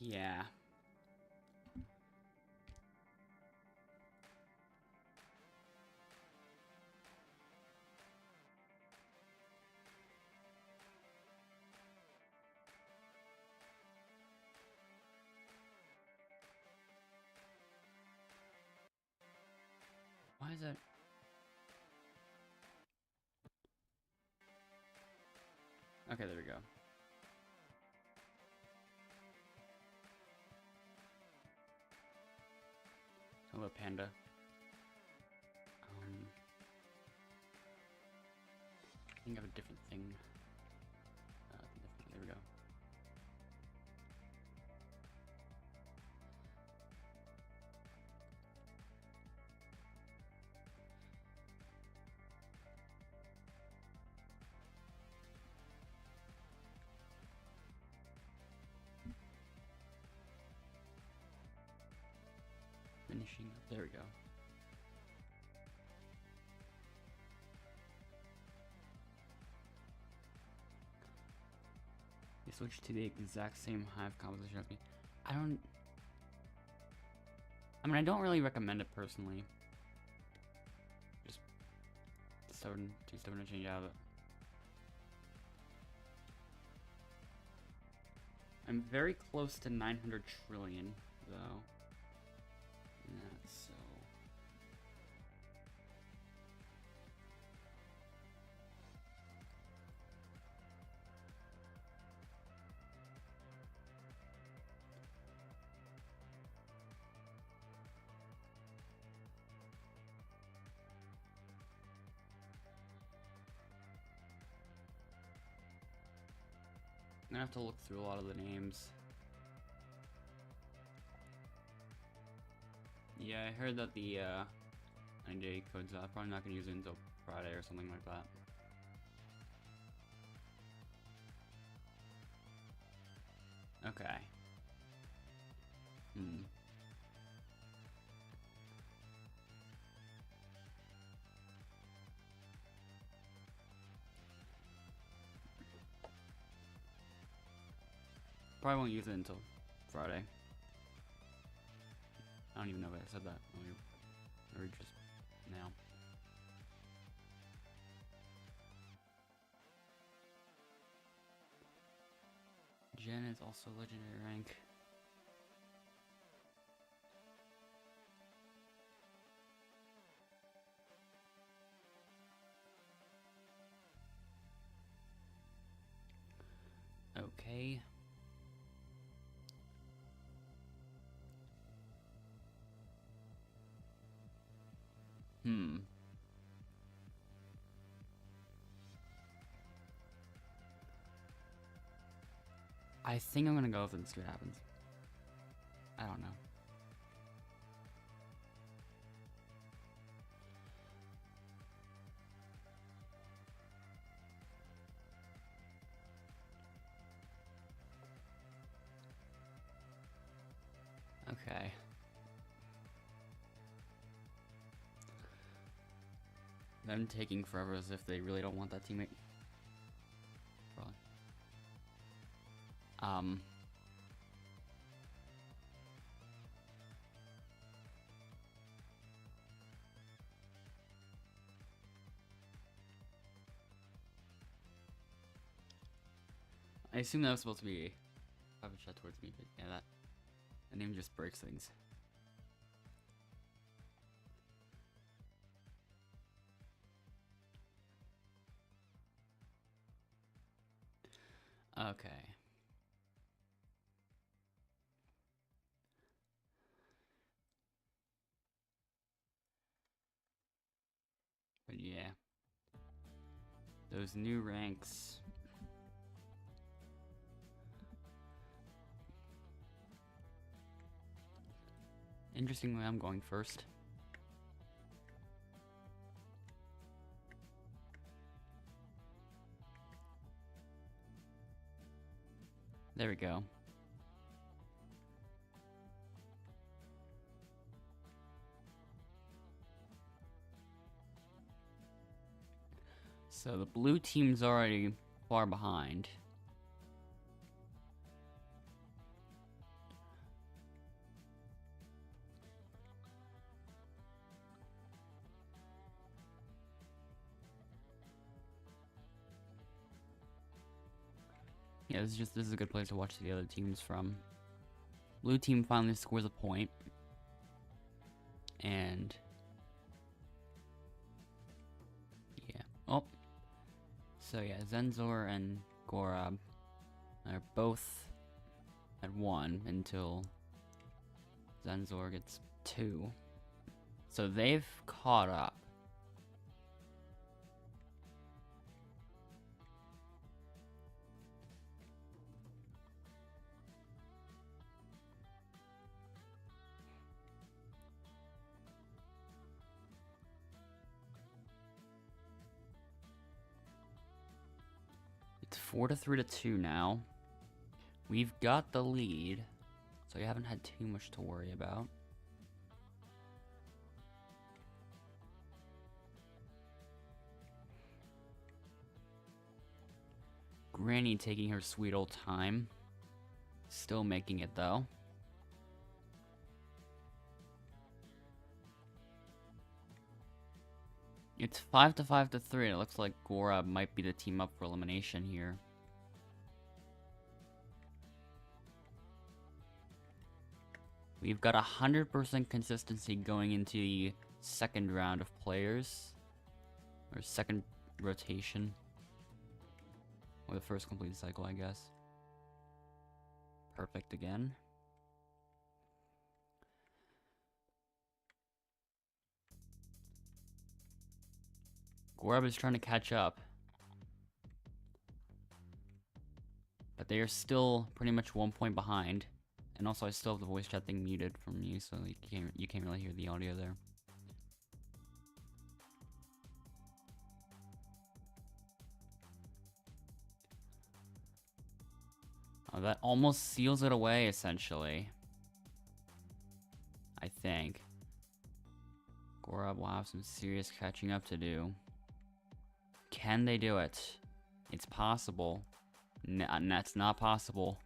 Yeah. Why is that? Okay, there we go. Hello, Panda. I think I have a different thing. There we go. Finishing up. There we go. They switched to the exact same hive composition as me. I mean, I don't really recommend it personally. Just too stubborn to change out of it. I'm very close to 900 trillion, though. That's so... I'm gonna have to look through a lot of the names. Yeah, I heard that the 9-day code's out. Probably not gonna use it until Friday or something like that. Okay. Probably won't use it until Friday. I don't even know if I said that or just now. Jen is also legendary rank. Okay. I think I'm gonna go with it and see what happens. I don't know. Okay. Them taking forever as if they really don't want that teammate. Probably. I assume that was supposed to be a private chat towards me, but yeah, that name just breaks things. Okay. But yeah. Those new ranks. Interestingly, I'm going first. There we go. So the blue team's already far behind. Yeah, this is a good place to watch the other teams from. Blue team finally scores a point. And yeah. Oh. So yeah, Zenzor and Gorab are both at 1 until Zenzor gets 2. So they've caught up. It's 4-3-2 now. We've got the lead, so you haven't had too much to worry about. Granny taking her sweet old time. Still making it though. It's 5-5-3. It looks like Gorab might be the team up for elimination here. We've got 100% consistency going into the second round of players. Or second rotation. Or the first complete cycle, I guess. Perfect again. Gorab is trying to catch up. But they are still pretty much 1 point behind. And also I still have the voice chat thing muted from you, so you can't really hear the audio there. Oh, that almost seals it away, essentially. I think. Gorab will have some serious catching up to do. Can they do it? It's possible. That's not possible.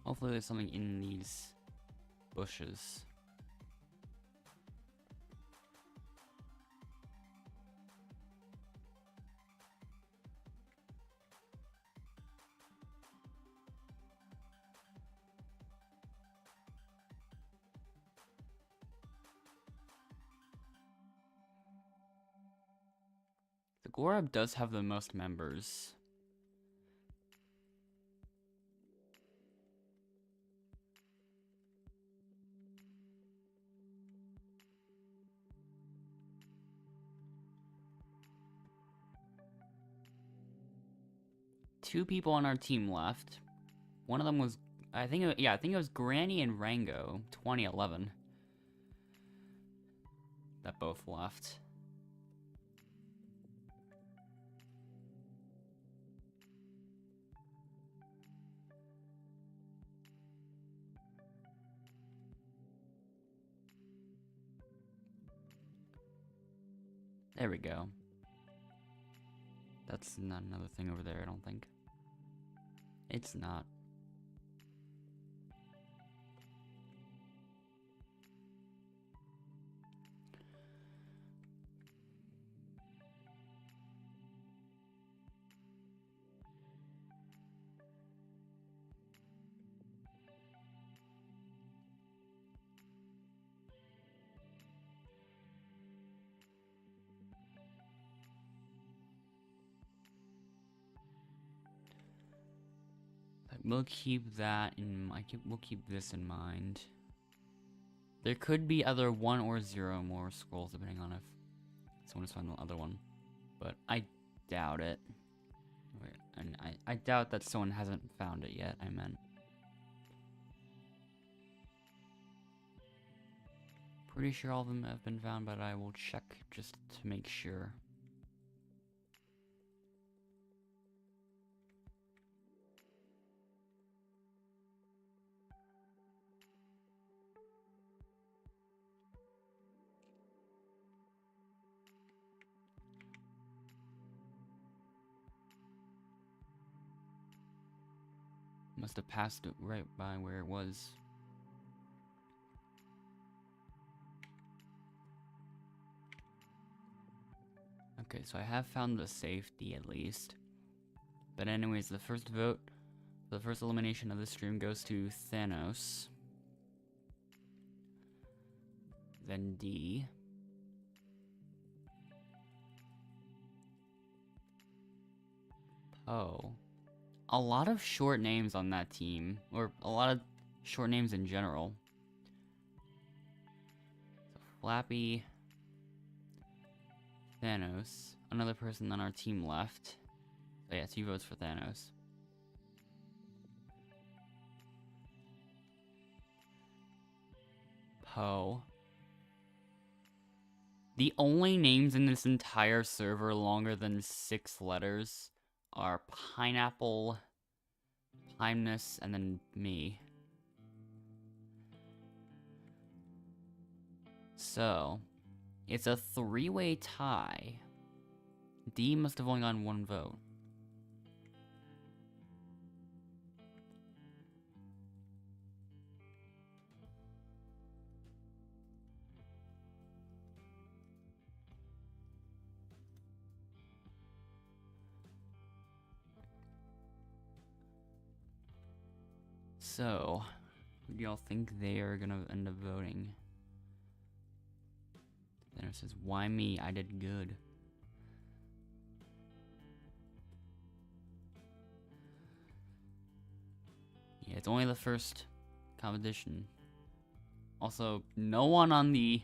Hopefully there's something in these bushes. The Gorab does have the most members. Two people on our team left. One of them was, I think it was Granny and Rango, 2011. That both left. There we go. That's not another thing over there, I don't think. It's not. We'll keep that in. We'll keep this in mind. There could be either 1 or 0 more scrolls, depending on if someone has found the other one, but I doubt it. And I doubt that someone hasn't found it yet. I meant. Pretty sure all of them have been found, but I will check just to make sure. Must have passed it right by where it was. Okay, so I have found the safety at least. But anyways, the first vote, the first elimination of the stream goes to Thanos. Then D. Oh. A lot of short names on that team. Or a lot of short names in general. So Flappy. Thanos. Another person on our team left. So yeah, 2 votes for Thanos. Poe. The only names in this entire server longer than 6 letters are Pineapple, Timeless, and then me. So, it's a 3-way tie. D must have only gotten 1 vote. So, who do y'all think they are gonna end up voting? Then it says, why me? I did good. Yeah, it's only the first competition. Also, no one on the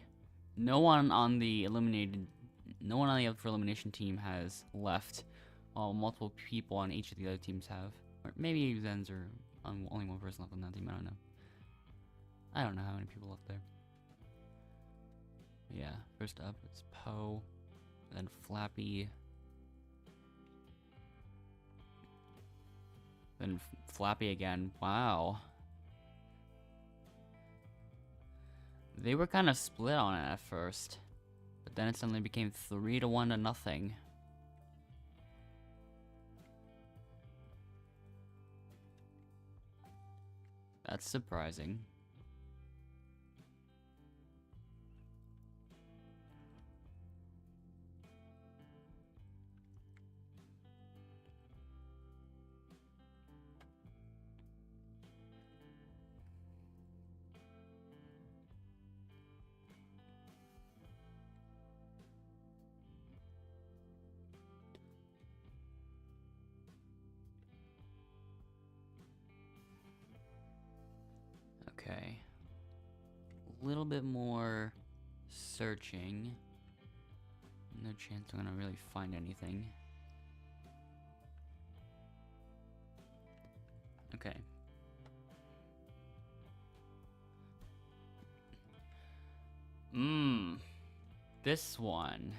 other elimination team has left. While multiple people on each of the other teams have. Or maybe Zen's or only one person left on that team, I don't know. I don't know how many people left there. Yeah, first up it's Poe, then Flappy, then Flappy again. Wow. They were kind of split on it at first, but then it suddenly became 3-1 to nothing. That's surprising. Okay. A little bit more searching. No chance I'm gonna really find anything. Okay. This one.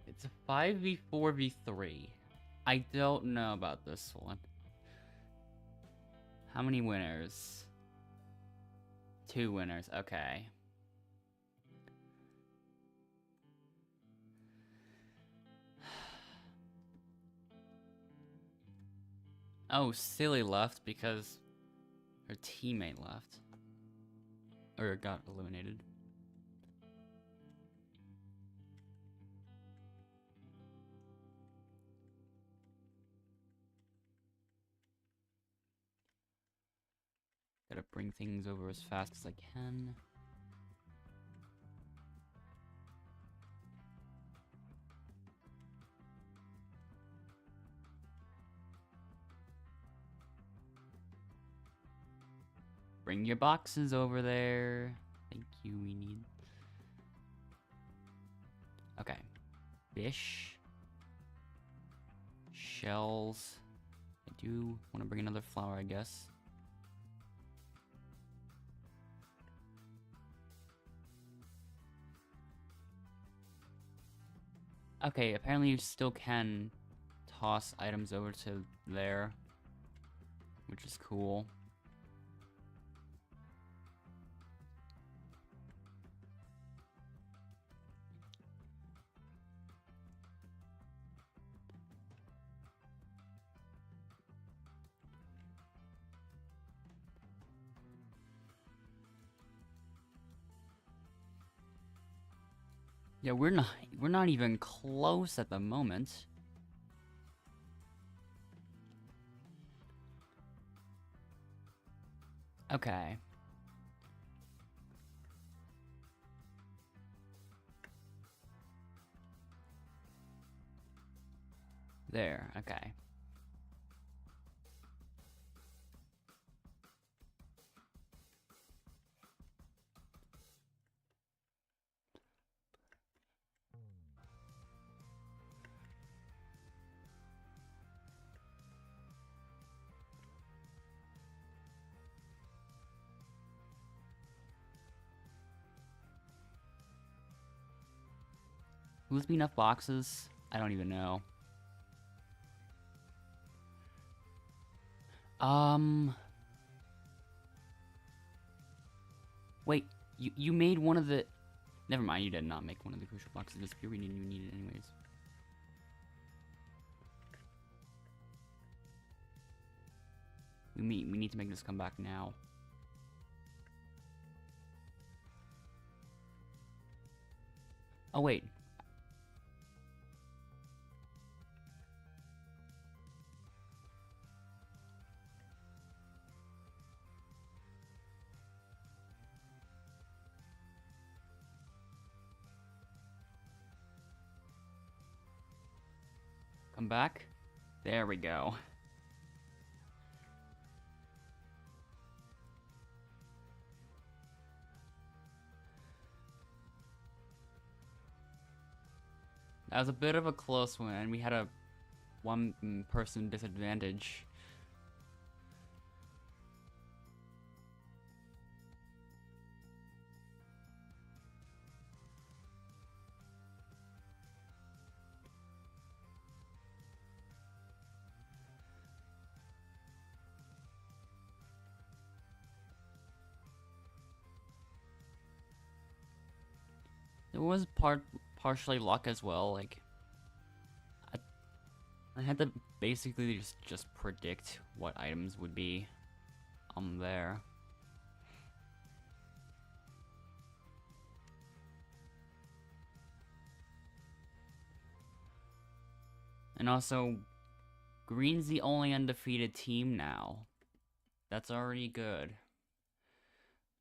It's a 5v4v3. I don't know about this one. How many winners? 2 winners, okay. Oh, Silly left because her teammate left. Or got eliminated. Gotta bring things over as fast as I can. Bring your boxes over there. Thank you, we need. Okay. Fish. Shells. I do want to bring another flower, I guess. Okay, apparently you still can toss items over to there, which is cool. Yeah, we're not even close at the moment. Okay. There, okay. Will this be enough boxes? I don't even know. Wait, you made one of the... Never mind, you did not make one of the crucial boxes disappear. We didn't even need it anyways. We need to make this come back now. Oh, wait. Come back. There we go. That was a bit of a close one, and we had a one-person disadvantage. It was partially luck as well. Like, I had to basically just predict what items would be there. And also, Green's the only undefeated team now. That's already good.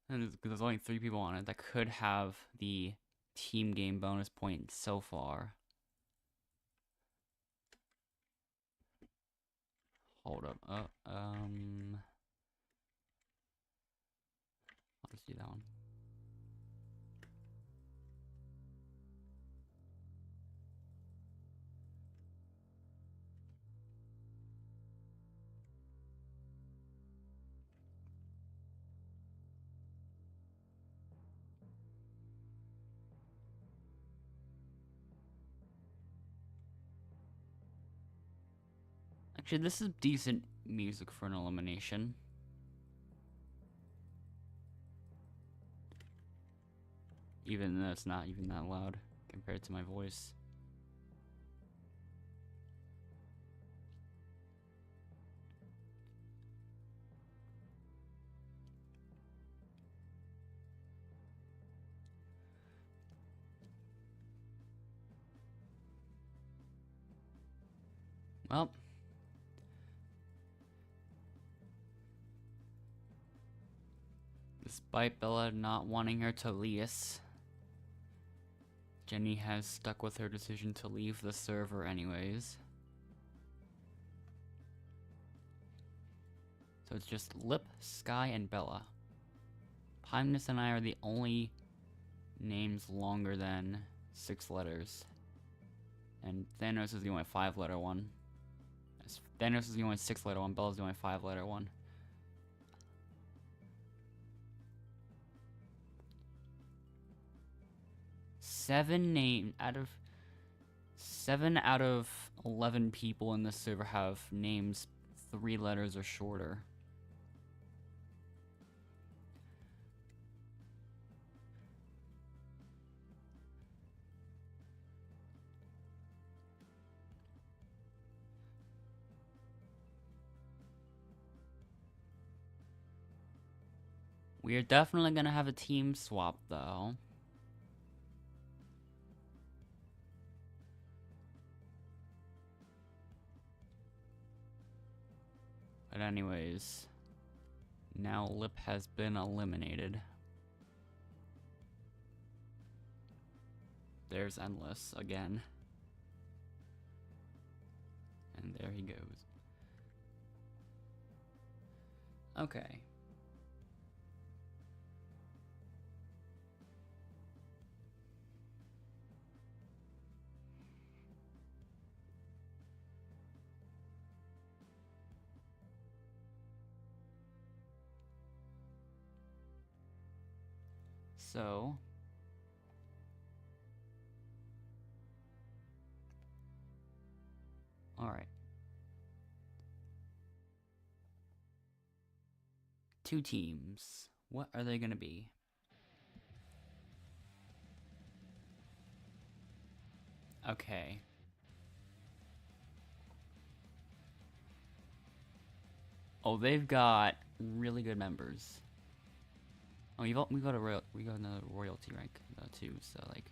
And there's only 3 people on it that could have the team game bonus point so far. Hold up. I'll just do that one. Actually, this is decent music for an elimination. Even though it's not even that loud compared to my voice. Well. Despite Bella not wanting her to leave, Jenny has stuck with her decision to leave the server anyways. So it's just Lip, Sky, and Bella. Pimeness and I are the only names longer than 6 letters. And Thanos is the only 5-letter one. Thanos is the only 6-letter one, Bella's the only 5-letter one. Seven out of 11 people in this server have names 3 letters or shorter. We are definitely gonna have a team swap though. But anyways, now Lip has been eliminated. There's Endless again. And there he goes. Okay. So, alright. 2 teams. What are they gonna be? Okay. Oh, they've got really good members. Oh, we got another royalty rank too. So like,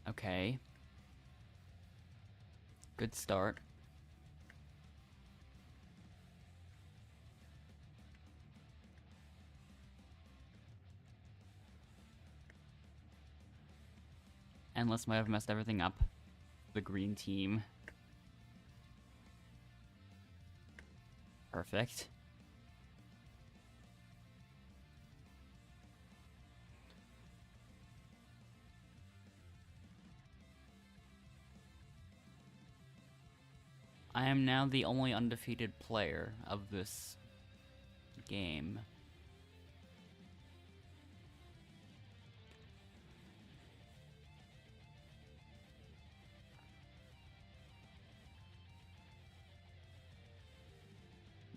okay, good start. Endless might have messed everything up. The green team. Perfect. I am now the only undefeated player of this game.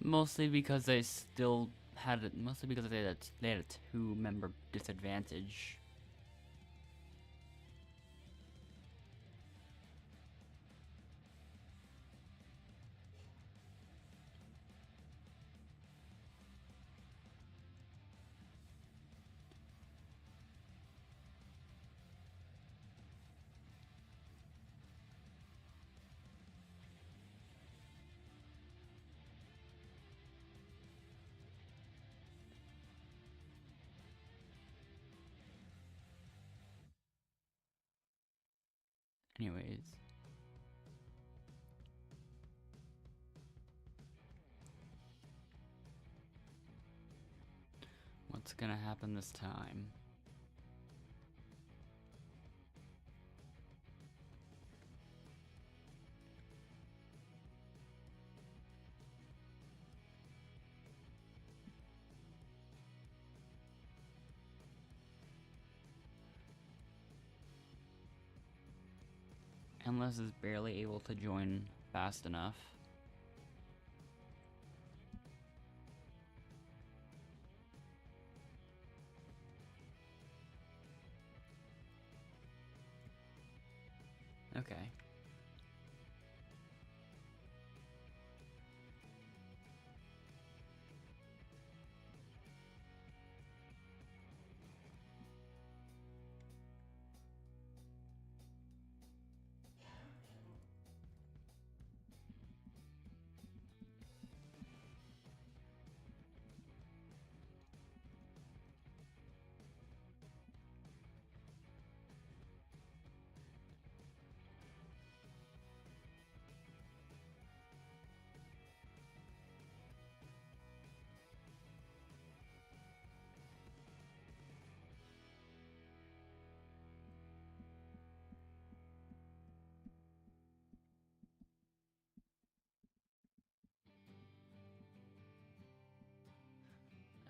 Mostly because they still had it. Mostly because they had a 2-member disadvantage. Anyways. What's gonna happen this time? Endless is barely able to join fast enough. Okay.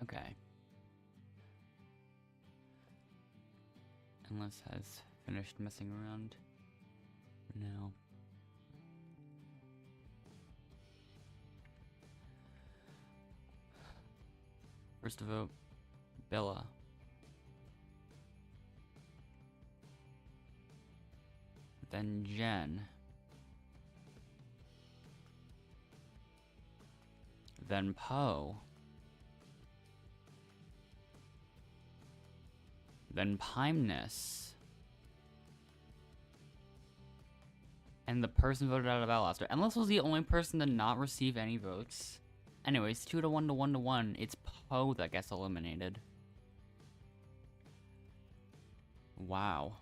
Okay. Endless has finished messing around for now. First to vote, Bella. Then Jen. then Poe, then Pimeness, and the person voted out of Outlaster. Unless was the only person to not receive any votes. Anyways, 2 to 1 to 1 to 1. It's Poe that gets eliminated. Wow.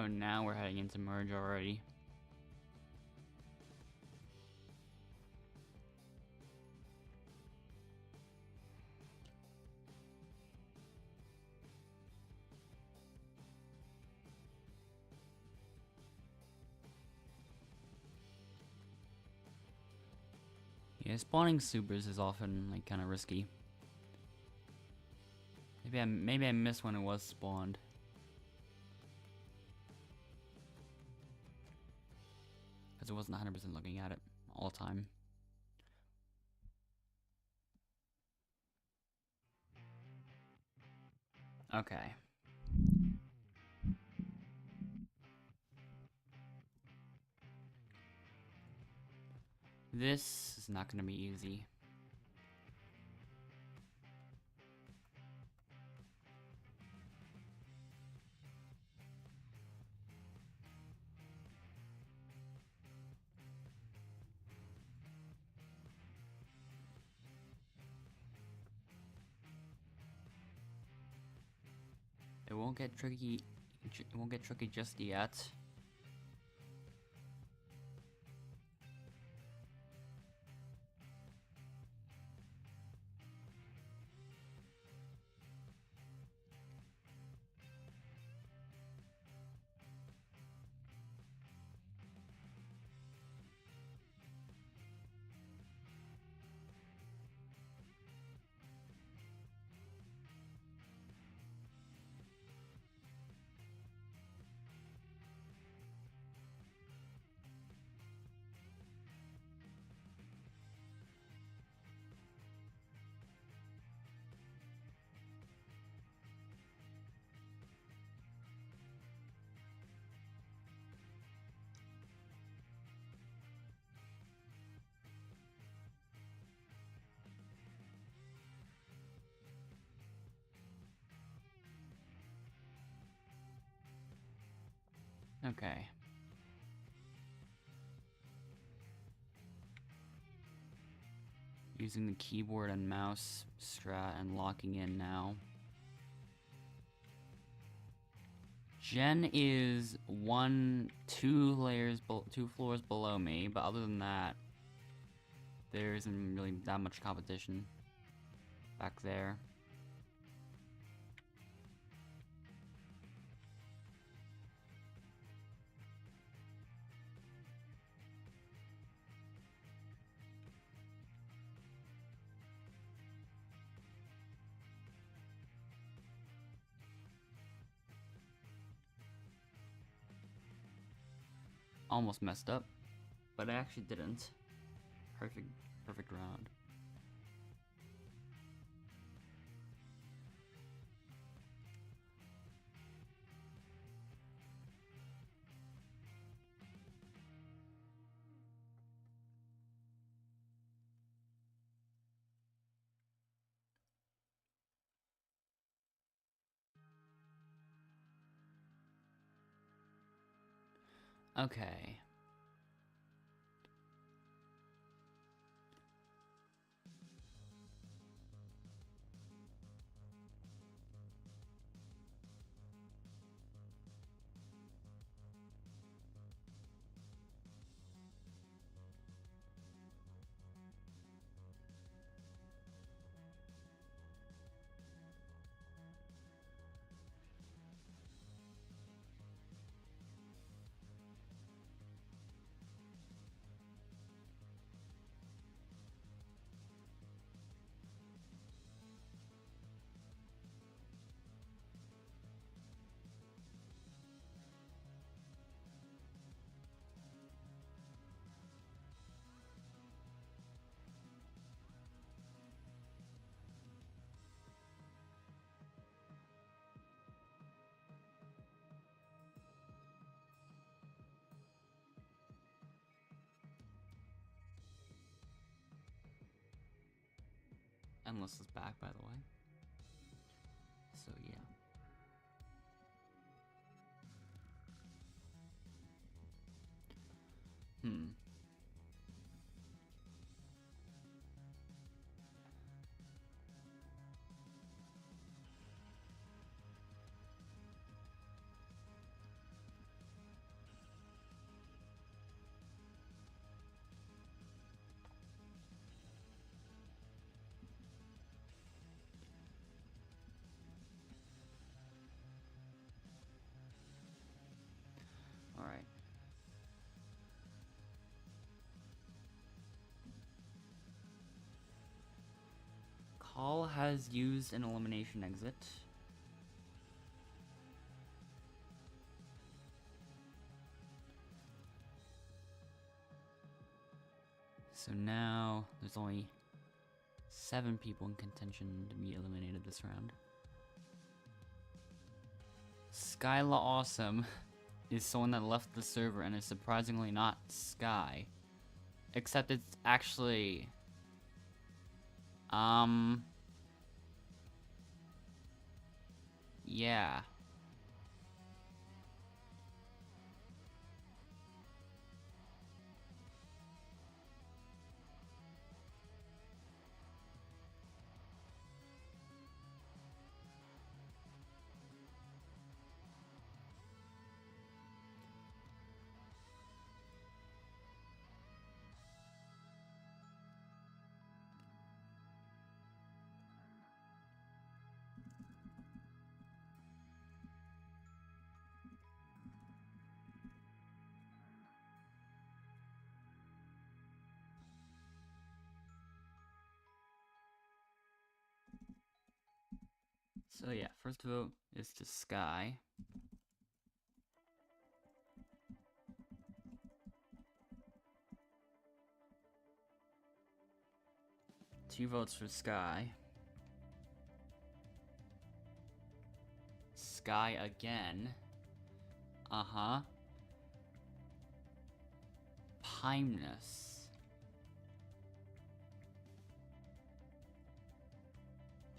Oh, now we're heading into merge already. Yeah, spawning supers is often like kind of risky. Maybe I missed when it was spawned. Because I wasn't 100% looking at it all the time. Okay. This is not going to be easy. It won't get tricky. It won't get tricky just yet. Okay. Using the keyboard and mouse strat and locking in now. Jen is 2 floors below me, but other than that, there isn't really that much competition back there. Almost messed up, but I actually didn't. Perfect round. Okay. Endless is back, by the way. So yeah. Alright. Call has used an elimination exit. So now there's only 7 people in contention to be eliminated this round. Skyla Awesome is someone that left the server and is surprisingly not Sky. Except it's actually... Yeah. So yeah, first vote is to Sky. Two votes for Sky. Sky again. Uh-huh. Pimeness.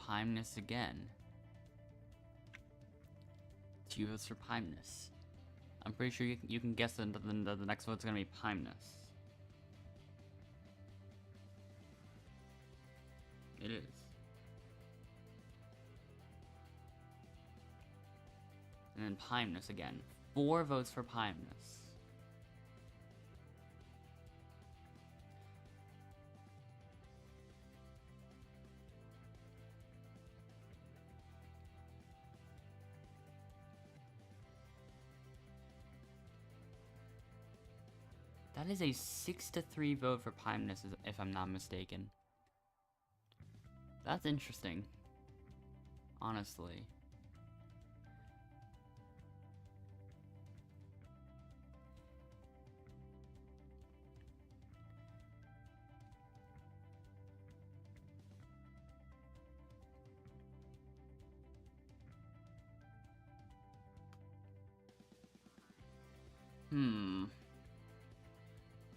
Pimeness again. Two votes for Pimeness. I'm pretty sure you can guess that the next vote's gonna be Pimeness. It is. And then Pimeness again. 4 votes for Pimeness. That is a 6-3 vote for Pimeness, if I'm not mistaken. That's interesting. Honestly.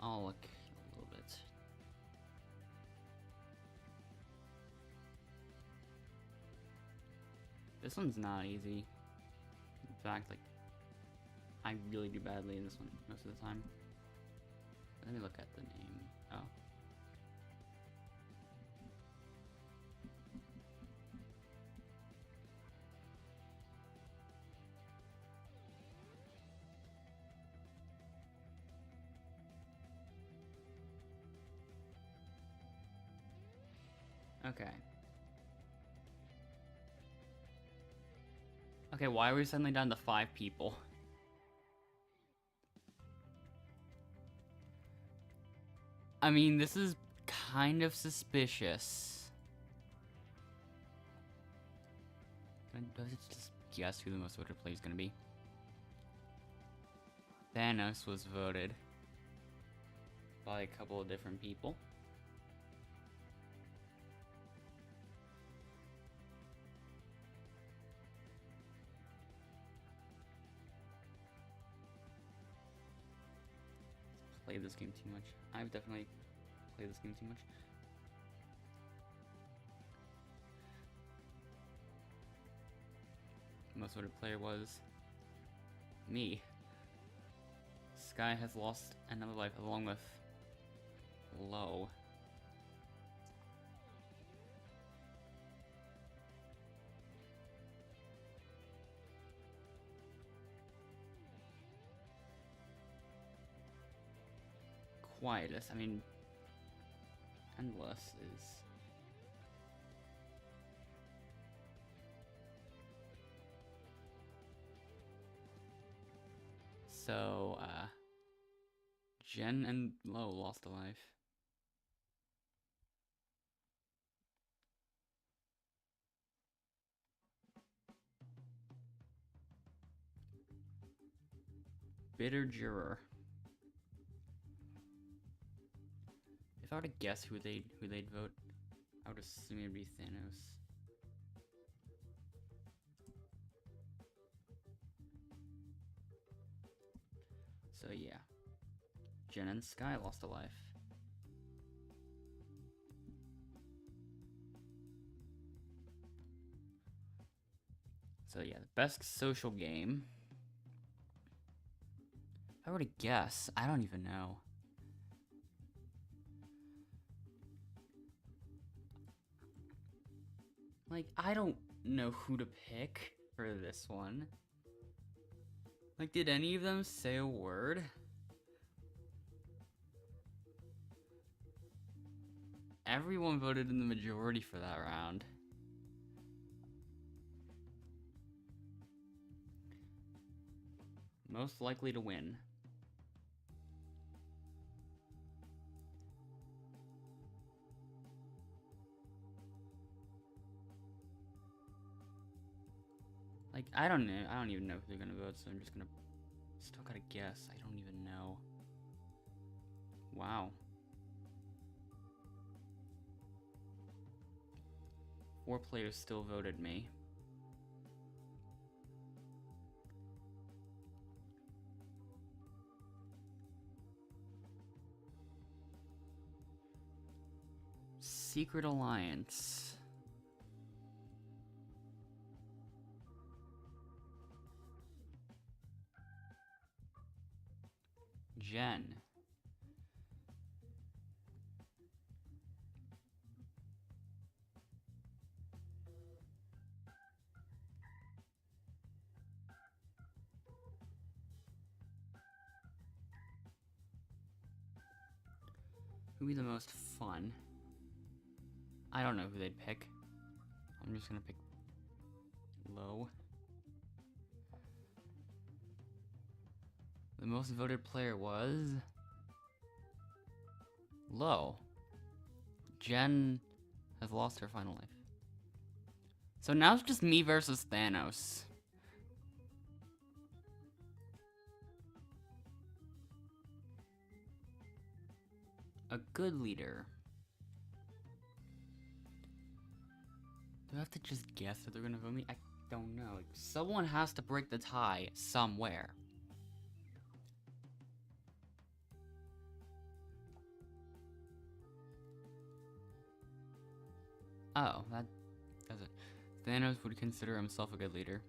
I'll look a little bit. This one's not easy. In fact, like, I really do badly in this one most of the time. Let me look at the name. Oh. Okay. Okay, why are we suddenly down to 5 people? I mean, this is kind of suspicious. Does it just guess who the most voted player is gonna be? Thanos was voted by a couple of different people. Played this game too much. I've definitely played this game too much. most voted player was me. Sky has lost another life along with Low. Quietest, I mean, endless is... So, Jen and Lo lost a life. Bitter juror. If I were to guess who they'd vote, I would assume it'd be Thanos. So yeah, Jen and Sky lost a life. So yeah, the best social game. If I were to guess, I don't even know. Like, I don't know who to pick for this one. Like, did any of them say a word? Everyone voted in the majority for that round. Most likely to win. Like, I don't know. I don't even know who they're gonna vote, so I'm just gonna... Still gotta guess. I don't even know. Wow. 4 players still voted me. Secret Alliance. Jen. Who'd be the most fun? I don't know who they'd pick. I'm just gonna pick Low. The most voted player was Low. Jen has lost her final life. So now it's just me versus Thanos. A good leader. Do I have to just guess that they're gonna vote me? I don't know. Like, someone has to break the tie somewhere. Oh, that does it. Thanos would consider himself a good leader.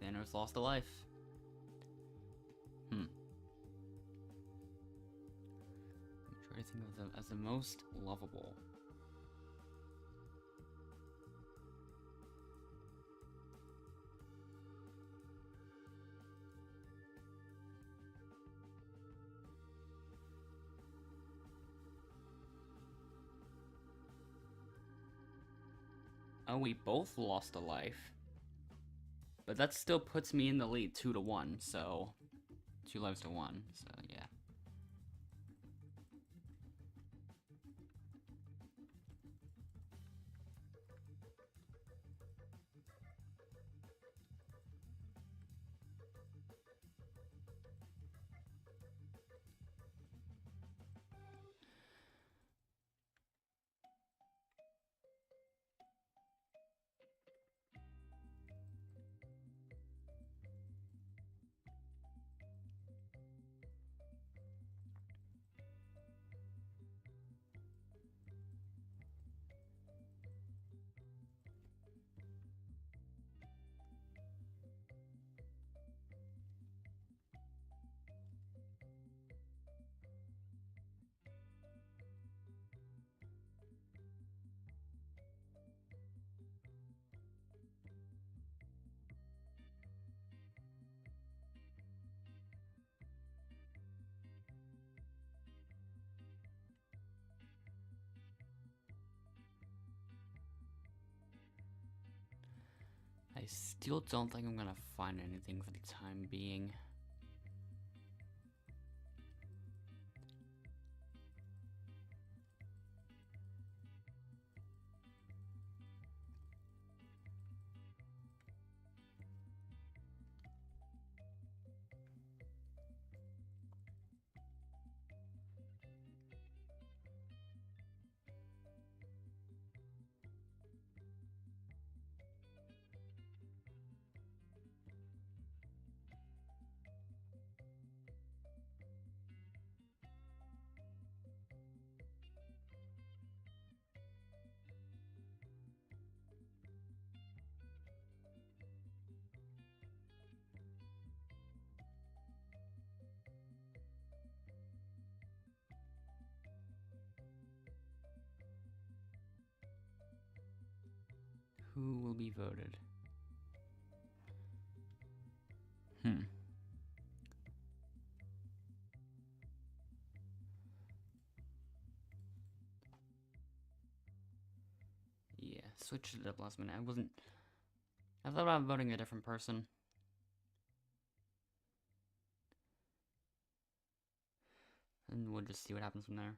Thanos lost a life. I'm trying to think of them as the most lovable. Oh, we both lost a life. But that still puts me in the lead 2-1, so 2 lives to 1, so yeah. I still don't think I'm gonna find anything for the time being. Who will be voted? Yeah, switched it up last minute. I thought about voting a different person. And we'll just see what happens from there.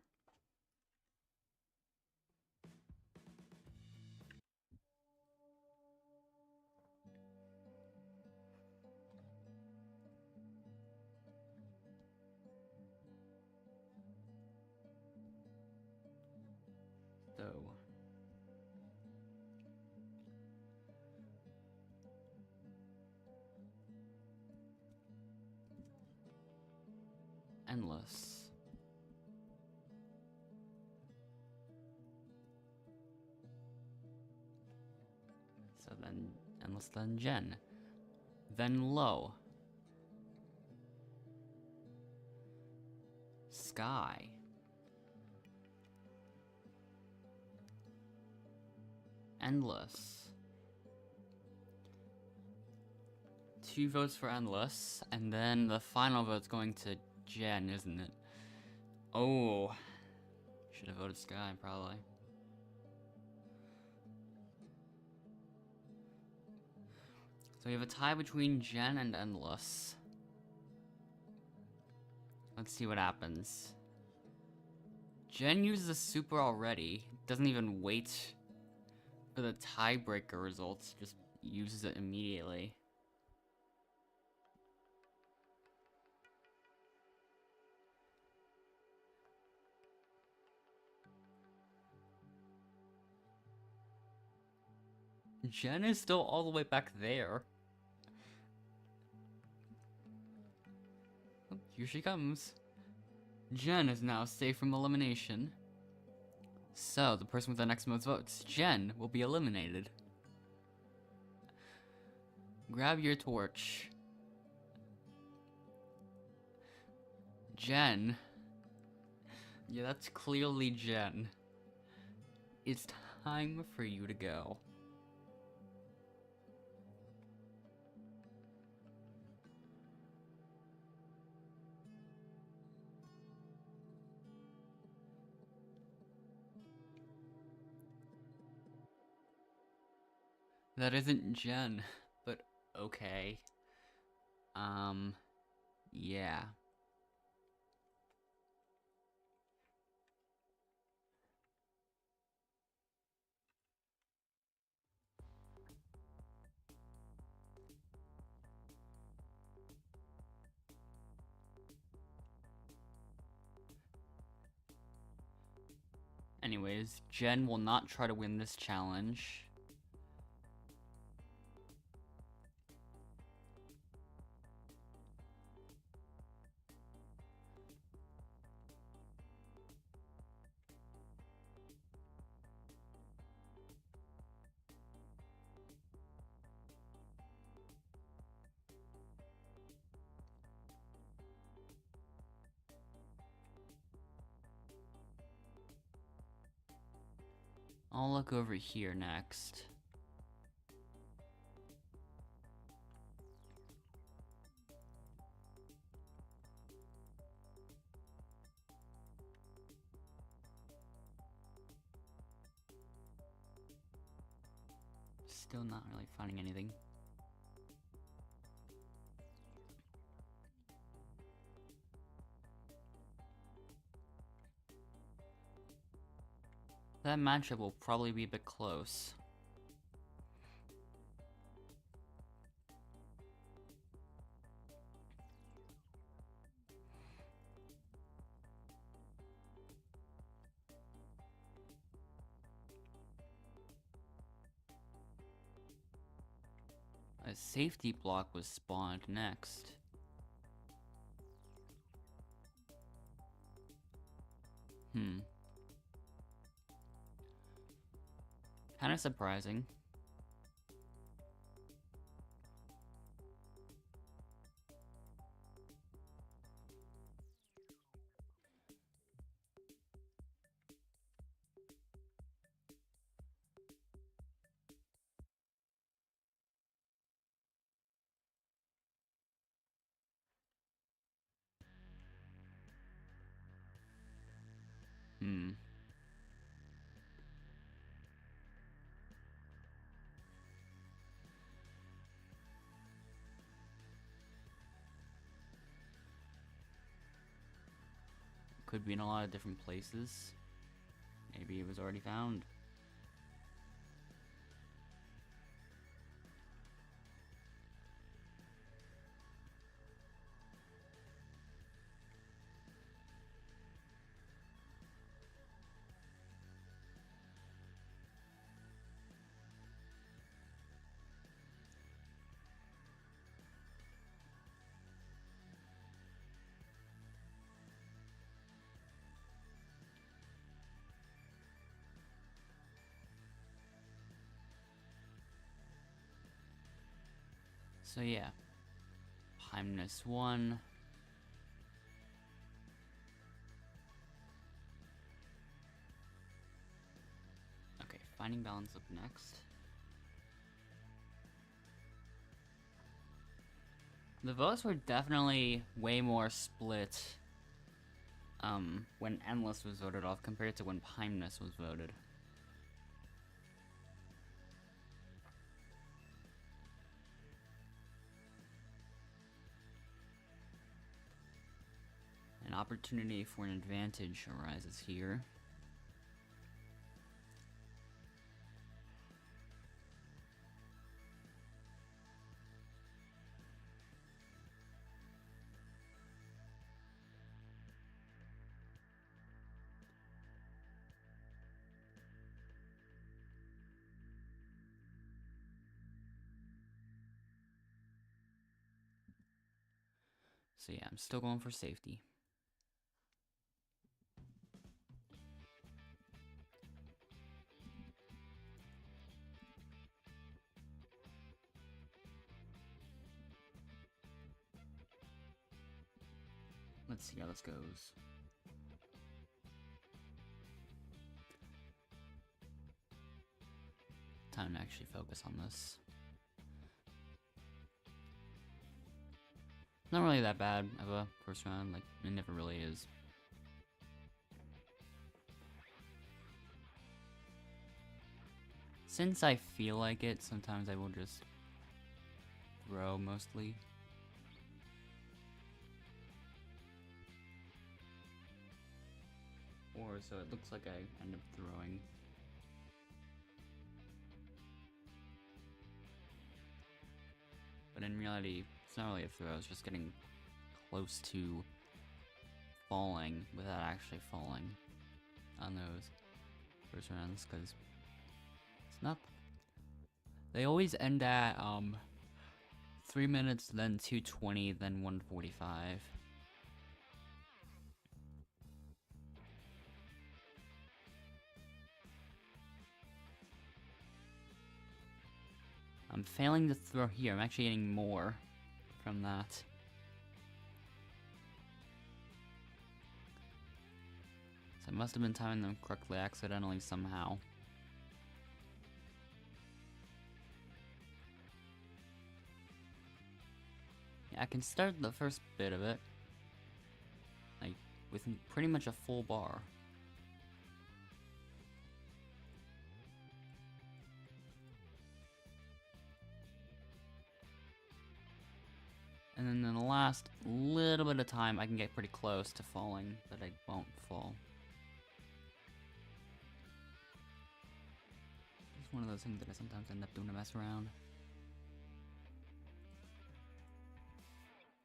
So, endless. So then, endless, then Jen. Then low. Sky. Endless. 2 votes for endless, and then the final vote's going to Jen, isn't it? Oh. Should have voted Sky, probably. So we have a tie between Jen and endless. Let's see what happens. Jen uses a super already. Doesn't even wait for the tiebreaker results. Just uses it immediately. Jen is still all the way back there. Oh, here she comes. Jen is now safe from elimination. So, the person with the next most votes, Jen, will be eliminated. Grab your torch. Jen. Yeah, that's clearly Jen. It's time for you to go. That isn't Jen, but okay. Yeah. Anyways, Jen will not try to win this challenge. I'll look over here next. Still not really finding anything. That matchup will probably be a bit close. A safety block was spawned next. Kind of surprising. Could be in a lot of different places. Maybe it was already found. So yeah, -1. Okay, finding balance up next. The votes were definitely way more split when Endless was voted off compared to when Pimeness was voted. An opportunity for an advantage arises here. So yeah, I'm still going for safety. Let's see how this goes. Time to actually focus on this. Not really that bad of a first round, like, it never really is. Since I feel like it, sometimes I will just throw mostly. Or so it looks like I end up throwing. But in reality, it's not really a throw, it's just getting close to falling without actually falling on those first rounds, because it's not. They always end at 3 minutes, then 2:20, then 1:45. I'm failing to throw here. I'm actually getting more from that. So I must have been timing them correctly accidentally somehow. Yeah, I can start the first bit of it, like, with pretty much a full bar. And then in the last little bit of time, I can get pretty close to falling, but I won't fall. one of those things that I sometimes end up doing to mess around.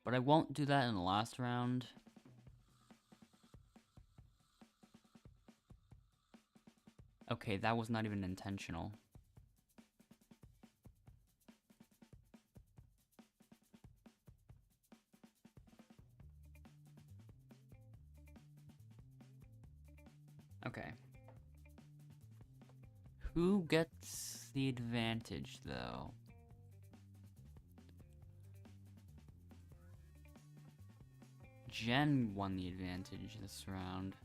But I won't do that in the last round. Okay, that was not even intentional. Okay. Who gets the advantage, though? Jen won the advantage this round.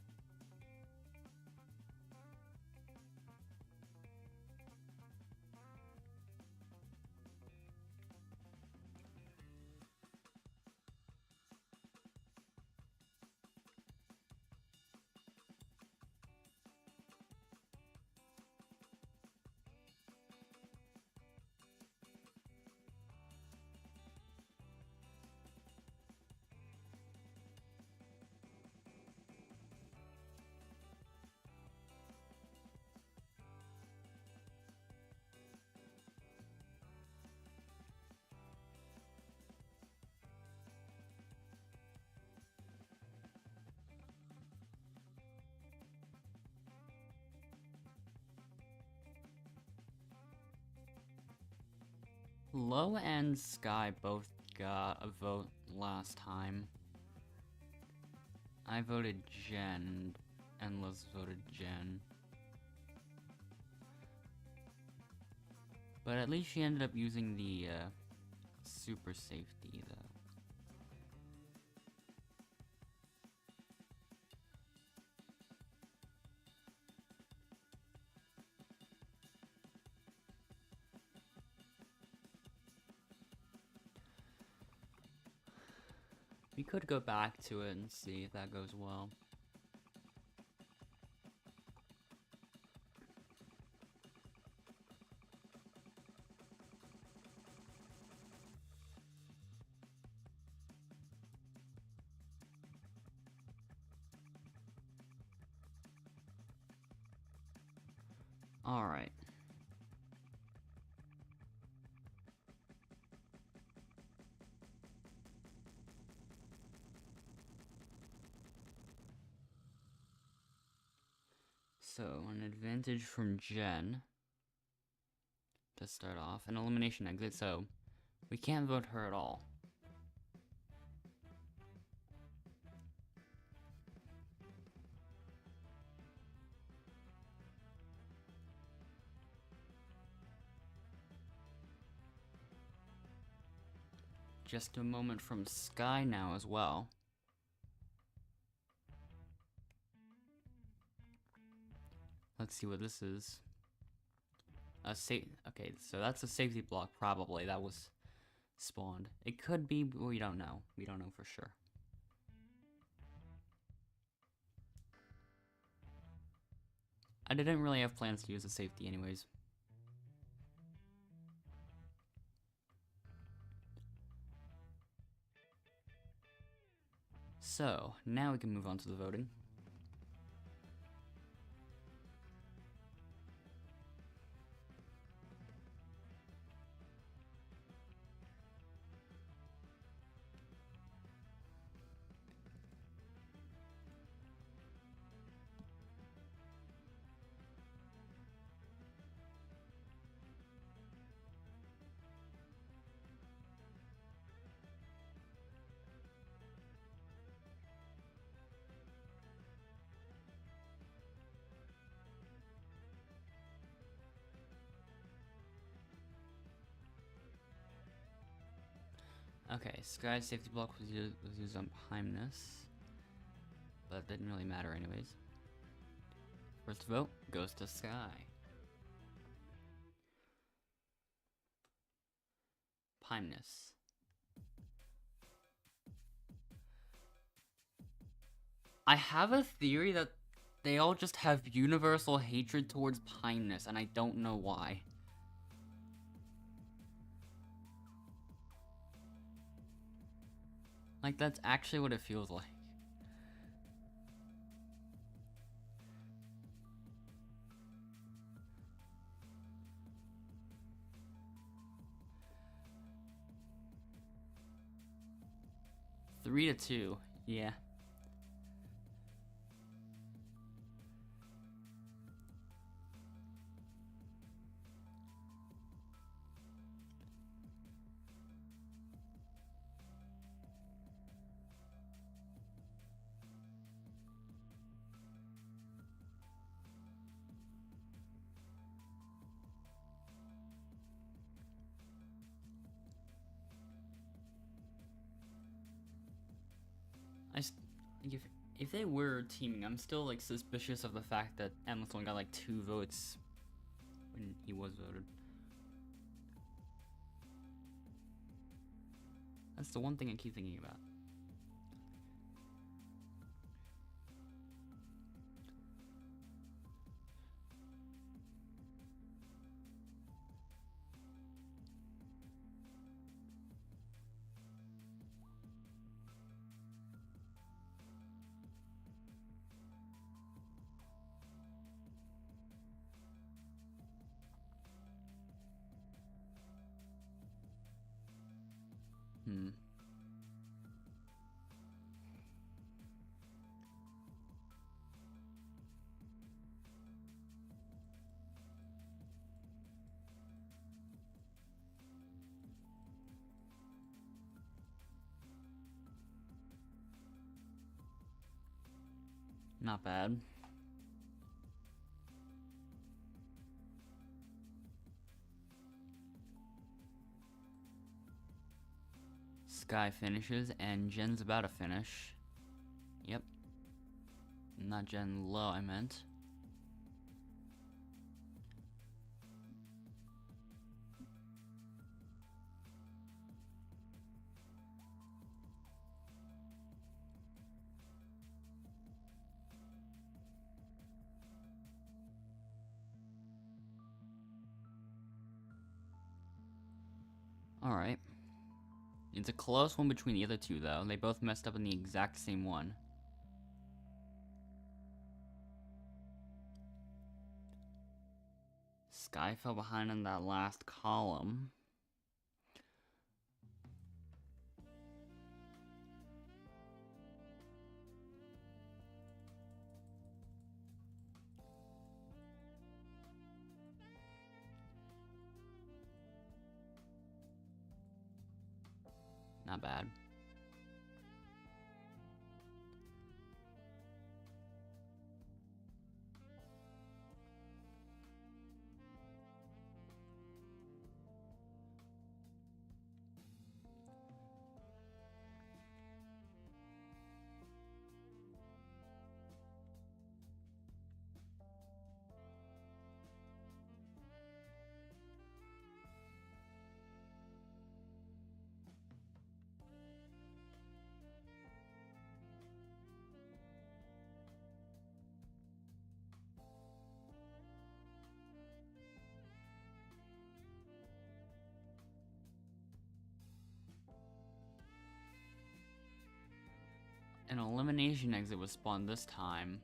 Lo and Sky both got a vote last time. I voted Jen, and Liz voted Jen. But at least she ended up using the super safety, though. We could go back to it and see if that goes well. All right. So, an advantage from Jen to start off. An elimination exit, so we can't vote her at all. Just a moment from Sky now as well. Let's see what this is. Okay, so that's a safety block, probably. That was spawned. It could be, but we don't know. We don't know for sure. I didn't really have plans to use a safety anyways. So, now we can move on to the voting. Okay, Sky's safety block was used on Heimness, but it didn't really matter anyways. First vote goes to Sky. Heimness. I have a theory that they all just have universal hatred towards Heimness, and I don't know why. Like, that's actually what it feels like. 3-2. Yeah. If they were teaming, I'm still like suspicious of the fact that Endless only got like 2 votes when he was voted. That's the one thing I keep thinking about. Not bad. Sky finishes, and Jen's about to finish. Yep. Not Jen Low, I meant. Alright. It's a close one between the other two, though. They both messed up in the exact same one. Sky fell behind in that last column. Not bad. An elimination exit was spawned this time.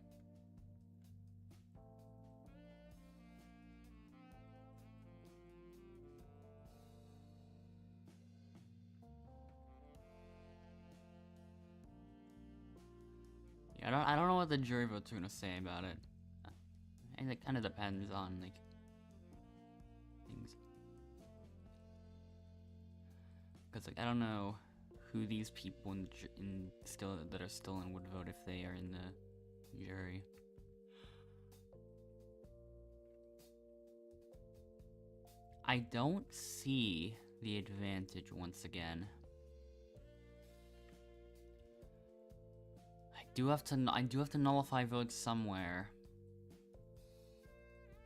Yeah, I don't know what the jury votes are gonna say about it. And it kind of depends on like things. Cause like I don't know who these people that are still in would vote if they are in the jury. I don't see the advantage once again. I do have to nullify votes somewhere.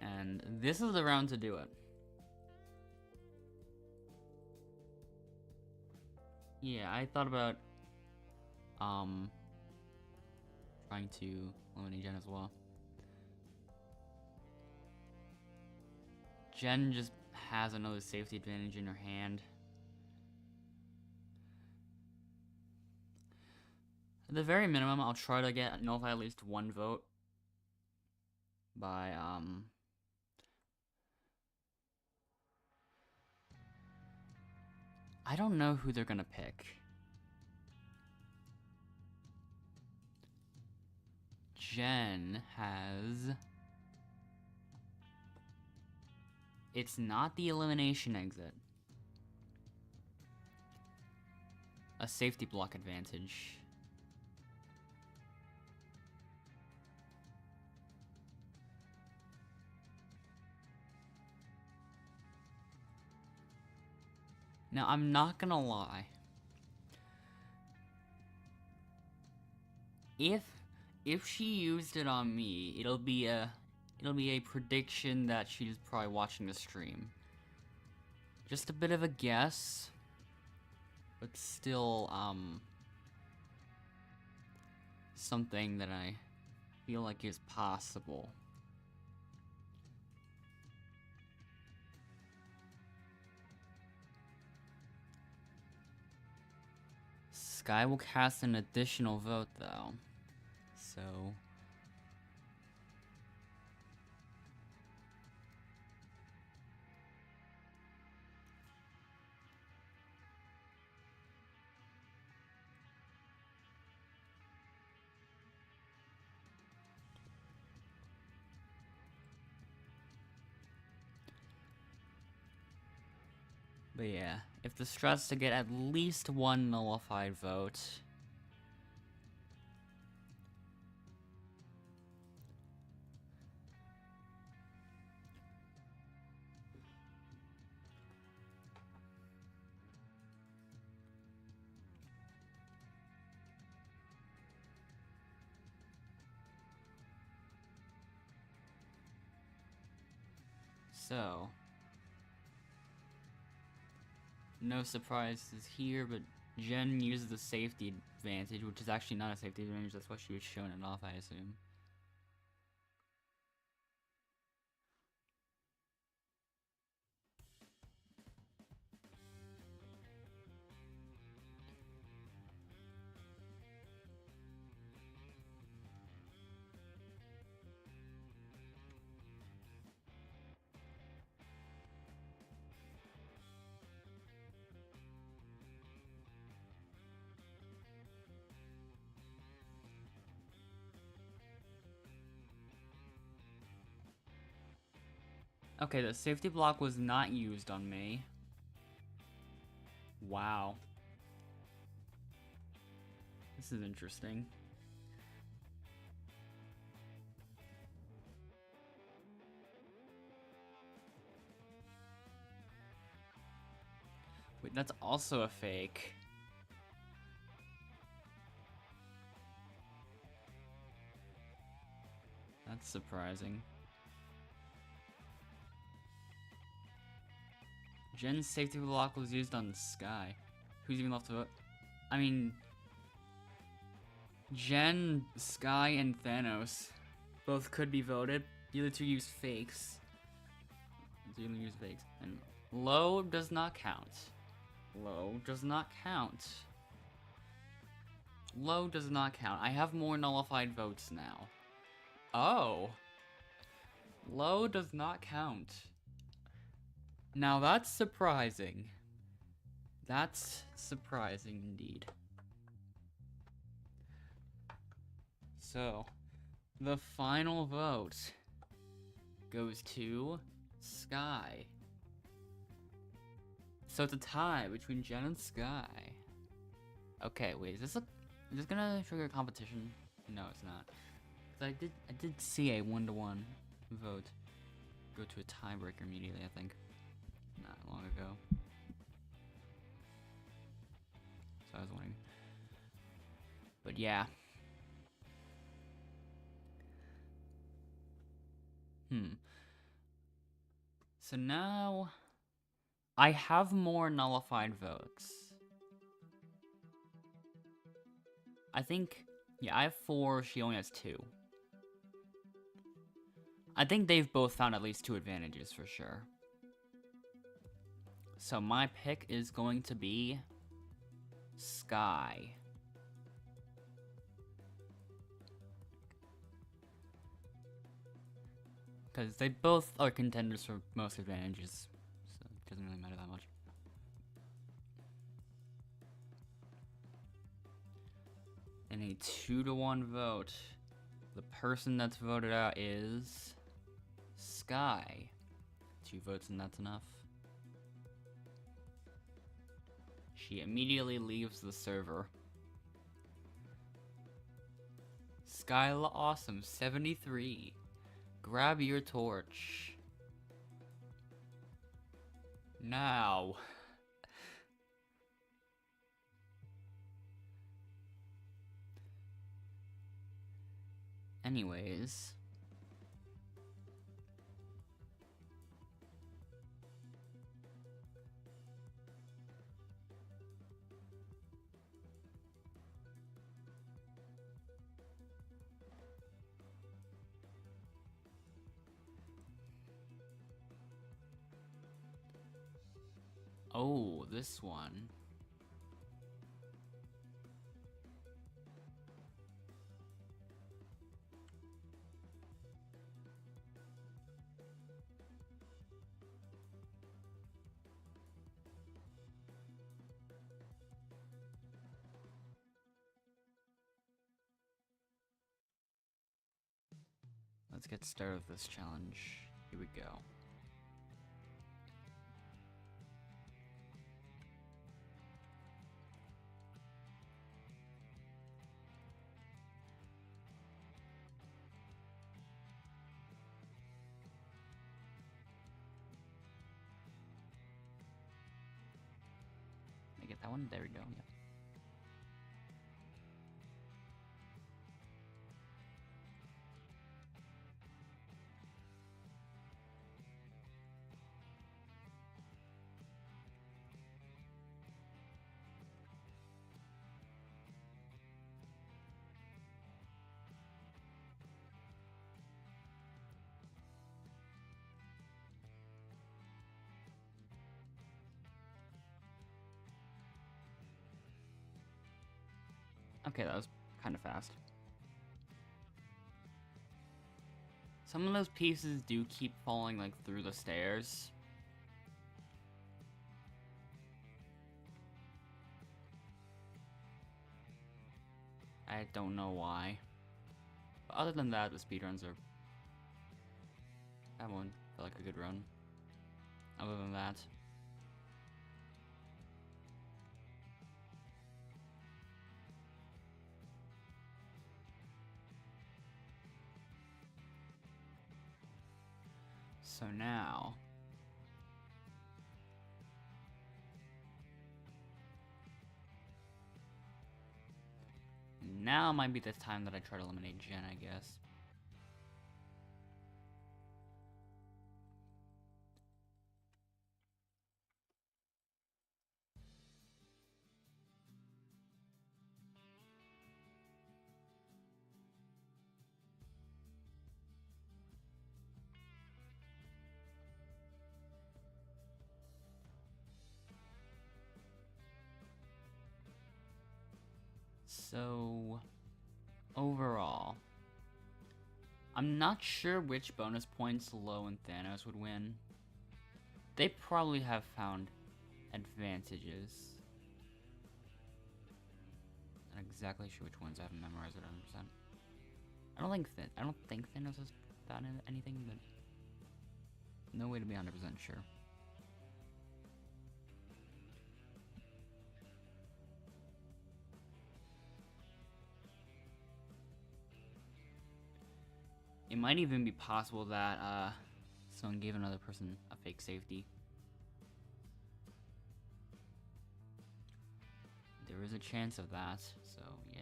And this is the round to do it. Yeah, I thought about trying to eliminate Jen as well. Jen just has another safety advantage in her hand. At the very minimum, I'll try to nullify at least one vote by I don't know who they're gonna pick. Jen has... It's not the elimination exit. A safety block advantage. Now, I'm not gonna lie. If she used it on me, it'll be a prediction that she's probably watching the stream. Just a bit of a guess, but still something that I feel like is possible. Sky will cast an additional vote, though. So... But yeah, if the strat's to get at least one nullified vote... So... No surprises here, but Jen uses the safety advantage, which is actually not a safety advantage, that's why she was showing it off, I assume. Okay, the safety block was not used on me. Wow. This is interesting. Wait, that's also a fake. That's surprising. Jen's safety block was used on Sky. Who's even left to vote? I mean... Jen, Sky, and Thanos both could be voted. The other two use fakes. The other use fakes. And low does not count. Low does not count. Low does not count. I have more nullified votes now. Oh. Low does not count. Now that's surprising. That's surprising indeed. So, the final vote goes to Sky. So it's a tie between Jen and Sky. Okay, wait, is this gonna trigger a competition? No, it's not. 'Cause I did see a 1-to-1 vote go to a tiebreaker immediately, I think. Not long ago. So I was wondering. But yeah. So now I have more nullified votes. I think, yeah, I have 4, she only has 2. I think they've both found at least 2 advantages for sure. So my pick is going to be Sky. Because they both are contenders for most advantages, so it doesn't really matter that much. And a 2-to-1 vote The person that's voted out is Sky. 2 votes and that's enough. She immediately leaves the server. Skyla Awesome 73. Grab your torch. Now. Anyways. Oh, this one. Let's get started with this challenge. Here we go. I get that one? There we go. Yep. Okay, that was kind of fast. Some of those pieces do keep falling, like, through the stairs. I don't know why. But other than that, the speedruns are... That one felt like a good run. Other than that... So now... Now might be the time that I try to eliminate Jen, I guess. So, overall, I'm not sure which bonus points Low and Thanos would win. They probably have found advantages. Not exactly sure which ones. I haven't memorized it 100%. I don't think Thanos has found anything, but no way to be 100% sure. It might even be possible that someone gave another person a fake safety. There is a chance of that, so yeah.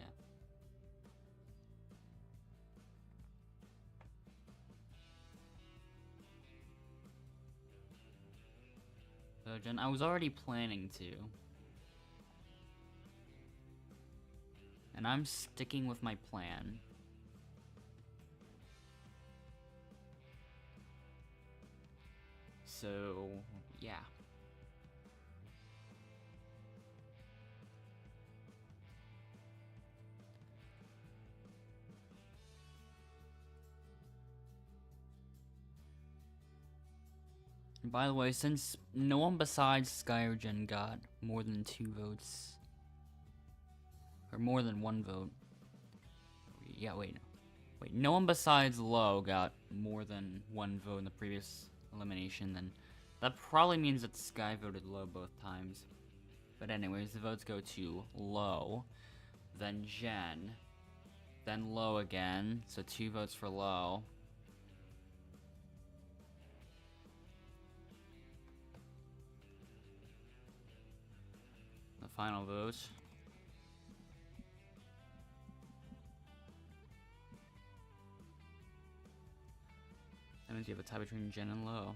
So Jen, I was already planning to. And I'm sticking with my plan. So, yeah. And by the way, since no one besides Sky or Jen got more than 2 votes, or more than 1 vote, yeah, wait, no. Wait, no one besides Low got more than one vote in the previous elimination, then that probably means that Sky voted Low both times. But anyways, the votes go to Low, then Jen, then Low again, so 2 votes for Low. The final vote. That means you have a tie between Jen and Low.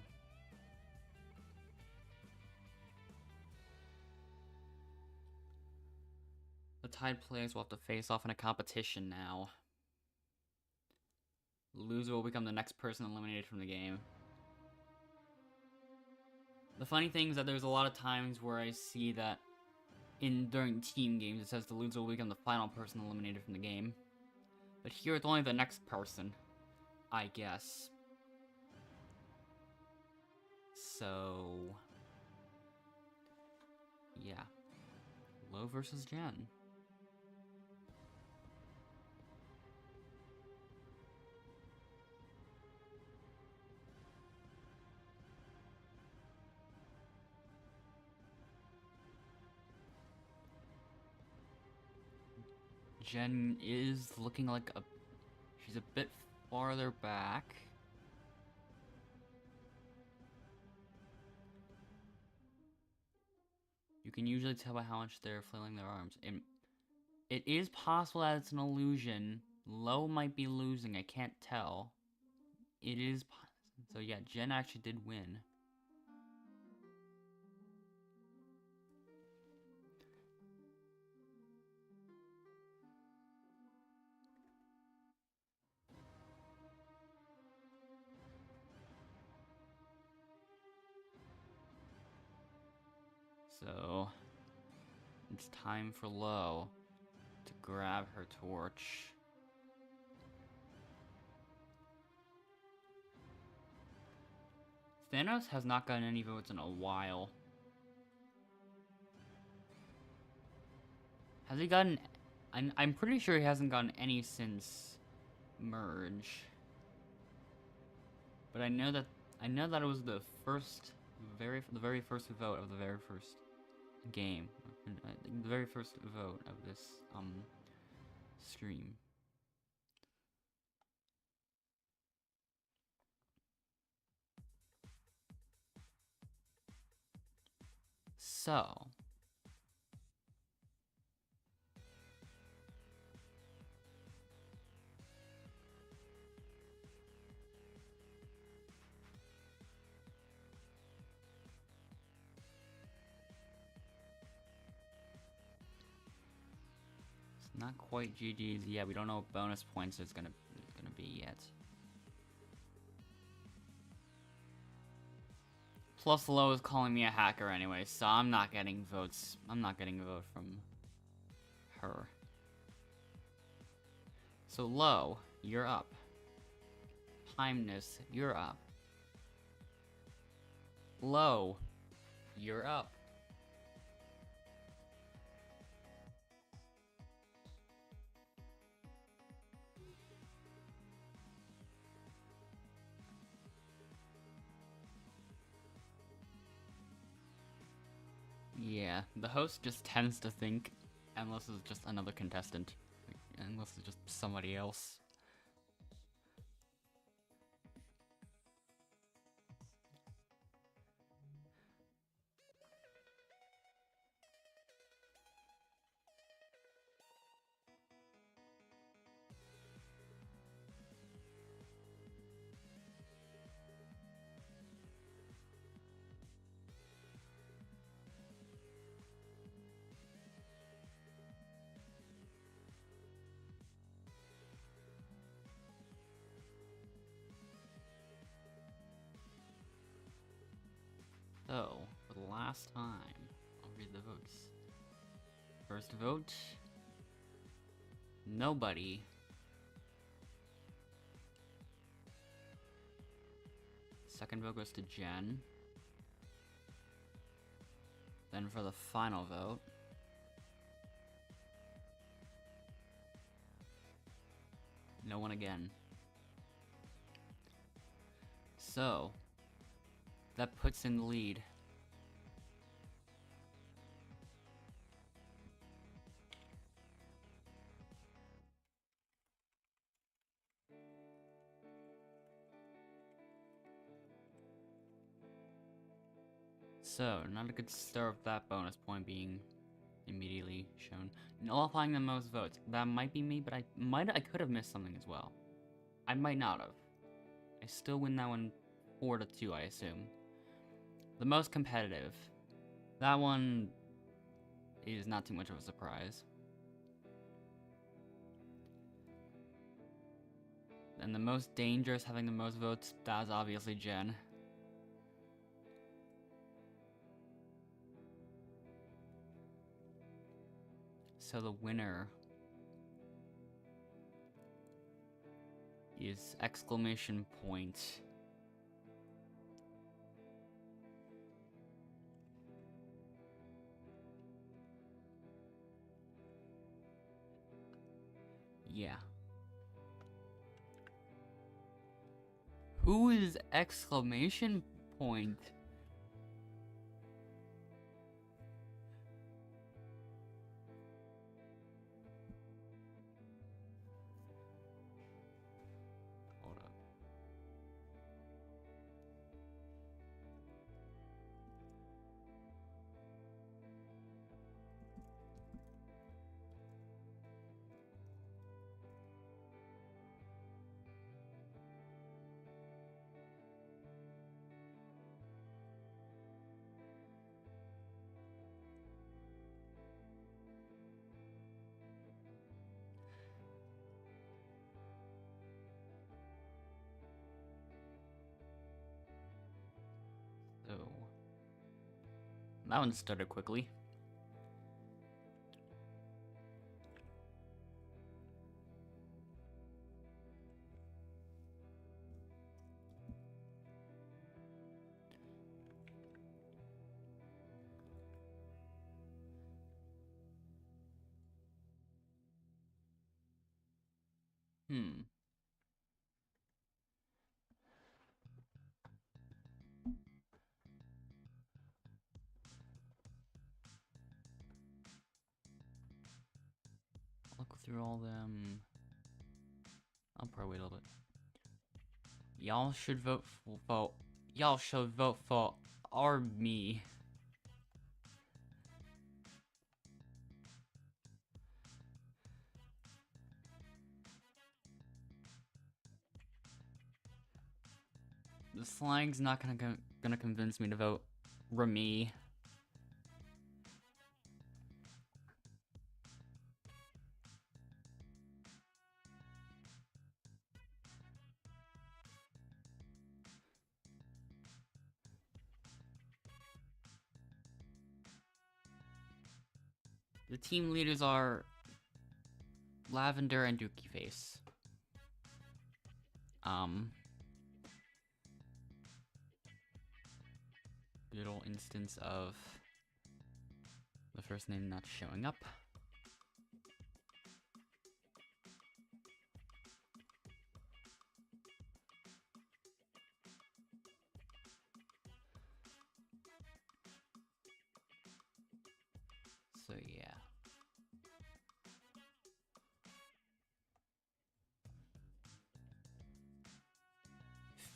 The tied players will have to face off in a competition now. The loser will become the next person eliminated from the game. The funny thing is that there's a lot of times where I see that during team games it says the loser will become the final person eliminated from the game. But here it's only the next person, I guess. So yeah. Low versus Jen. Jen is looking like she's a bit farther back. You can usually tell by how much they're flailing their arms. And it is possible that it's an illusion. Low might be losing, I can't tell. It is so yeah, Jen actually did win. So it's time for Low to grab her torch. Thanos has not gotten any votes in a while. Has he gotten... I'm pretty sure he hasn't gotten any since Merge. But I know that it was the very first vote of the very first game. The very first vote of this stream. So it's not quite GG's. Yeah, we don't know what bonus points it's gonna be yet. Plus, Low is calling me a hacker anyway, so I'm not getting votes. I'm not getting a vote from her. So Low, you're up. Timeness, you're up. Low, you're up. Yeah, the host just tends to think, unless it's just another contestant, unless it's just somebody else. So, for the last time, I'll read the votes. First vote, nobody. Second vote goes to Jen. Then for the final vote, No one again. So, that puts in the lead. So, not a good start with that bonus point being immediately shown. Nullifying the most votes. That might be me, but I could have missed something as well. I might not have. I still win that one 4-2, I assume. The most competitive. That one is not too much of a surprise. And the most dangerous, having the most votes, that's obviously Jen. So the winner is exclamation point. Yeah. Who is exclamation point? Hold up. So that one started quickly. I'll go through all them. I'll probably wait a little bit. Y'all should vote for y'all should vote for me. The slang's not gonna convince me to vote Remy. The team leaders are Lavender and Dookie Face. Good old instance of the first name not showing up. So yeah.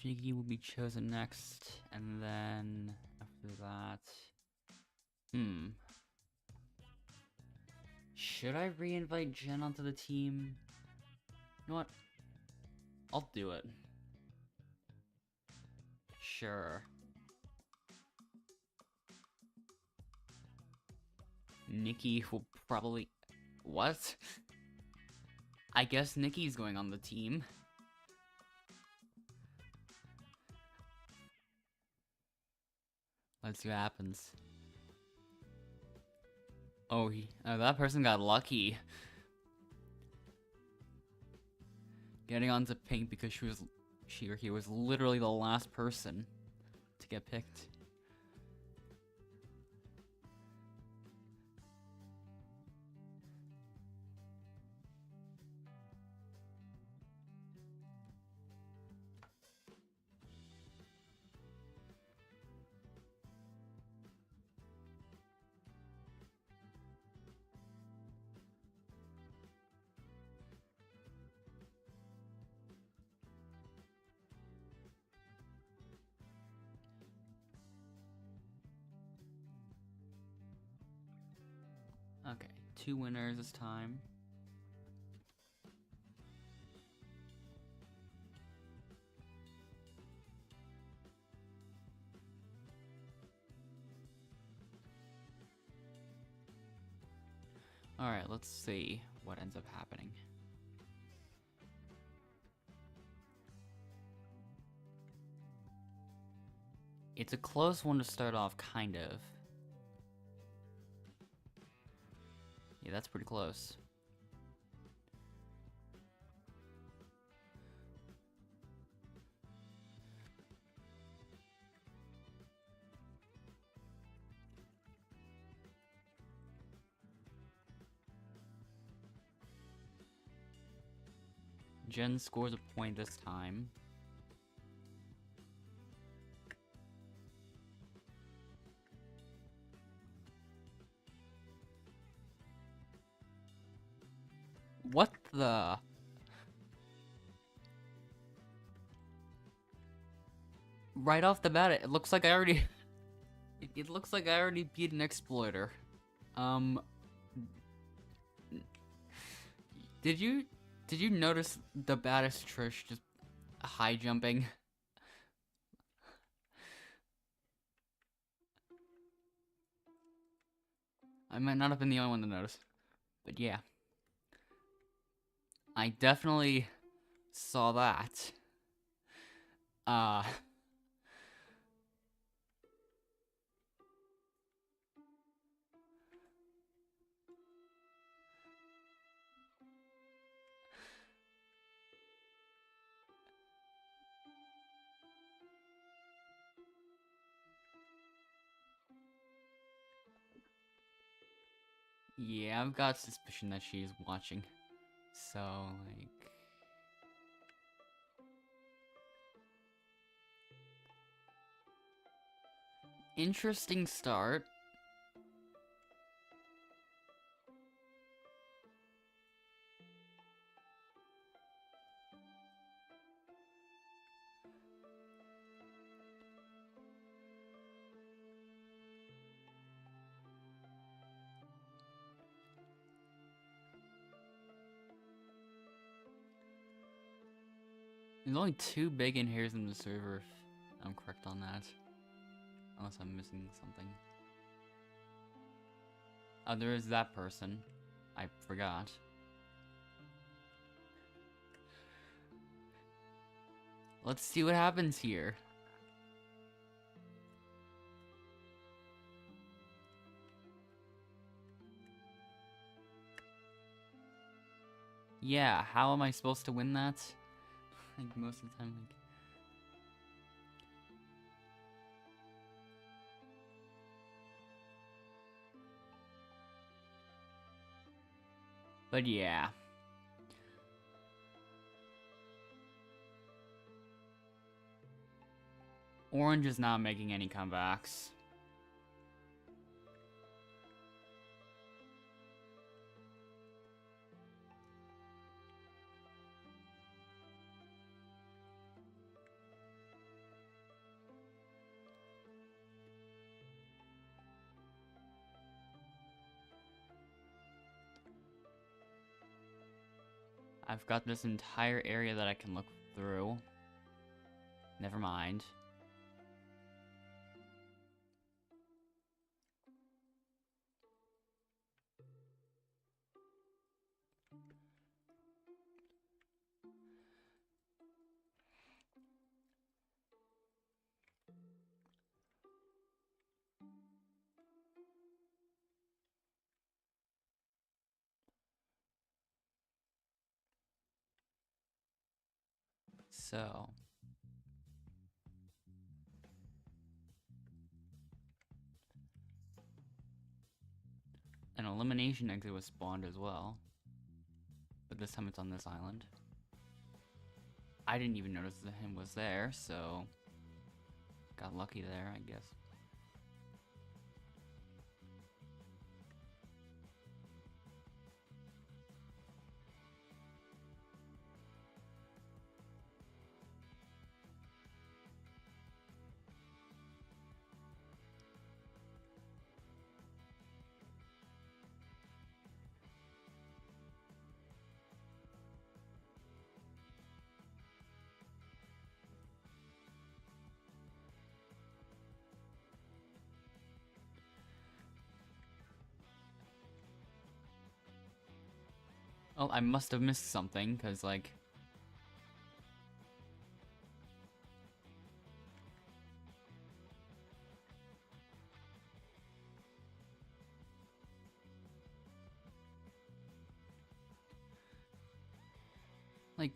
Figgy will be chosen next, and then after that... Should I re-invite Jen onto the team? You know what? I'll do it. Sure. Nikki will probably... What? I guess Nikki's going on the team. Let's see what happens. Oh, that person got lucky. Getting onto Pink because she or he was literally the last person to get picked. Okay, 2 winners this time. Alright, let's see what ends up happening. It's a close one to start off, kind of. Yeah, that's pretty close. Jen scores a point this time. What the? Right off the bat, it looks like I already... it looks like I already beat an exploiter. Did you notice the baddest Trish just high jumping? I might not have been the only one to notice, but yeah. I definitely saw that. Yeah, I've got suspicion that she's watching. So, like... Interesting start. There's only 2 big in hairs in the server, if I'm correct on that. Unless I'm missing something. Oh, there is that person. I forgot. Let's see what happens here. Yeah, how am I supposed to win that? Like, most of the time, like... But yeah. Orange is not making any comebacks. I've got this entire area that I can look through. Never mind. So... An elimination exit was spawned as well. But this time it's on this island. I didn't even notice that him was there, so... Got lucky there, I guess. Oh, I must have missed something, because, like... Like,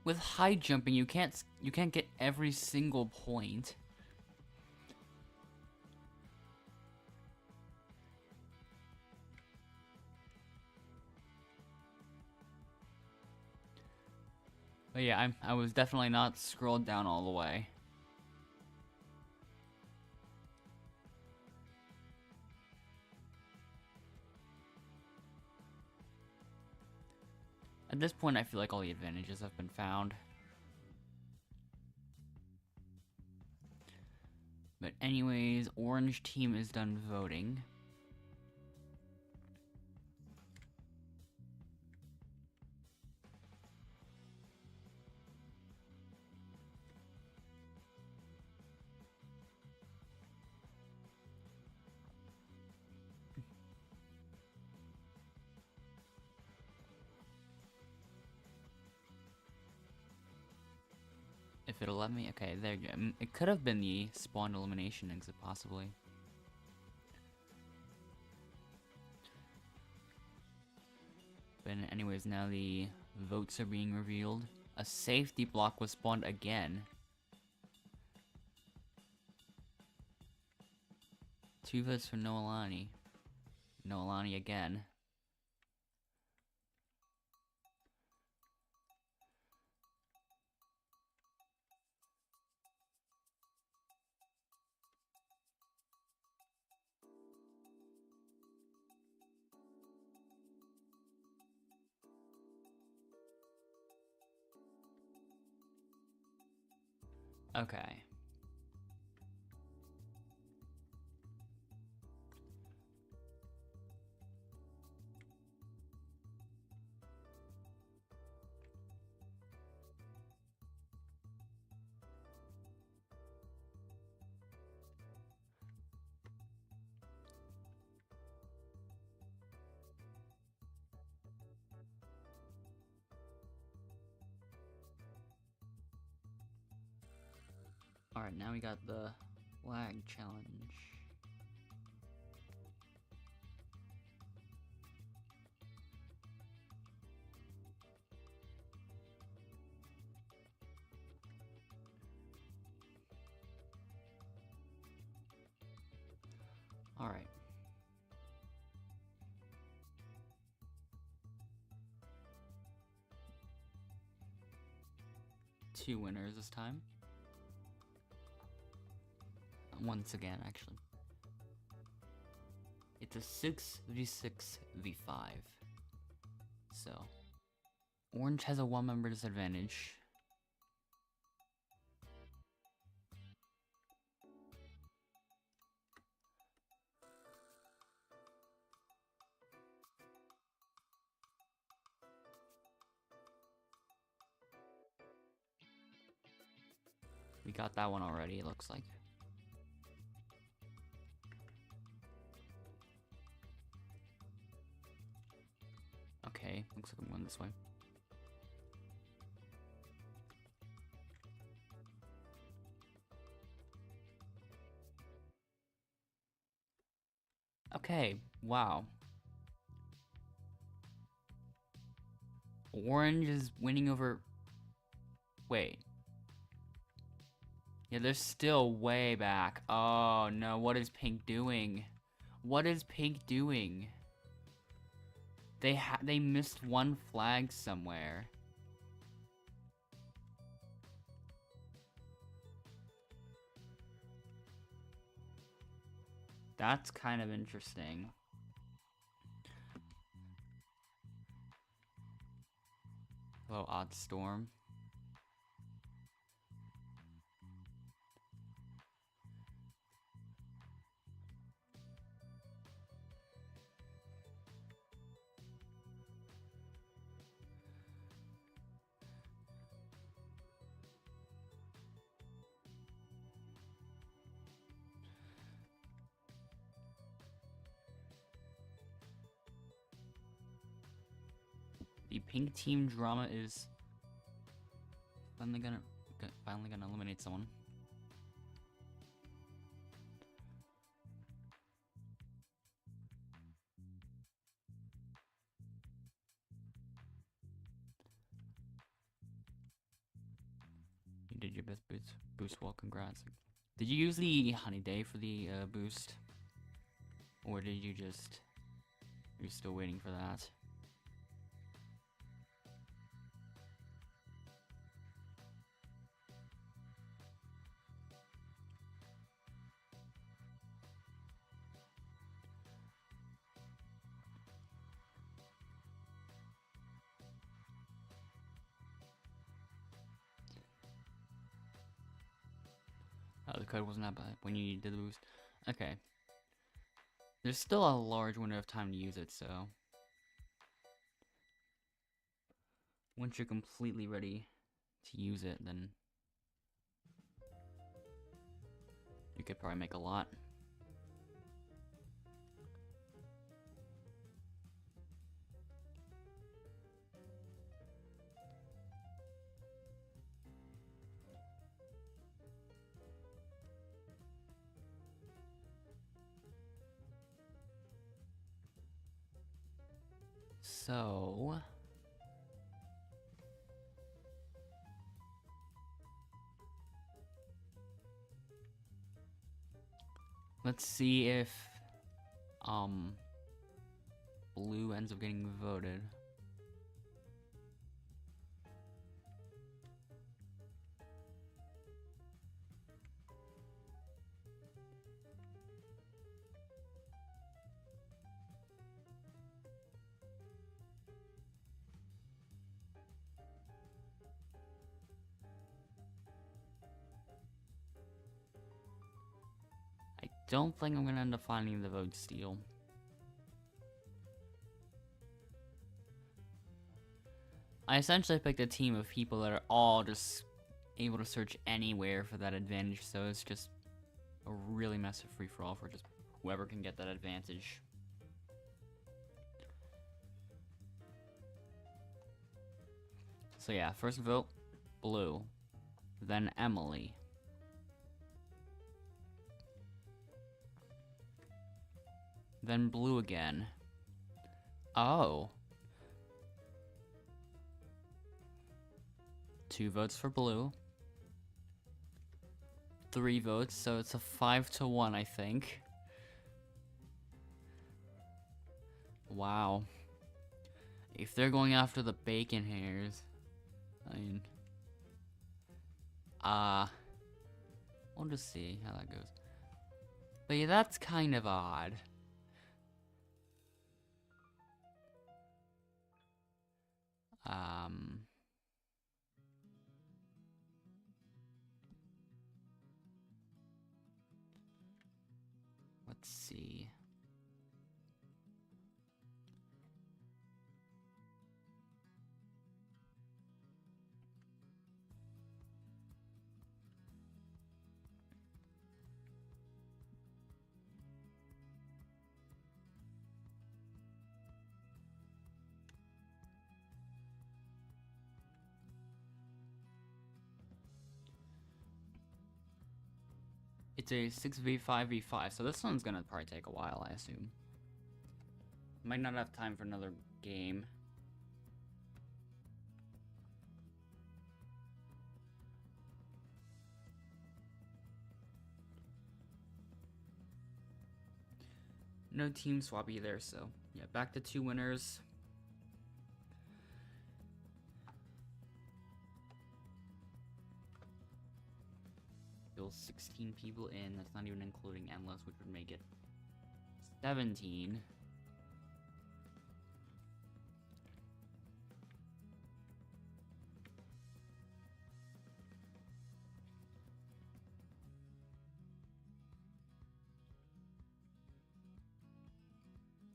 with high jumping, you can't get every single point. But yeah, I was definitely not scrolled down all the way. At this point, I feel like all the advantages have been found. But anyways, orange team is done voting. If it'll let me, okay, there you go. It could have been the spawn elimination exit, possibly. But anyways, now the votes are being revealed. A safety block was spawned again. 2 votes for Noelani. Noelani again. Okay. Alright, now we got the flag challenge. Alright. Two winners this time. Once again, actually. It's a 6v6v5. So, orange has a 1-member disadvantage. We got that one already, it looks like. Okay, looks like I'm going this way. Okay, wow. Orange is winning over... Wait. Yeah, they're still way back. Oh no, what is pink doing? What is pink doing? They missed one flag somewhere. That's kind of interesting. Hello, Odd Storm. The pink team drama is finally gonna eliminate someone. You did your best boost well, congrats. Did you use the honey day for the boost? Or did you just... You're still waiting for that? Oh, the code wasn't that bad when you did the boost. Okay. There's still a large window of time to use it, so... Once you're completely ready to use it, then... You could probably make a lot. So... Let's see if, blue ends up getting voted. Don't think I'm gonna end up finding the vote steal. I essentially picked a team of people that are all just able to search anywhere for that advantage, so it's just a really massive free-for-all for just whoever can get that advantage. So yeah, first vote, blue. Then Emily. Then blue again. Oh. 2 votes for blue. 3 votes, so it's a 5-1, I think. Wow. If they're going after the bacon hairs, I mean... we'll just see how that goes. But yeah, that's kind of odd. Let's see. It's a 6v5v5, so this one's gonna probably take a while, I assume. Might not have time for another game. No team swap either, so yeah, back to 2 winners. Still 16 people in, that's not even including endless, which would make it 17.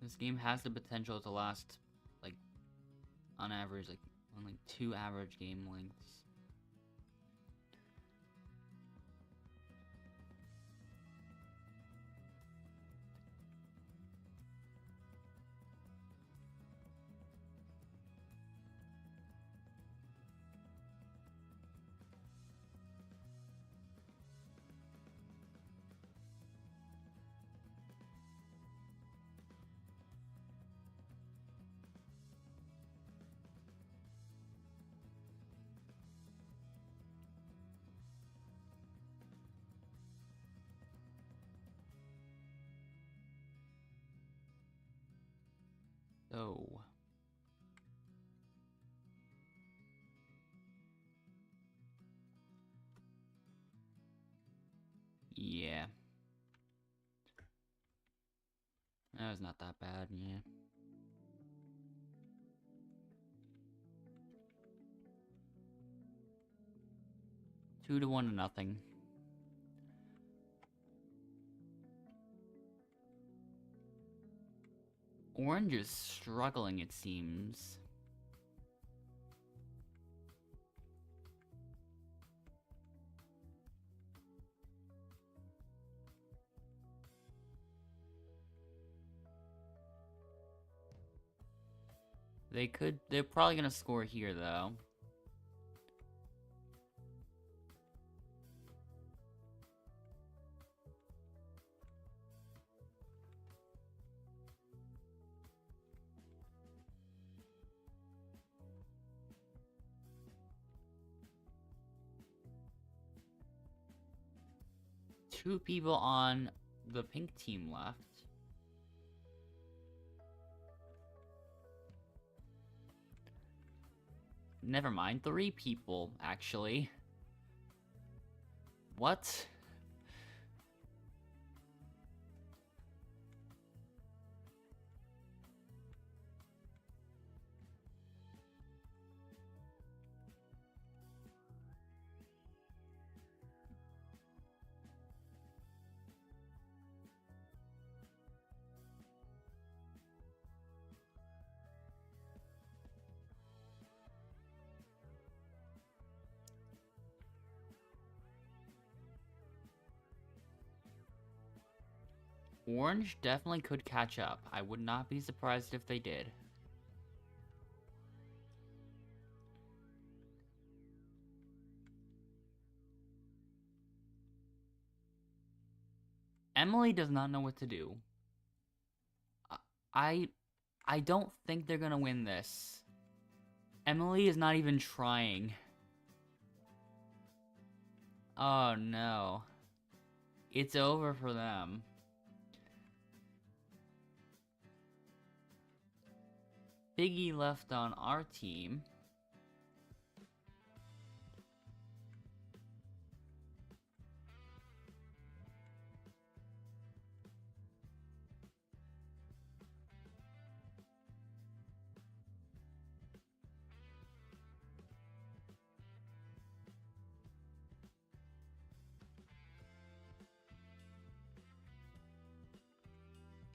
This game has the potential to last, like, on average, like, on like 2 average game lengths. So... yeah. That was not that bad, yeah. Two to 1-0. Orange is struggling, it seems. They're probably gonna score here, though. Two people on the pink team left. Never mind, 3 people, actually. What? Orange definitely could catch up. I would not be surprised if they did. Emily does not know what to do. I don't think they're gonna win this. Emily is not even trying. Oh no. It's over for them. Biggie left on our team.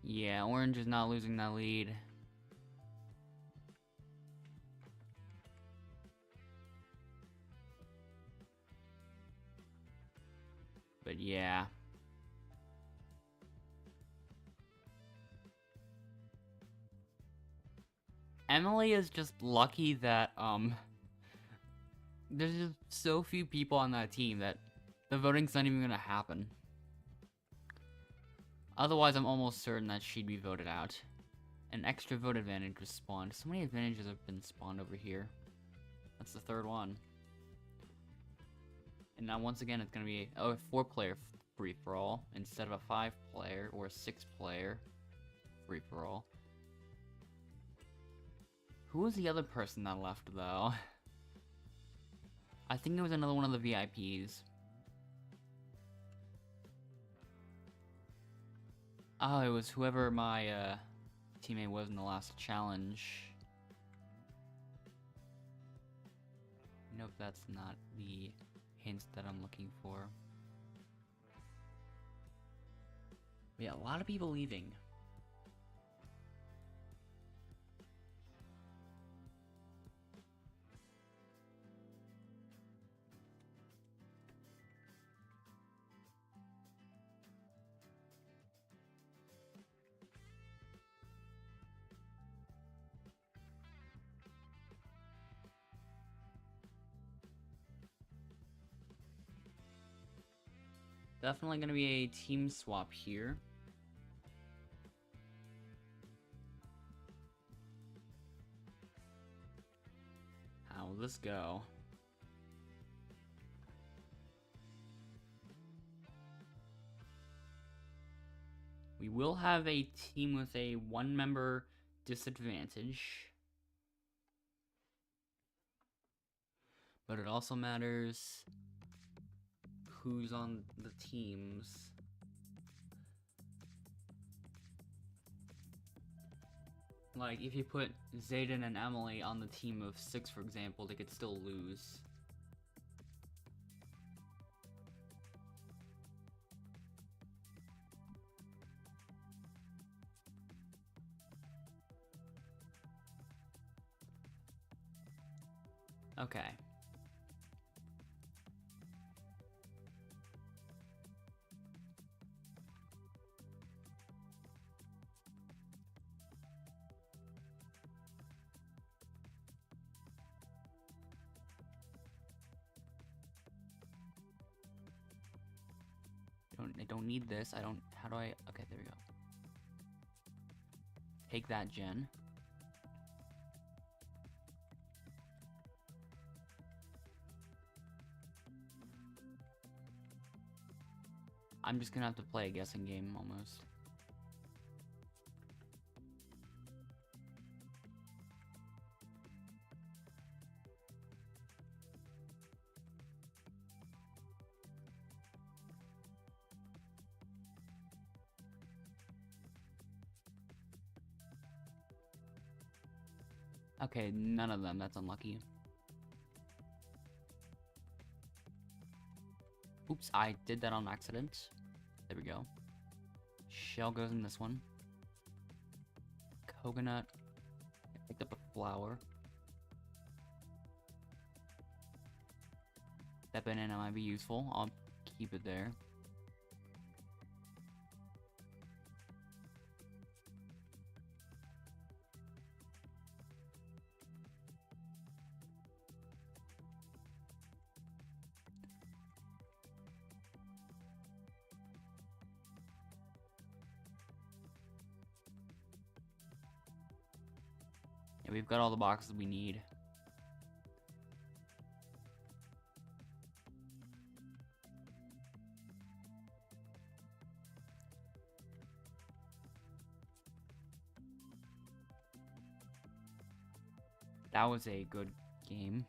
Yeah, Orange is not losing that lead. But yeah. Emily is just lucky that, there's just so few people on that team that the voting's not even gonna happen. Otherwise, I'm almost certain that she'd be voted out. An extra vote advantage was spawned. So many advantages have been spawned over here. That's the 3rd one. And now once again, it's gonna be a 4-player free-for-all instead of a 5-player or a 6-player free-for-all. Who was the other person that left, though? I think it was another one of the VIPs. Oh, it was whoever my teammate was in the last challenge. Nope, that's not the hint that I'm looking for. But yeah, a lot of people leaving. Definitely gonna be a team swap here. How will this go? We will have a team with a 1-member disadvantage. But it also matters who's on the teams. Like, if you put Zayden and Emily on the team of 6, for example, they could still lose. Okay. I don't need this. I don't... How do I... Okay, there we go. Take that, Jen. I'm just gonna have to play a guessing game, almost. Okay, none of them. That's unlucky. Oops, I did that on accident. There we go. Shell goes in this one. Coconut. I picked up a flower. That banana might be useful. I'll keep it there. Yeah, we've got all the boxes we need. That was a good game.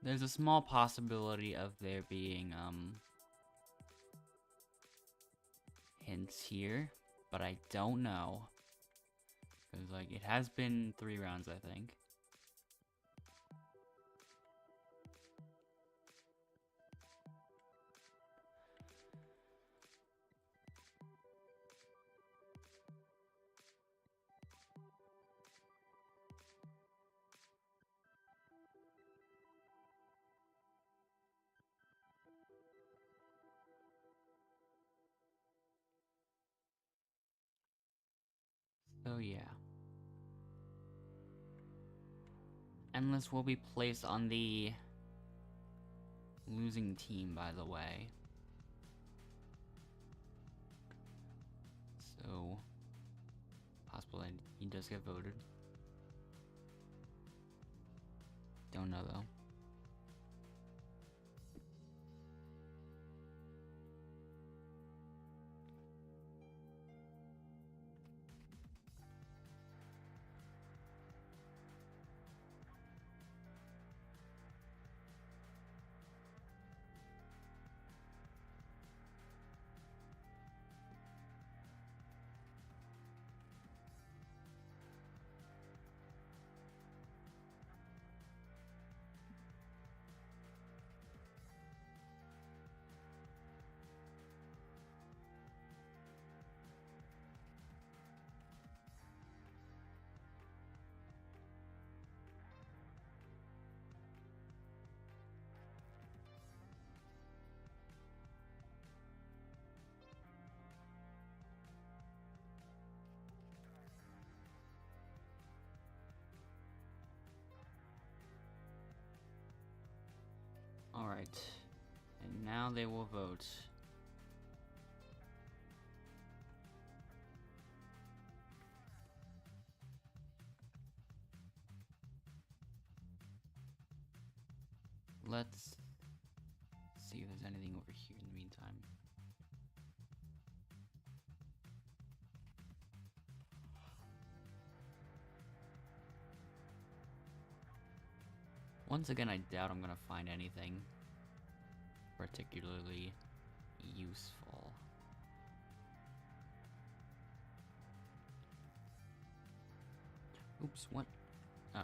There's a small possibility of there being, hints here, but I don't know. Because, like, it has been 3 rounds, I think. So yeah. Endless will be placed on the losing team, by the way. So, possible that he does get voted. Don't know though. Alright. And now they will vote. let's see if there's anything over here in the meantime. Once again, I doubt I'm gonna find anything particularly useful. Oops, what? Oh.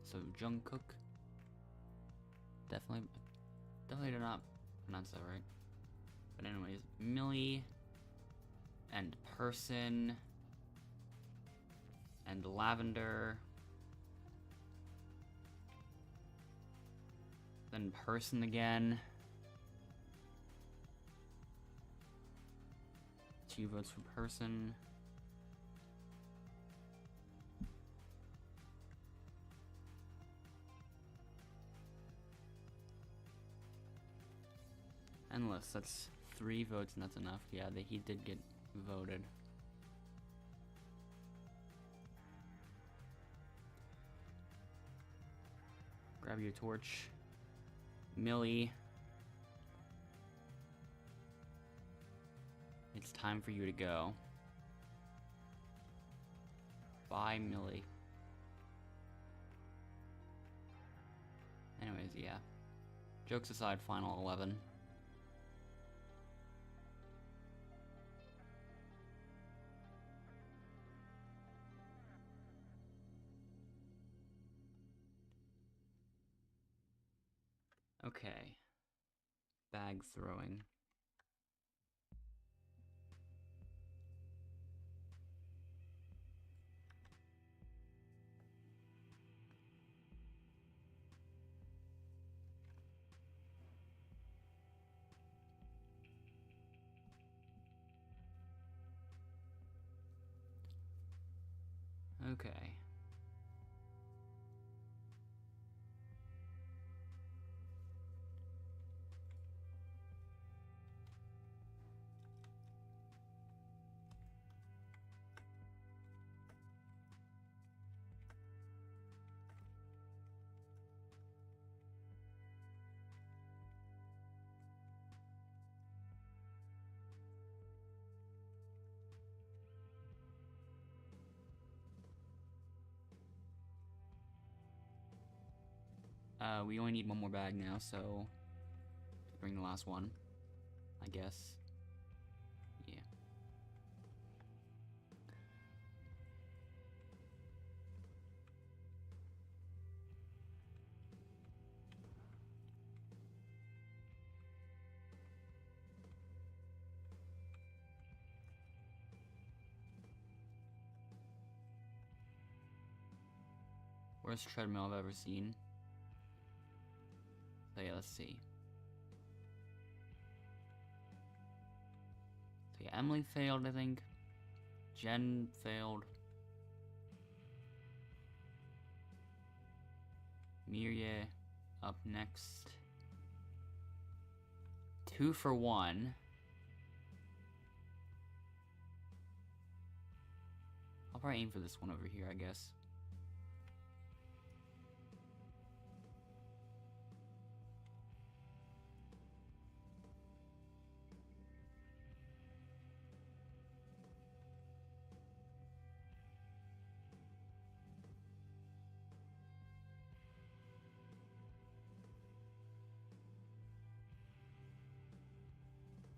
So, Jungkook. Definitely did not pronounce that right. But anyways, Millie and Person and Lavender. Then Person again. 2 votes for Person. Endless, that's 3 votes and that's enough. Yeah, he did get voted. Grab your torch. Millie. It's time for you to go. Bye, Millie. Anyways, yeah. Jokes aside, final 11. Okay. Bag throwing. Okay. We only need 1 more bag now, so bring the last one, I guess. Yeah. Worst treadmill I've ever seen. So yeah, let's see. So yeah, Emily failed, I think. Jen failed. Mirya up next. 2 for 1. I'll probably aim for this one over here, I guess.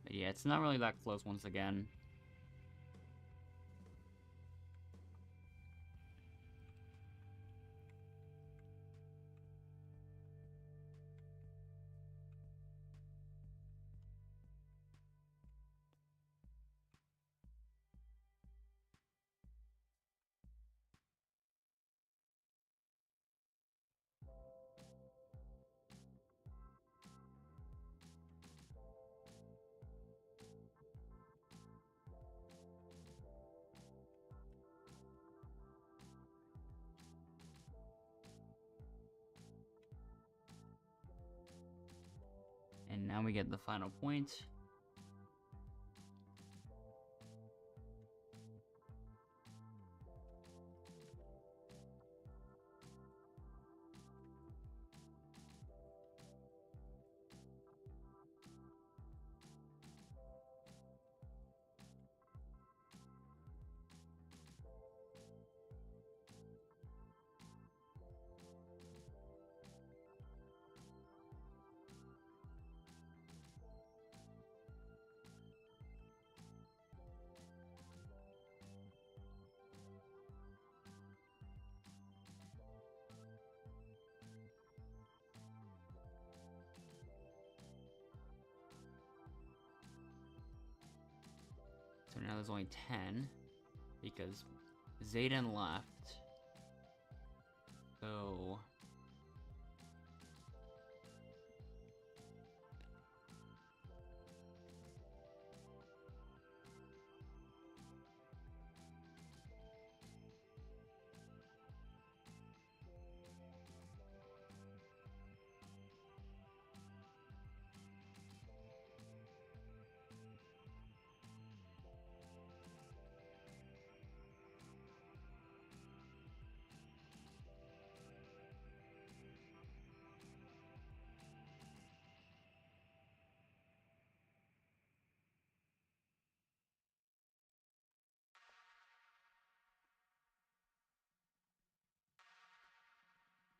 But yeah, it's not really that close once again. now we get the final point. So now there's only 10, because Zayden left. So...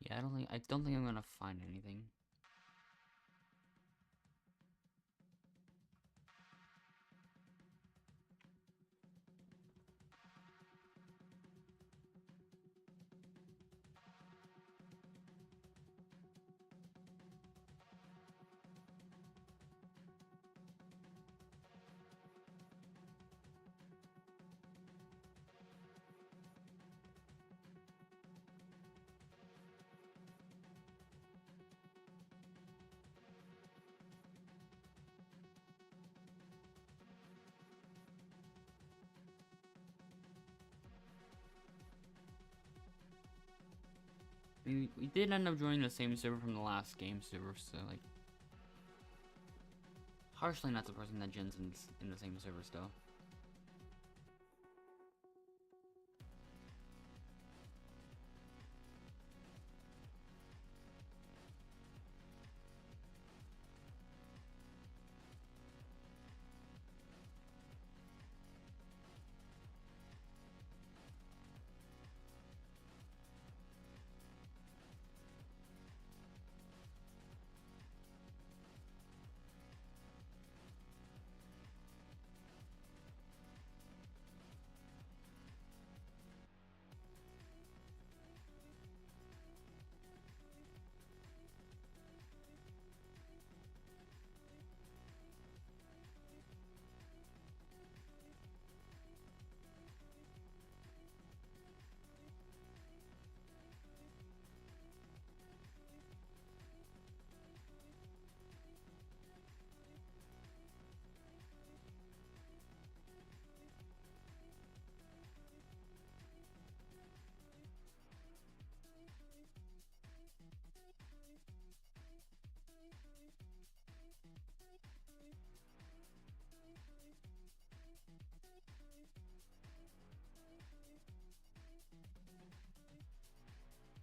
yeah, I don't think I'm gonna find anything. I mean, we did end up joining the same server from the last game server, so like... Harshly not surprising that Jin's in the same server still.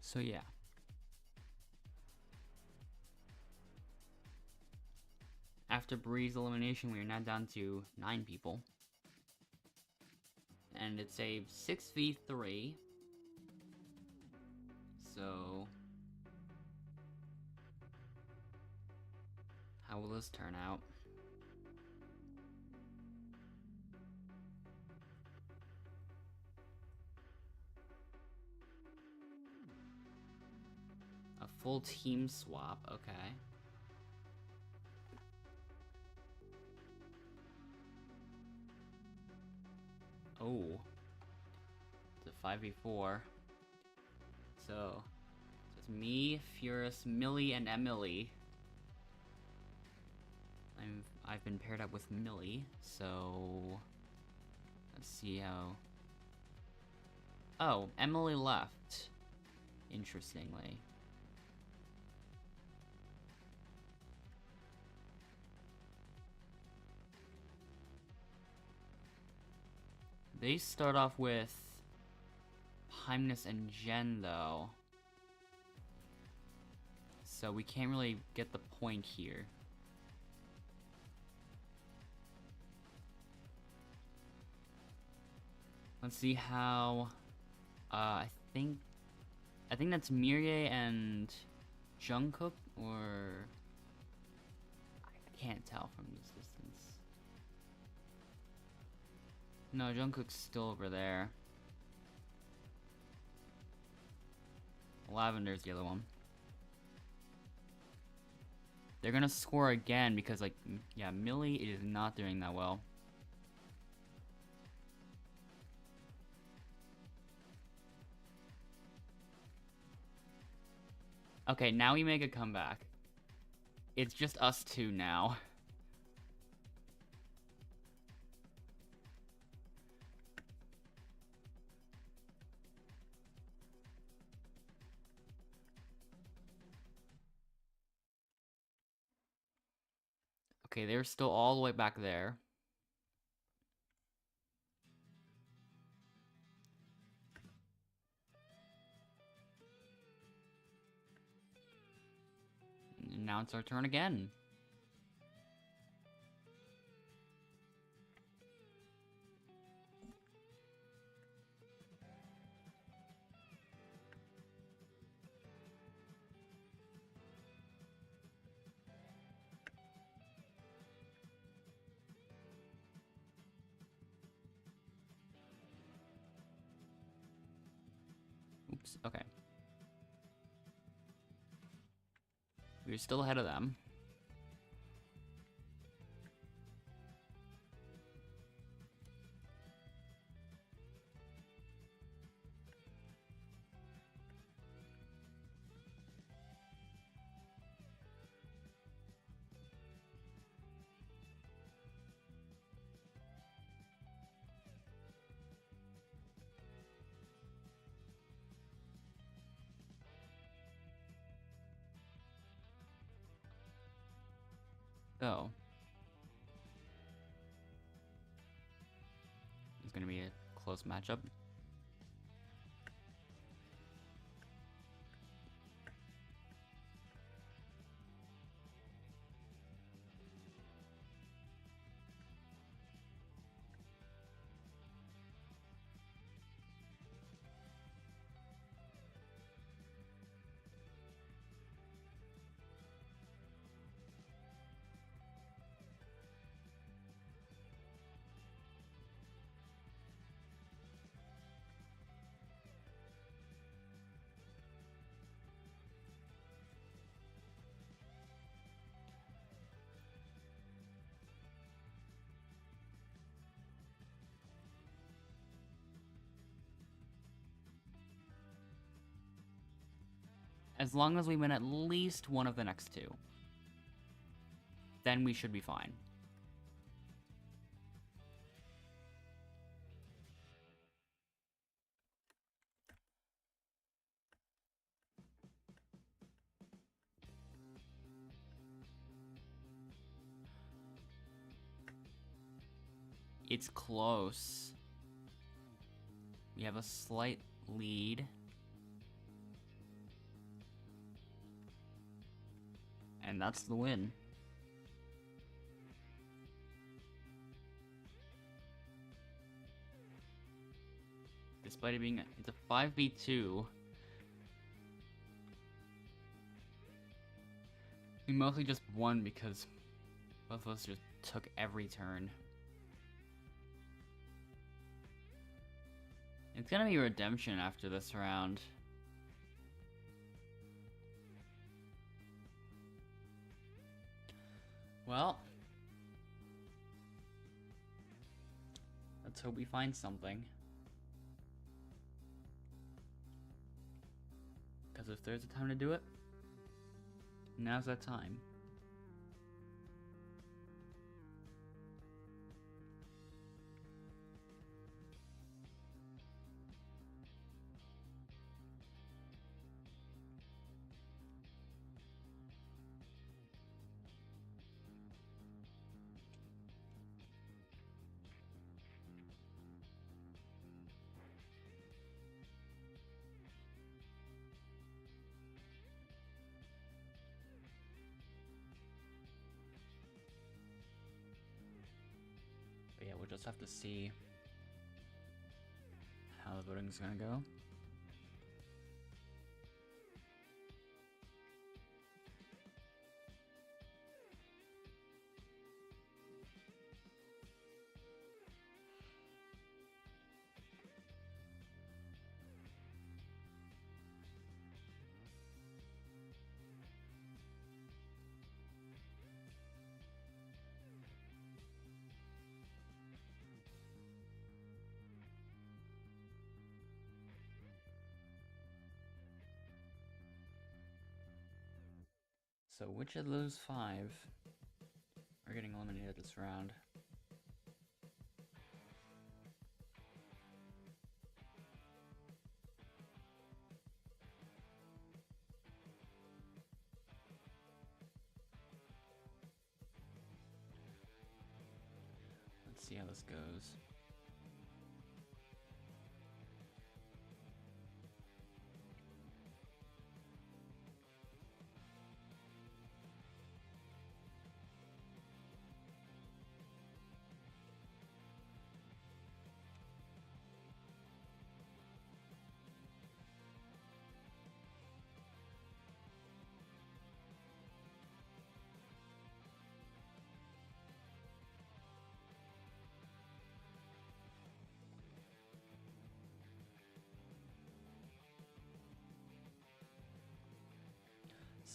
So yeah. After Bree's elimination, we are now down to 9 people. And it's a 6v3. So... how will this turn out? A full team swap, okay. Oh. It's a 5v4. So it's me, Furious, Millie, and Emily. I've been paired up with Millie, so let's see how... Oh, Emily left. Interestingly. They start off with Hymenus and Jen, though. So we can't really get the point here. Let's see how... I think that's Mirie and Jungkook, or... I can't tell from this distance. No, Jungkook's still over there. Lavender's the other one. They're gonna score again because, like, yeah, Millie is not doing that well. Okay, now we make a comeback. It's just us two now. Okay, they're still all the way back there. And now it's our turn again. Oops, okay. We're still ahead of them. Oh. It's gonna be a close matchup. As long as we win at least one of the next two, then we should be fine. It's close. We have a slight lead. And that's the win. Despite it being, it's a 5v2. We mostly just won because both of us just took every turn. It's gonna be redemption after this round. Well, let's hope we find something. Because if there's a time to do it, now's that time. just have to see how the voting's gonna go. So which of those 5 are getting eliminated this round? Let's see how this goes.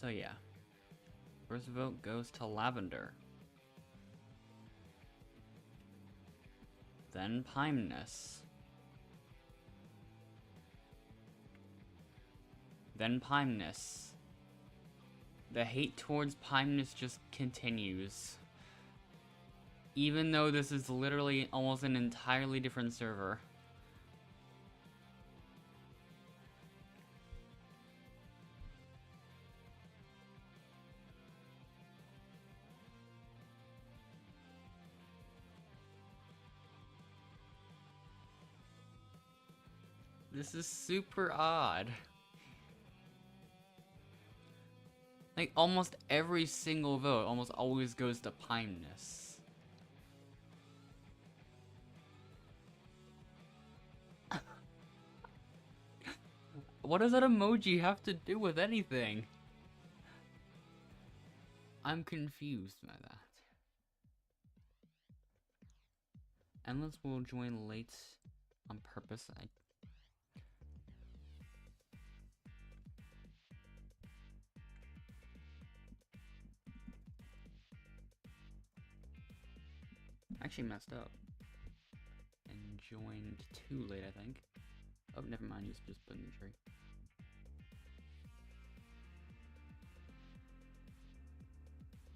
So yeah, first vote goes to Lavender. Then Pimeness. Then Pimeness. The hate towards Pimeness just continues. Even though this is literally almost an entirely different server. This is super odd. Like, almost every single vote almost always goes to Pimeness. What does that emoji have to do with anything? I'm confused by that. Endless will join late on purpose. Actually messed up and joined too late, I think. Oh, never mind, just put in the tree.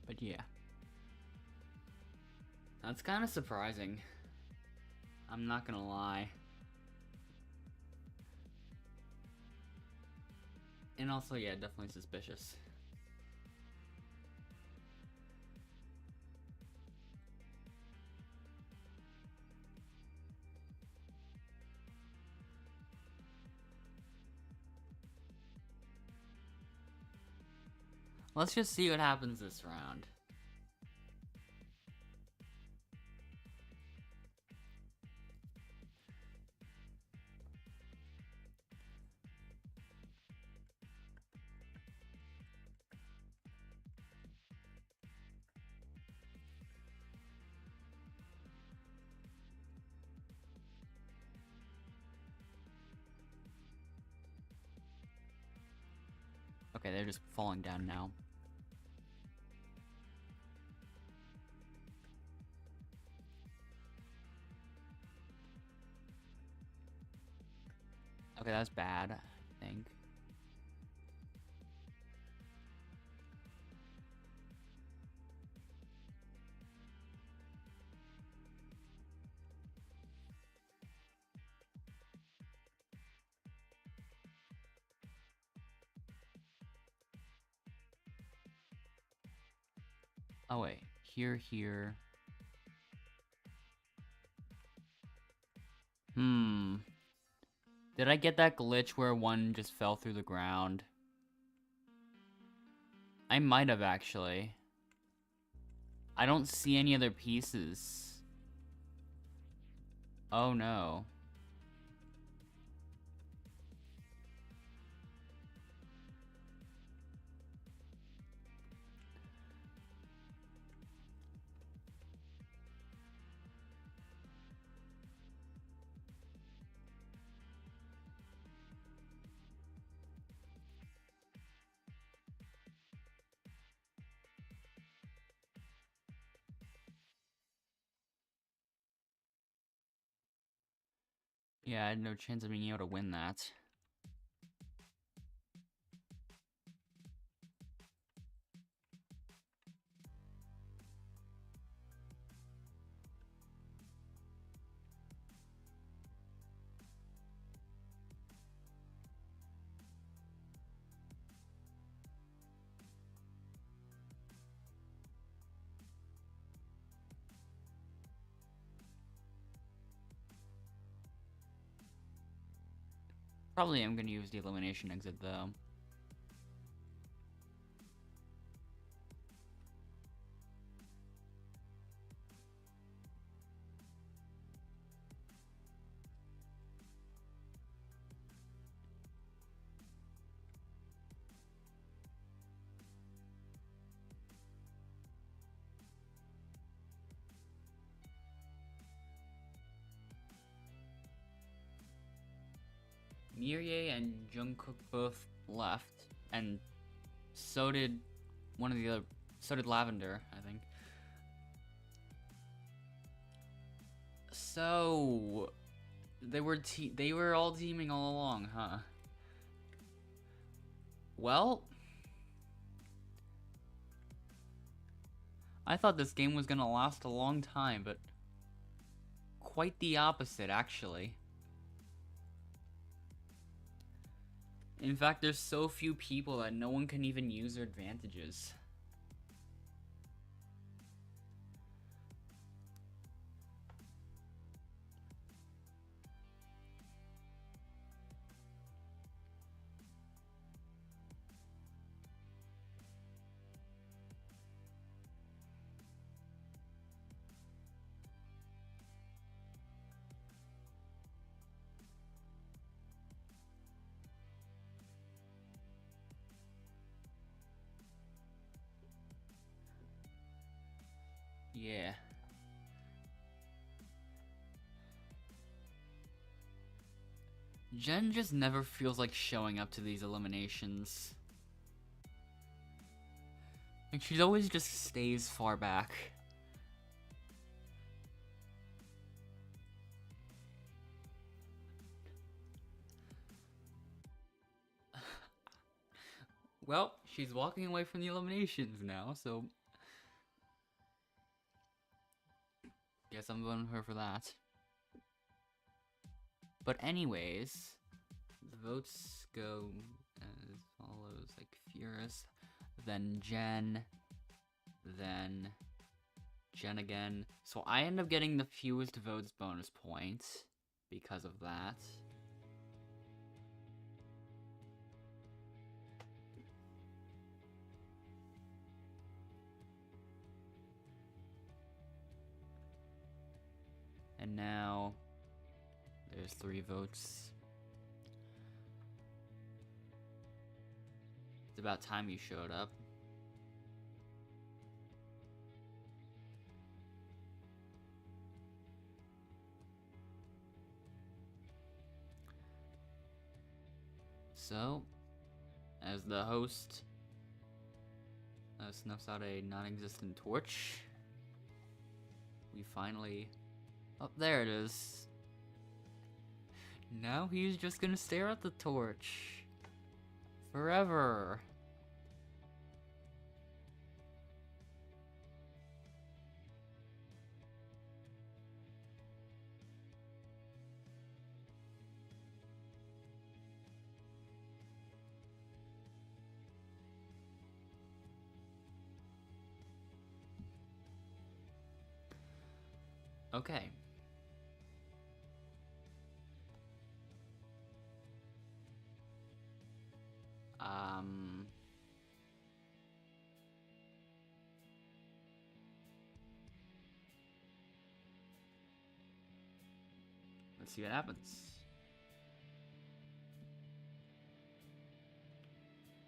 But yeah, that's kind of surprising. I'm not gonna lie. And also, yeah, definitely suspicious. Let's just see what happens this round. Okay, they're just falling down now. Okay, that's bad, I think. Oh wait, here. Did I get that glitch where one just fell through the ground? I might have actually. I don't see any other pieces. Oh no. Yeah, I had no chance of being able to win that. Probably am gonna use the elimination exit though. Mireille and Jungkook both left, and so did one of the other. So did Lavender, I think. So they were all teaming all along, huh? Well, I thought this game was gonna last a long time, but quite the opposite, actually. In fact, there's so few people that no one can even use their advantages. Yeah. Jen just never feels like showing up to these eliminations. Like, she always just stays far back. Well, she's walking away from the eliminations now, so guess I'm voting her for that. But anyways, the votes go as follows, like Furious, then Jen, then Jen again. So I end up getting the fewest votes bonus points because of that. And now there's 3 votes. It's about time you showed up. So, as the host snuffs out a non-existent torch, we finally... Oh, there it is. Now he's just gonna stare at the torch. Forever. Okay. Let's see what happens.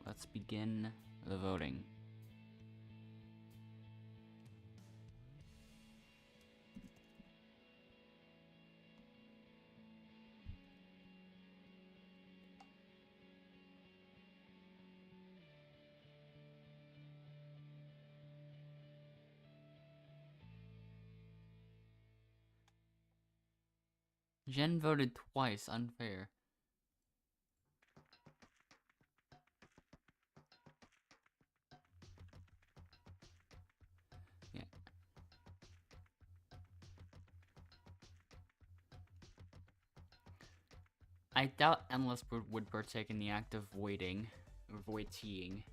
Let's begin the voting. Jen voted twice, unfair. Yeah. I doubt Endless would partake in the act of voiding, or void-teeing.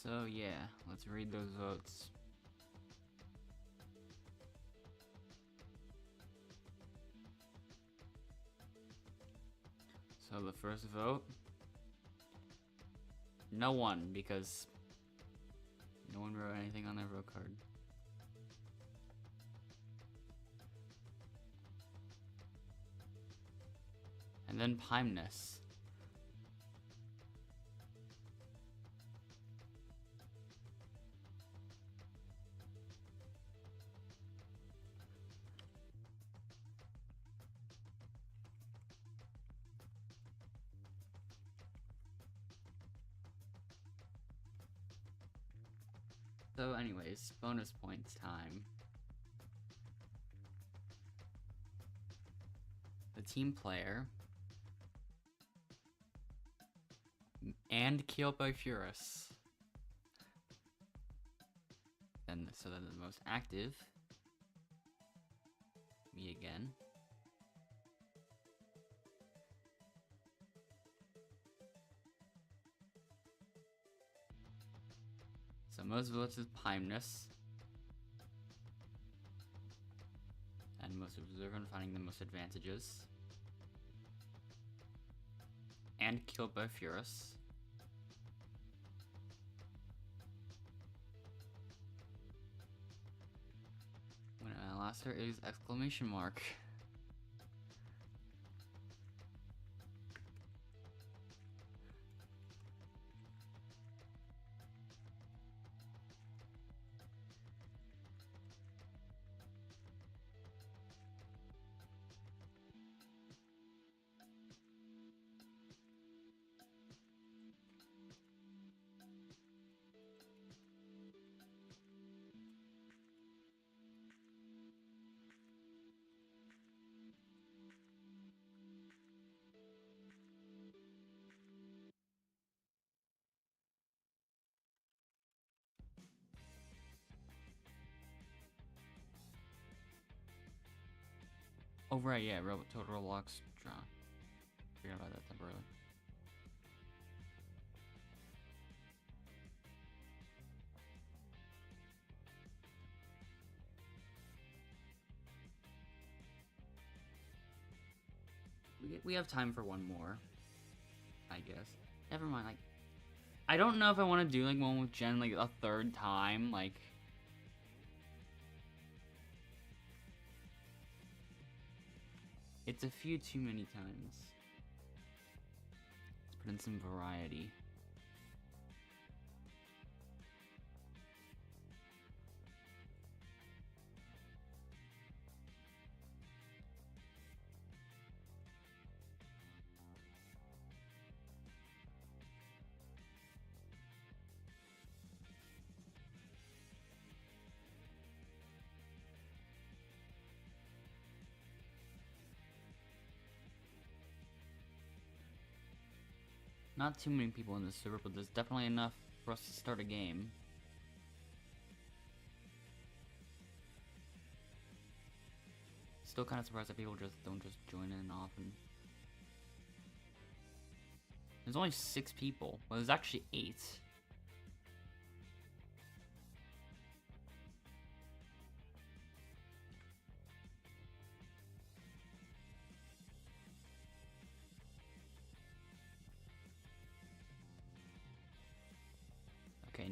So yeah, let's read those votes. So the first vote, no one, because no one wrote anything on their vote card. And then Pimeness. So anyways, bonus points time. The team player and killed by Furus. Then the most active, me again. So most votes is Pimeness. And most observant, finding the most advantages. And killed by Furus. When Outlaster is exclamation mark. Oh right, yeah, total Roblox draw. Forgot about that temporarily. We have time for one more, I guess. Never mind. Like, I don't know if I want to do like one with Jen like a third time. Like, it's a few too many times. Let's put in some variety. Not too many people in this server, but there's definitely enough for us to start a game. Still kind of surprised that people don't just join in often. There's only 6 people. Well, there's actually 8.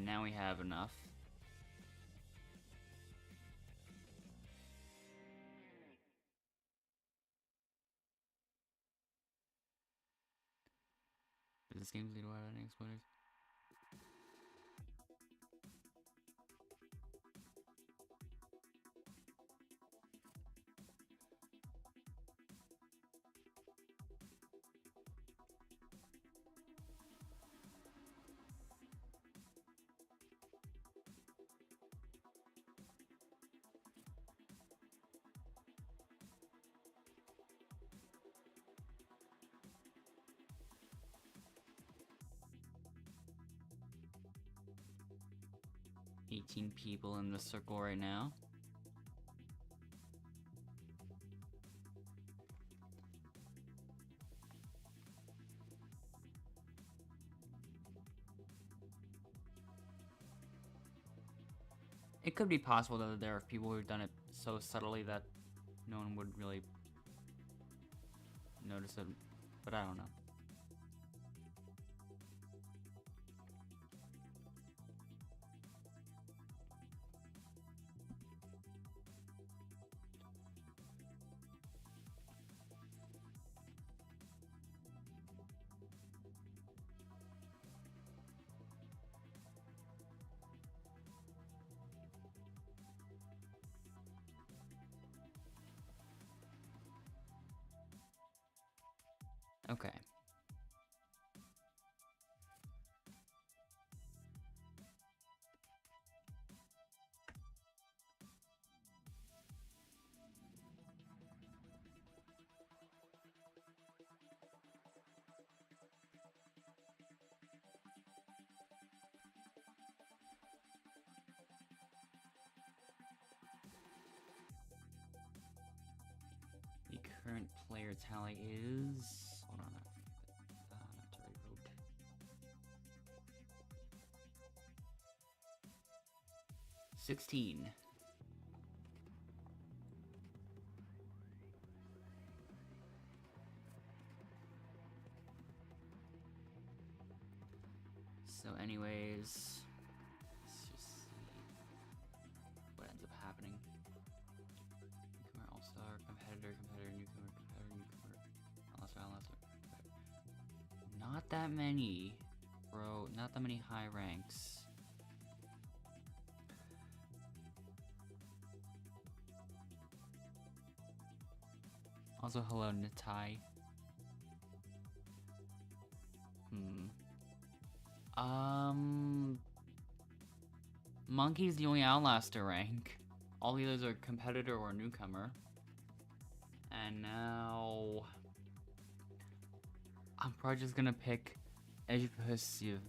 now we have enough. Does this game lead without any spoilers? $18 people in the circle right now. It could be possible that there are people who've done it so subtly that no one would really notice it, but I don't know. Okay. The current player tally is... Hold on. Not to revote. 16. So anyways, let's just see what ends up happening. Newcomer, all-star, competitor, newcomer, Outlaster. Not that many, bro. Not that many high ranks. Also, hello, Natai. Monkey's the only Outlaster rank. All the others are competitor or newcomer. And now... I'm probably just gonna pick Edgepussive.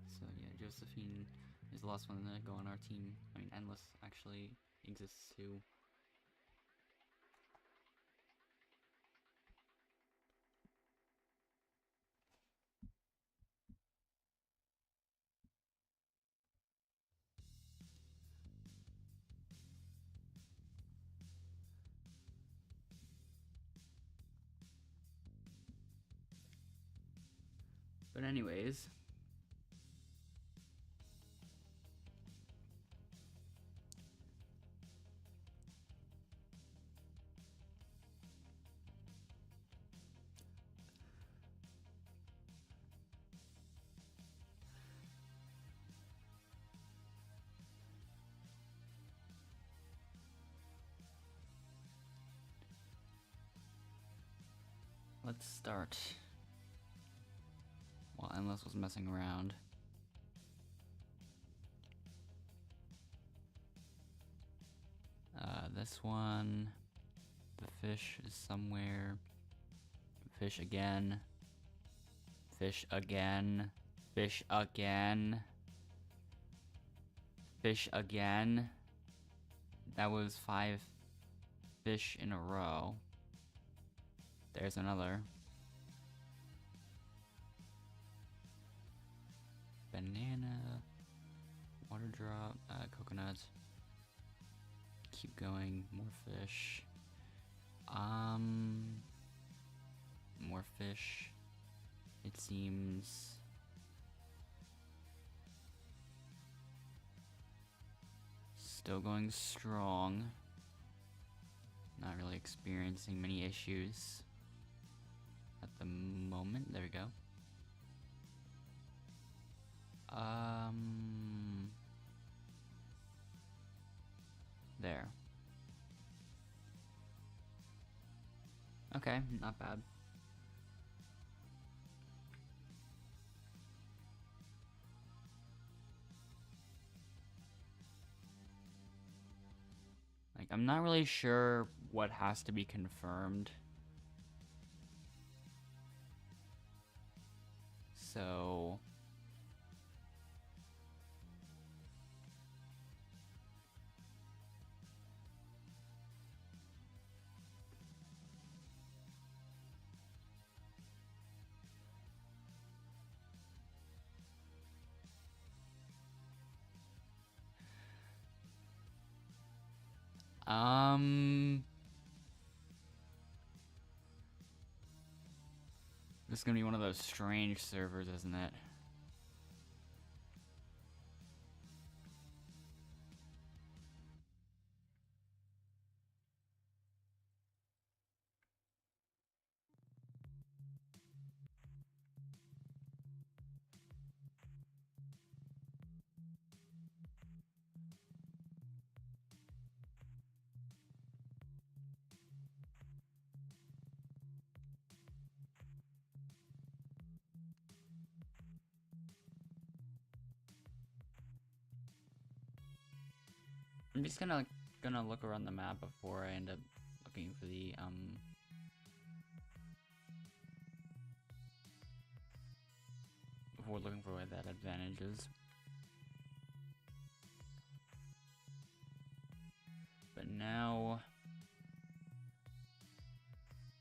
So yeah, Josephine is the last one to go on our team. I mean, Endless actually exists too. But anyways, let's start. While Endless was messing around. This one, the fish is somewhere. Fish again. Fish again. Fish again. Fish again. That was 5 fish in a row. There's another. Banana. Water drop. Coconut. keep going. More fish. More fish. It seems. Still going strong. Not really experiencing many issues at the moment. There we go. There. Okay, not bad. Like, I'm not really sure what has to be confirmed. So... This is gonna be one of those strange servers, isn't it? I'm just gonna look around the map before I end up looking for the before looking for where that advantage is. But now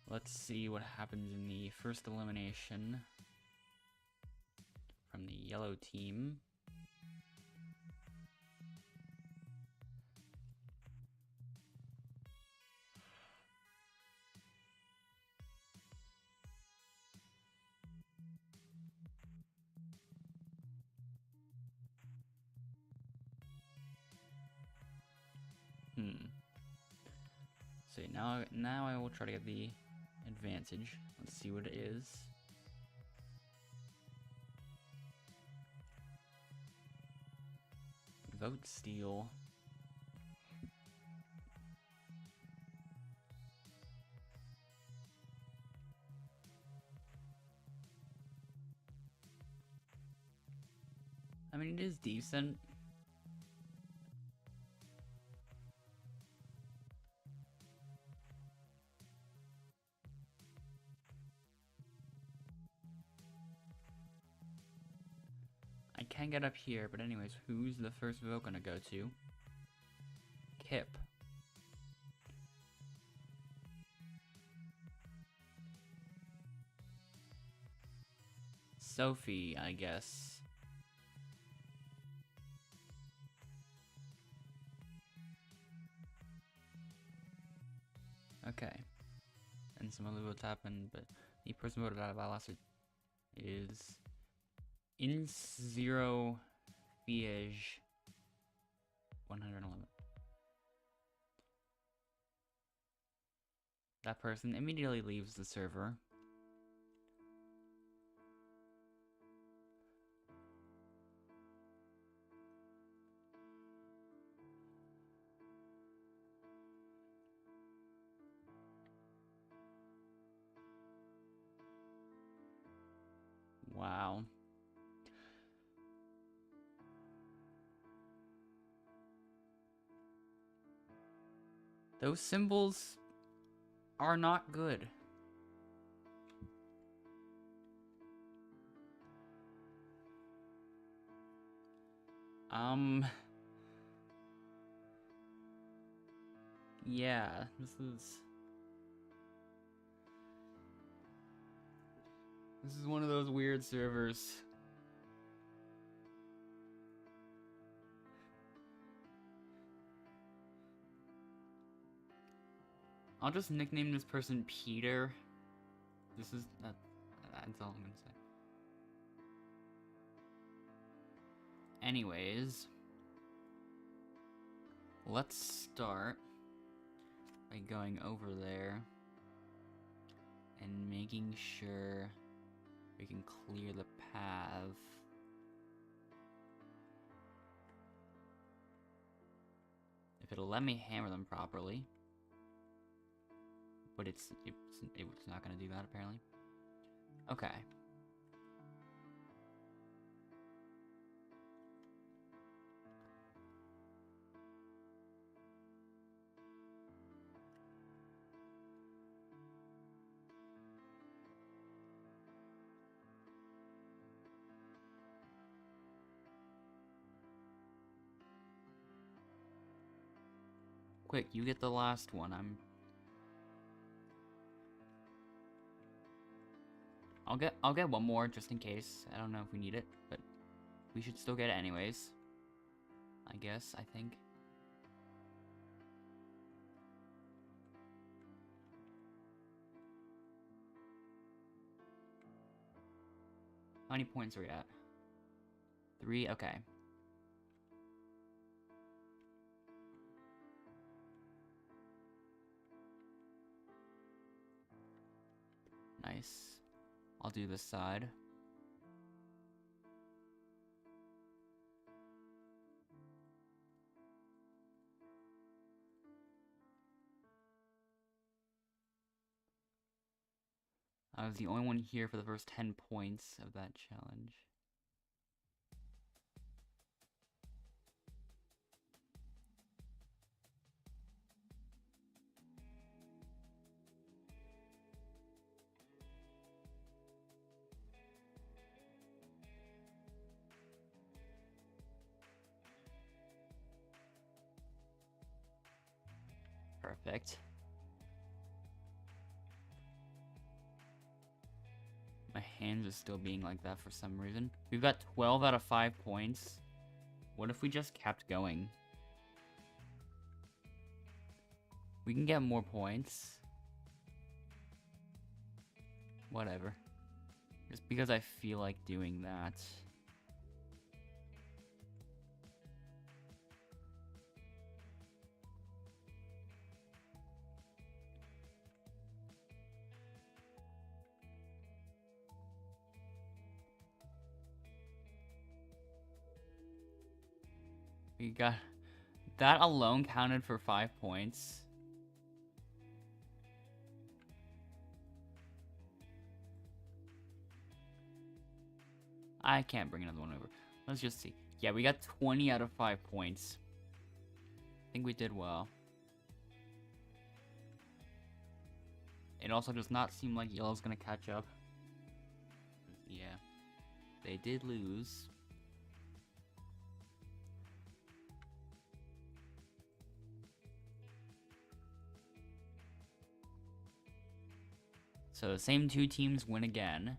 let's see what happens in the first elimination from the yellow team. So now I will try to get the advantage. Let's see what it is. Vote steal. I mean, it is decent. I can get up here, but anyways, who's the first vote gonna go to? Kip. Sophie, I guess. Okay. And some other votes happened, but the person voted out of Outlaster is in 0 Fiege 111. That person immediately leaves the server. Wow. Those symbols are not good. Yeah, this is one of those weird servers. I'll just nickname this person Peter. That's all I'm gonna say. Anyways, let's start by going over there and making sure we can clear the path. If it'll let me hammer them properly. But it's not gonna do that apparently. Okay. Quick, you get the last one. I'll get one more just in case. I don't know if we need it, but we should still get it anyways. I guess, I think. How many points are we at? 3, okay. Nice. I'll do this side. I was the only one here for the first 10 points of that challenge. Perfect. My hands are still being like that for some reason. We've got 12 out of 5 points. What if we just kept going? We can get more points. Whatever. Just because I feel like doing that. We got... That alone counted for 5 points. I can't bring another one over. Let's just see. Yeah, we got 20 out of 5 points. I think we did well. It also does not seem like yellow's gonna catch up. Yeah. They did lose. So the same 2 teams win again.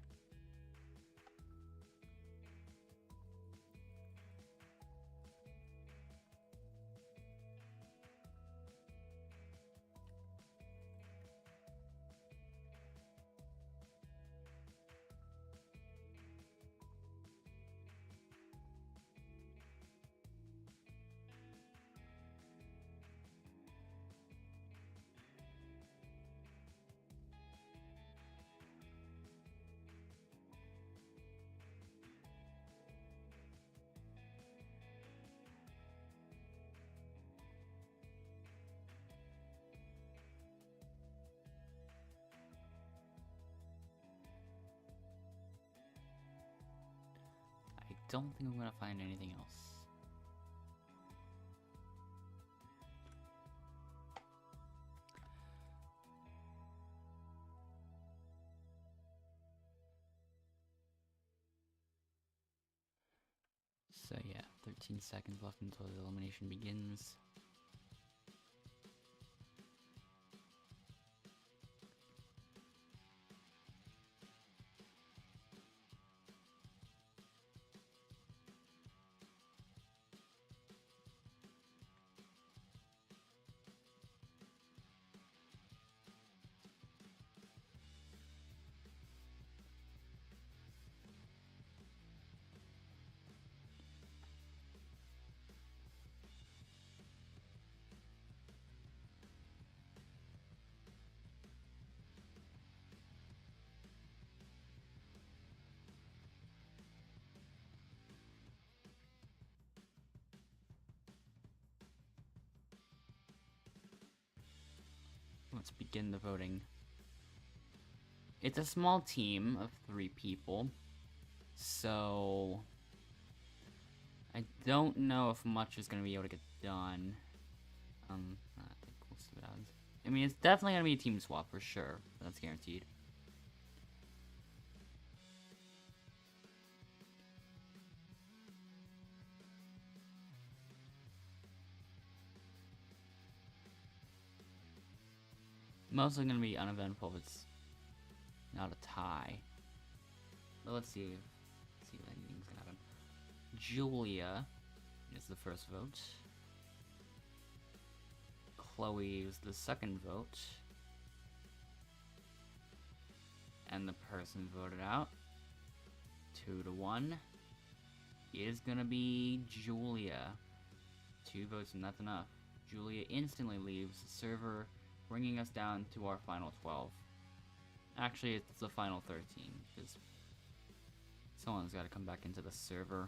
I don't think I'm gonna find anything else. So yeah, 13 seconds left until the elimination begins. let's begin the voting. It's a small team of 3 people, so I don't know if much is going to be able to get done. I think we'll see what happens. I mean, it's definitely going to be a team swap for sure. That's guaranteed. Mostly going to be uneventful if it's not a tie. But let's see what anything's going to happen. Julia is the first vote. Chloe is the second vote. And the person voted out 2-1 is gonna be Julia. 2 votes and that's enough. Julia instantly leaves the server, bringing us down to our final 12. Actually, it's the final 13, because someone's got to come back into the server.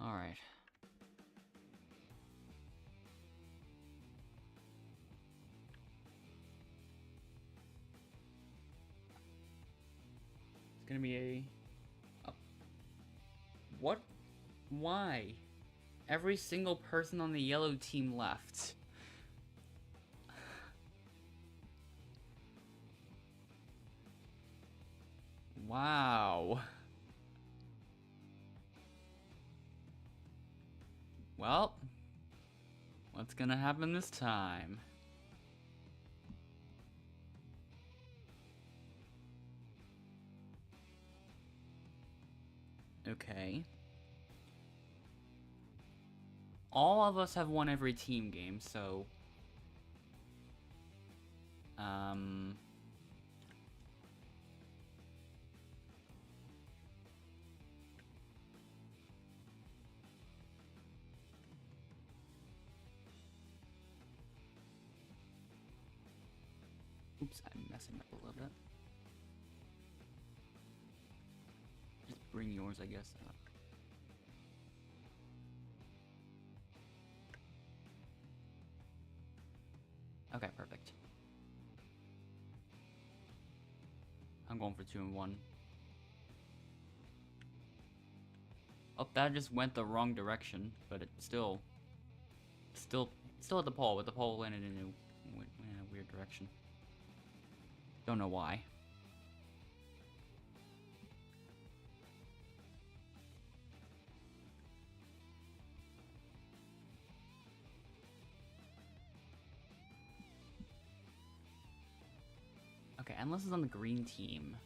Alright. It's gonna be a... What? Why? Every single person on the yellow team left. Wow. Well, what's gonna happen this time? Okay. All of us have won every team game, so... Oops, I'm messing up a little bit. Just bring yours, I guess, up. Okay, perfect. I'm going for 2-1. Oh, that just went the wrong direction, but it still at the pole, but the pole went in a weird direction. Don't know why. Okay, unless it's on the green team.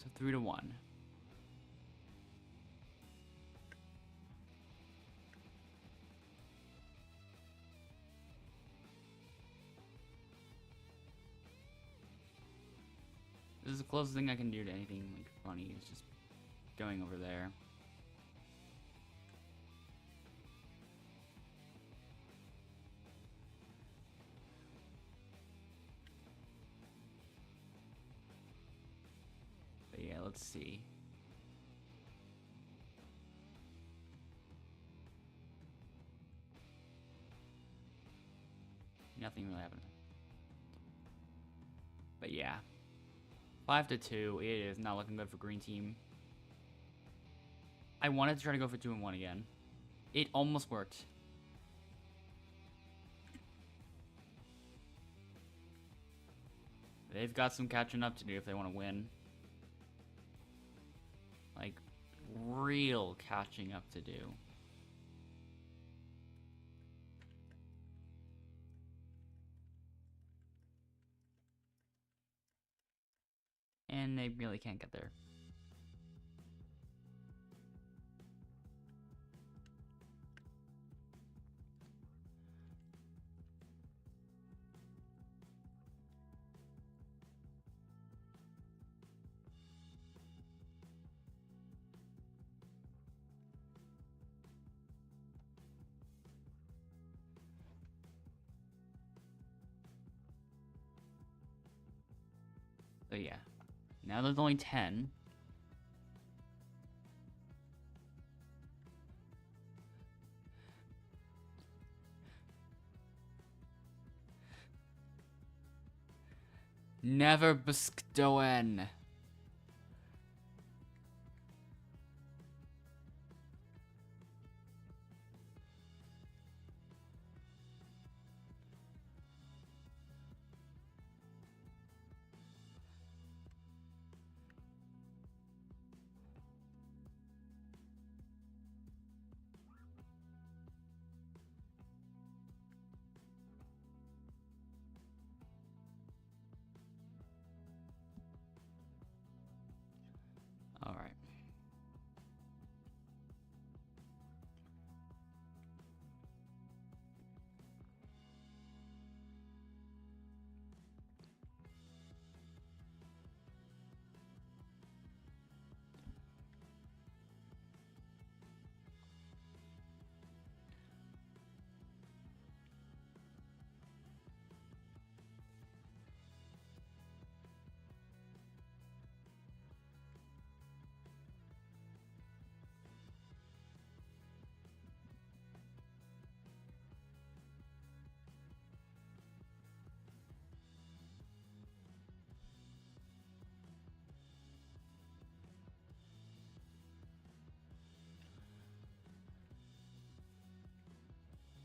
So 3-1. This is the closest thing I can do to anything like funny is just going over there. But yeah, let's see. Nothing really happened. But yeah. 5-2, it is not looking good for green team. I wanted to try to go for 2-1 again. It almost worked. They've got some catching up to do if they want to win. Like, real catching up to do. And they really can't get there. So yeah, now there's only 10. Never bestowen. All right.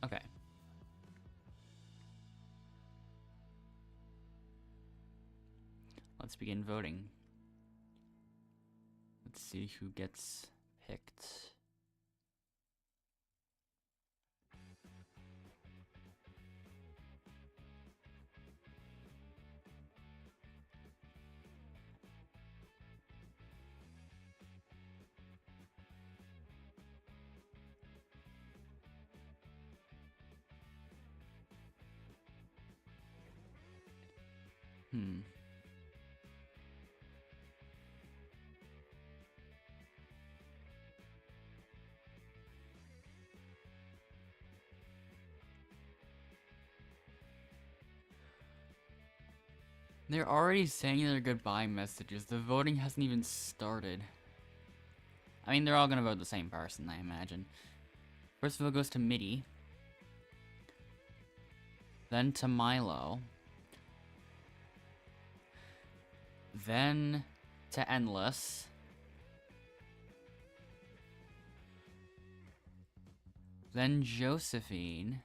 Okay. Let's begin voting. Let's see who gets picked. They're already saying their goodbye messages. The voting hasn't even started. I mean, they're all gonna vote the same person, I imagine. First vote goes to Mitty. Then to Milo. Then to Endless. Then Josephine.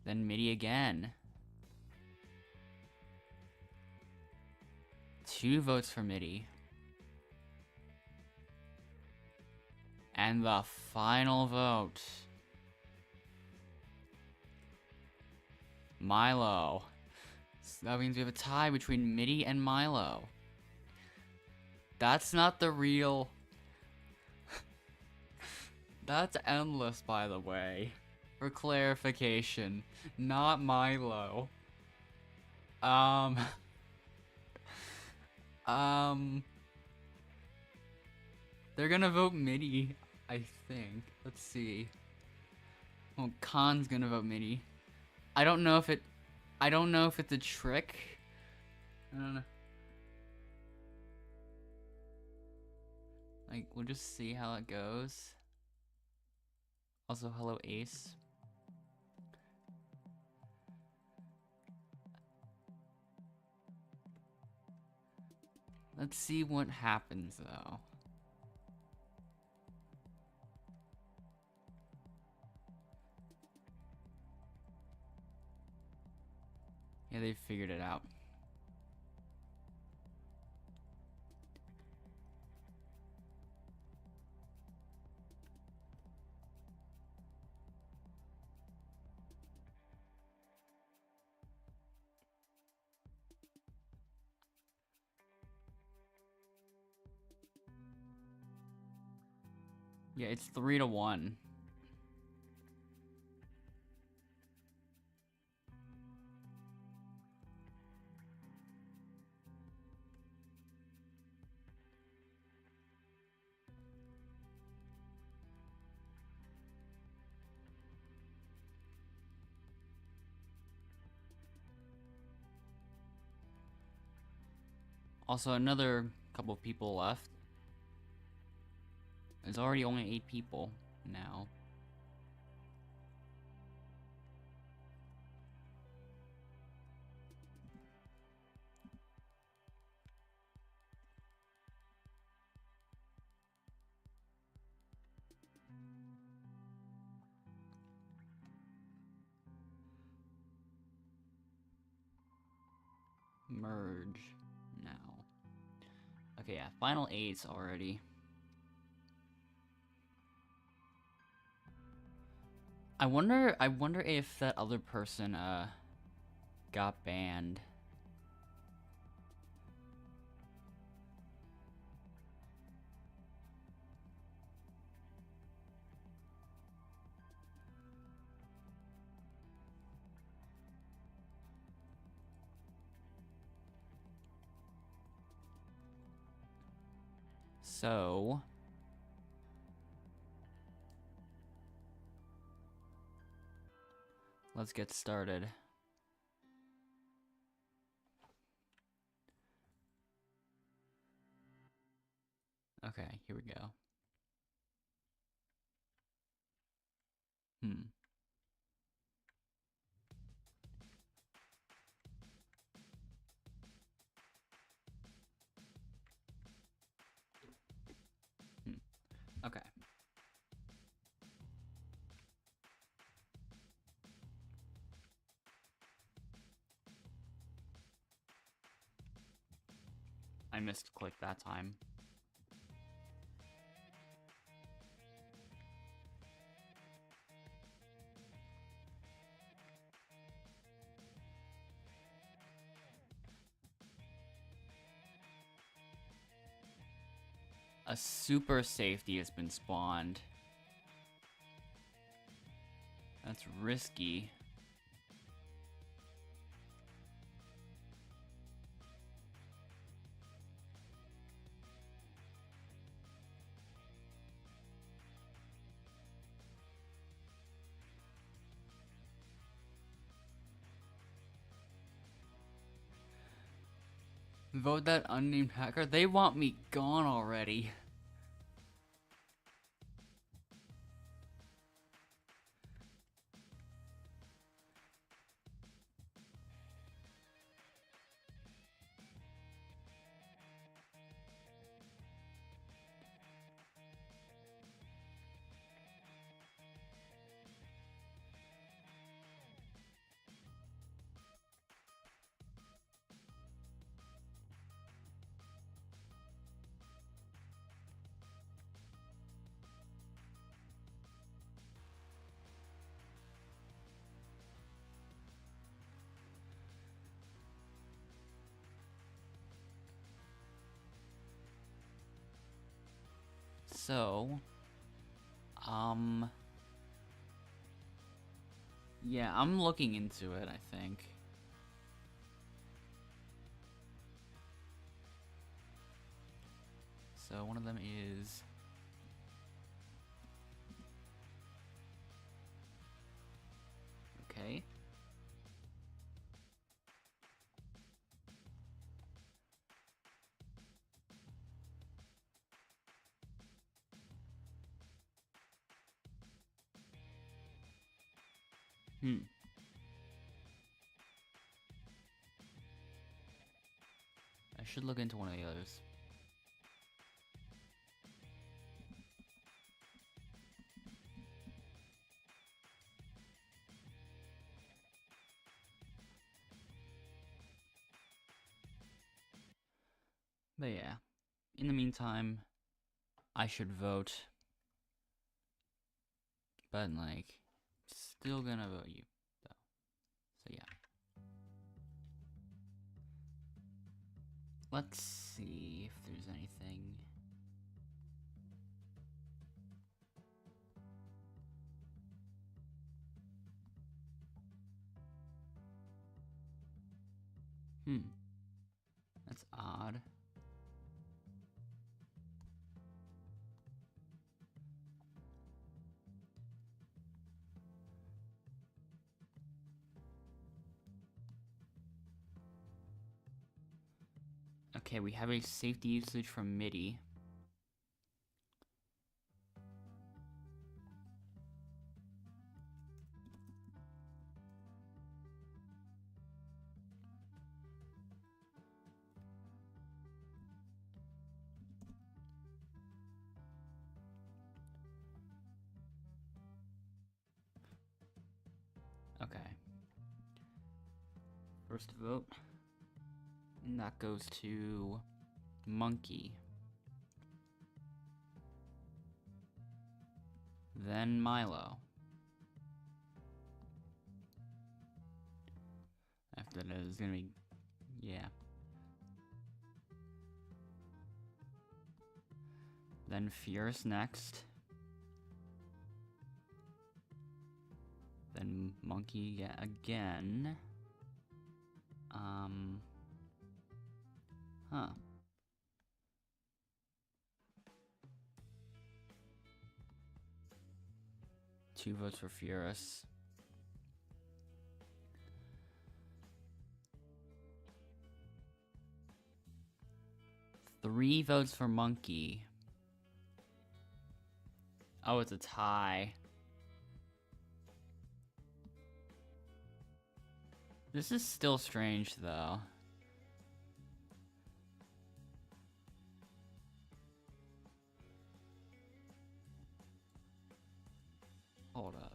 Then Mitty again. 2 votes for Mitty. And the final vote. Milo. So that means we have a tie between Mitty and Milo. That's not the real... That's Endless, by the way. For clarification. Not Milo. They're gonna vote Mitty, I think. Let's see. Well, Khan's gonna vote Mitty. I don't know if it's a trick. I don't know. Like, we'll just see how it goes. Also, hello, Ace. Let's see what happens, though. Yeah, they figured it out. Yeah, it's 3-1. Also, another couple of people left. There's already only 8 people now. Merge now. Okay, yeah, final 8s already. I wonder if that other person got banned. So let's get started. Okay, here we go. Okay. I missed click that time. A super safety has been spawned. That's risky. Vote that unnamed hacker. They want me gone already. So, yeah, I'm looking into it, I think. So one of them is okay. I should look into one of the others. But yeah, in the meantime, I should vote. But like, still gonna vote you, though. So yeah. Let's see if there's anything. That's odd. Okay, we have a safety usage from MIDI. Okay. First vote. And that goes to Monkey. Then Milo. After that is gonna be, yeah. Then Fierce next. Then Monkey again. Huh. Two votes for Fierce. Three votes for Monkey. Oh, it's a tie. This is still strange, though. Hold up.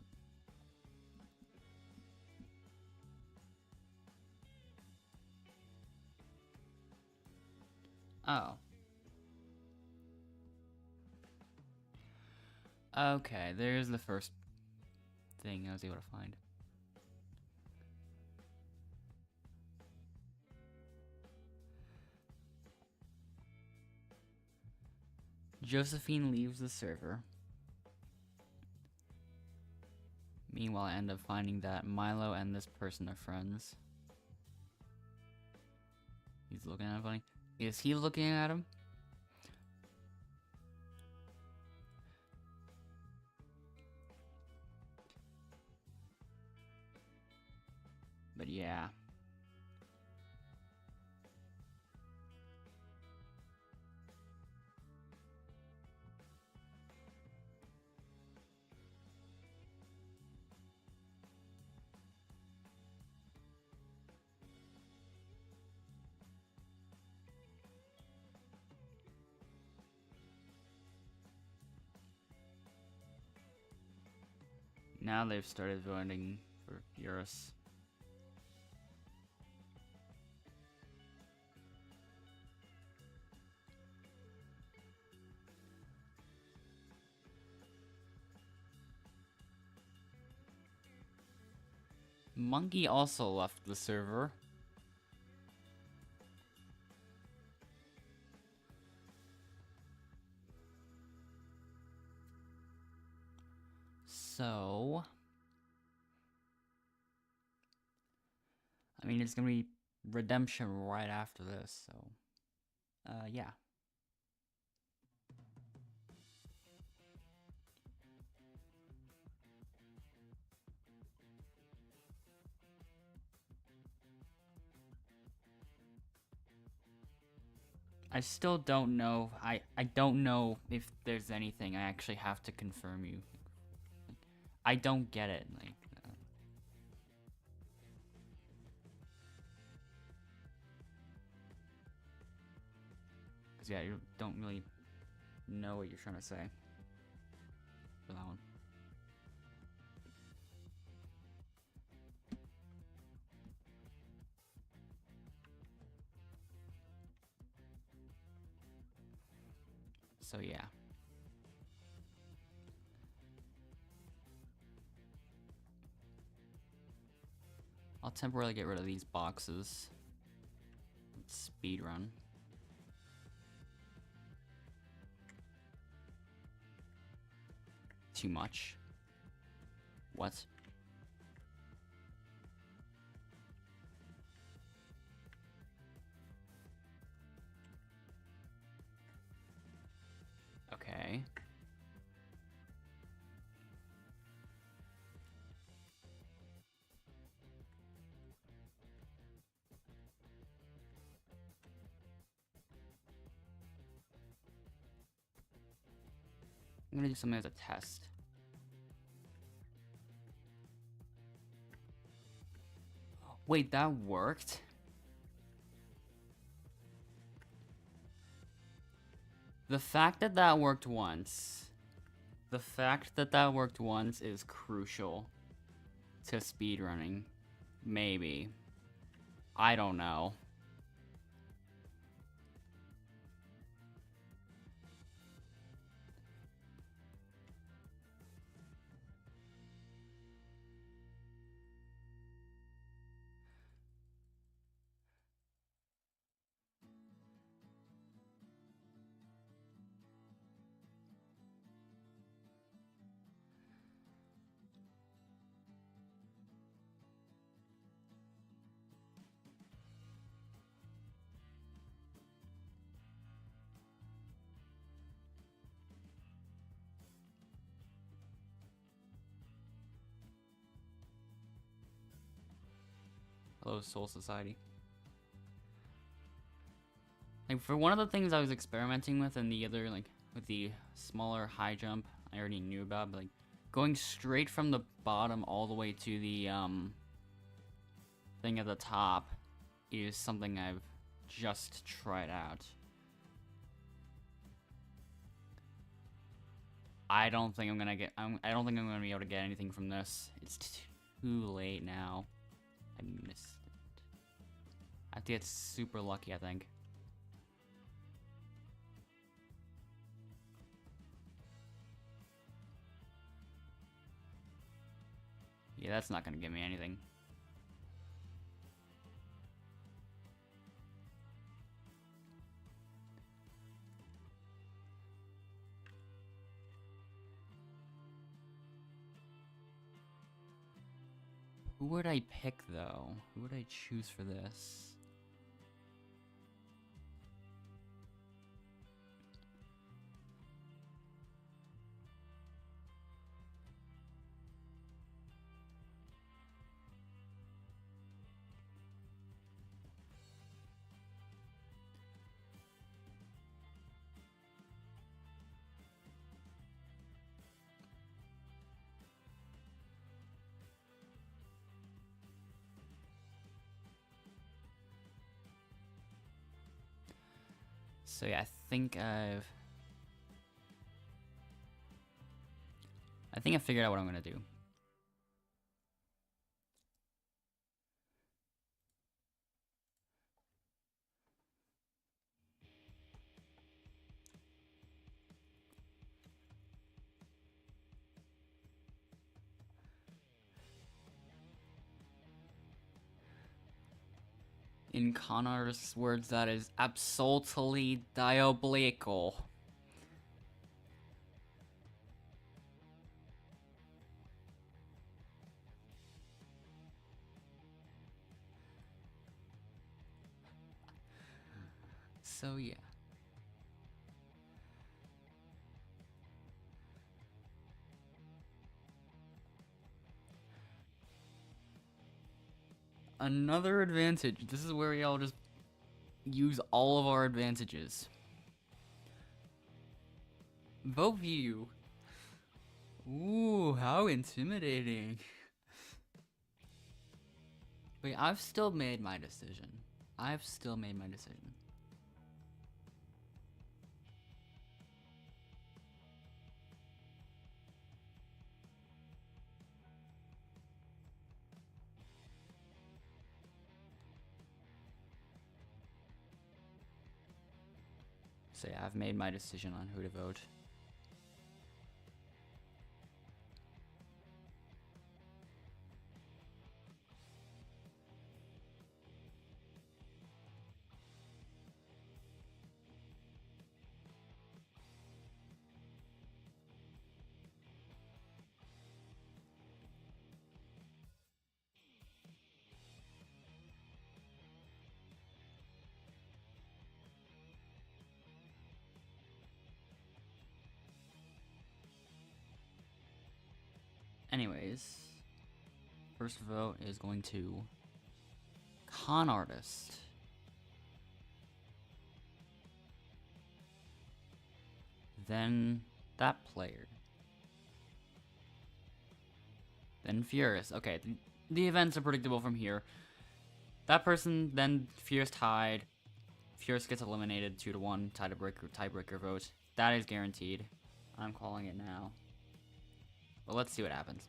Oh. Okay, there's the first thing I was able to find. Josephine leaves the server. Meanwhile, I end up finding that Milo and this person are friends. He's looking at him funny. Is he looking at him? But yeah. Now they've started voting for Eurus. Monkey also left the server. So, I mean, it's gonna be redemption right after this, so, yeah. I still don't know. I don't know if there's anything I actually have to confirm you. I don't get it. Like, cause yeah, you don't really know what you're trying to say for that one. So yeah. I'll temporarily get rid of these boxes. Speed run. Too much. What? I'm gonna do something as a test. Wait, that worked? The fact that that worked once... The fact that that worked once is crucial to speedrunning. Maybe. I don't know. Hello, Soul Society. Like, for one of the things I was experimenting with and the other, like, with the smaller high jump, I already knew about, but, like, going straight from the bottom all the way to the, thing at the top is something I've just tried out. I don't think I'm gonna get, I don't think I'm gonna be able to get anything from this. It's too late now. I missed it. I have to get super lucky, I think. Yeah, that's not gonna give me anything. Who would I pick, though? Who would I choose for this? So yeah, I think I figured out what I'm gonna do. In Connor's words, that is absolutely diabolical. So yeah. Another advantage. This is where we all just use all of our advantages. Vote view. Ooh, how intimidating. Wait, I've still made my decision. I've still made my decision. So yeah, I've made my decision on who to vote. Anyways, first vote is going to Con Artist. Then That player. Then Furious. Okay, the events are predictable from here. That person, then Furious tied. Furious gets eliminated 2-1, tiebreaker vote. That is guaranteed. I'm calling it now. But let's see what happens.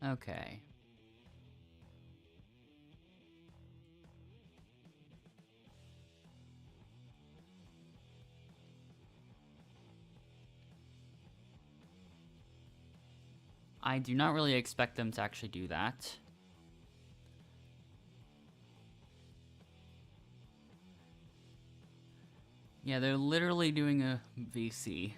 Okay. I do not really expect them to actually do that. Yeah, they're literally doing a VC.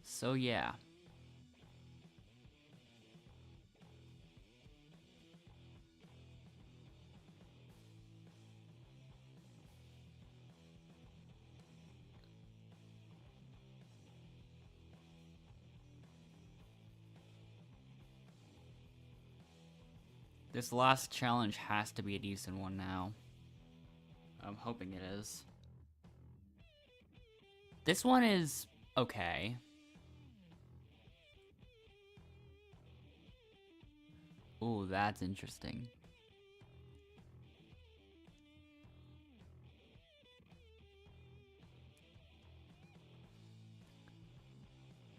So yeah. This last challenge has to be a decent one now. I'm hoping it is. This one is okay. Ooh, that's interesting.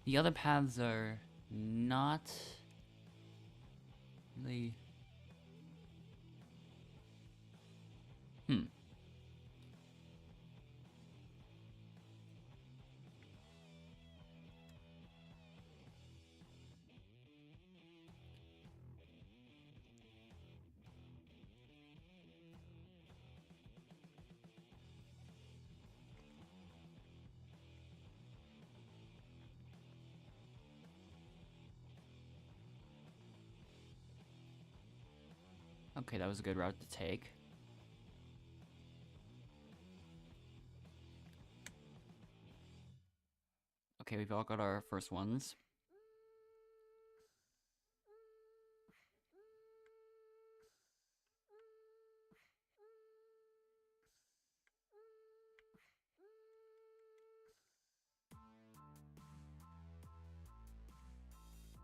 The other paths are not really... Okay, that was a good route to take. Okay, we've all got our first ones.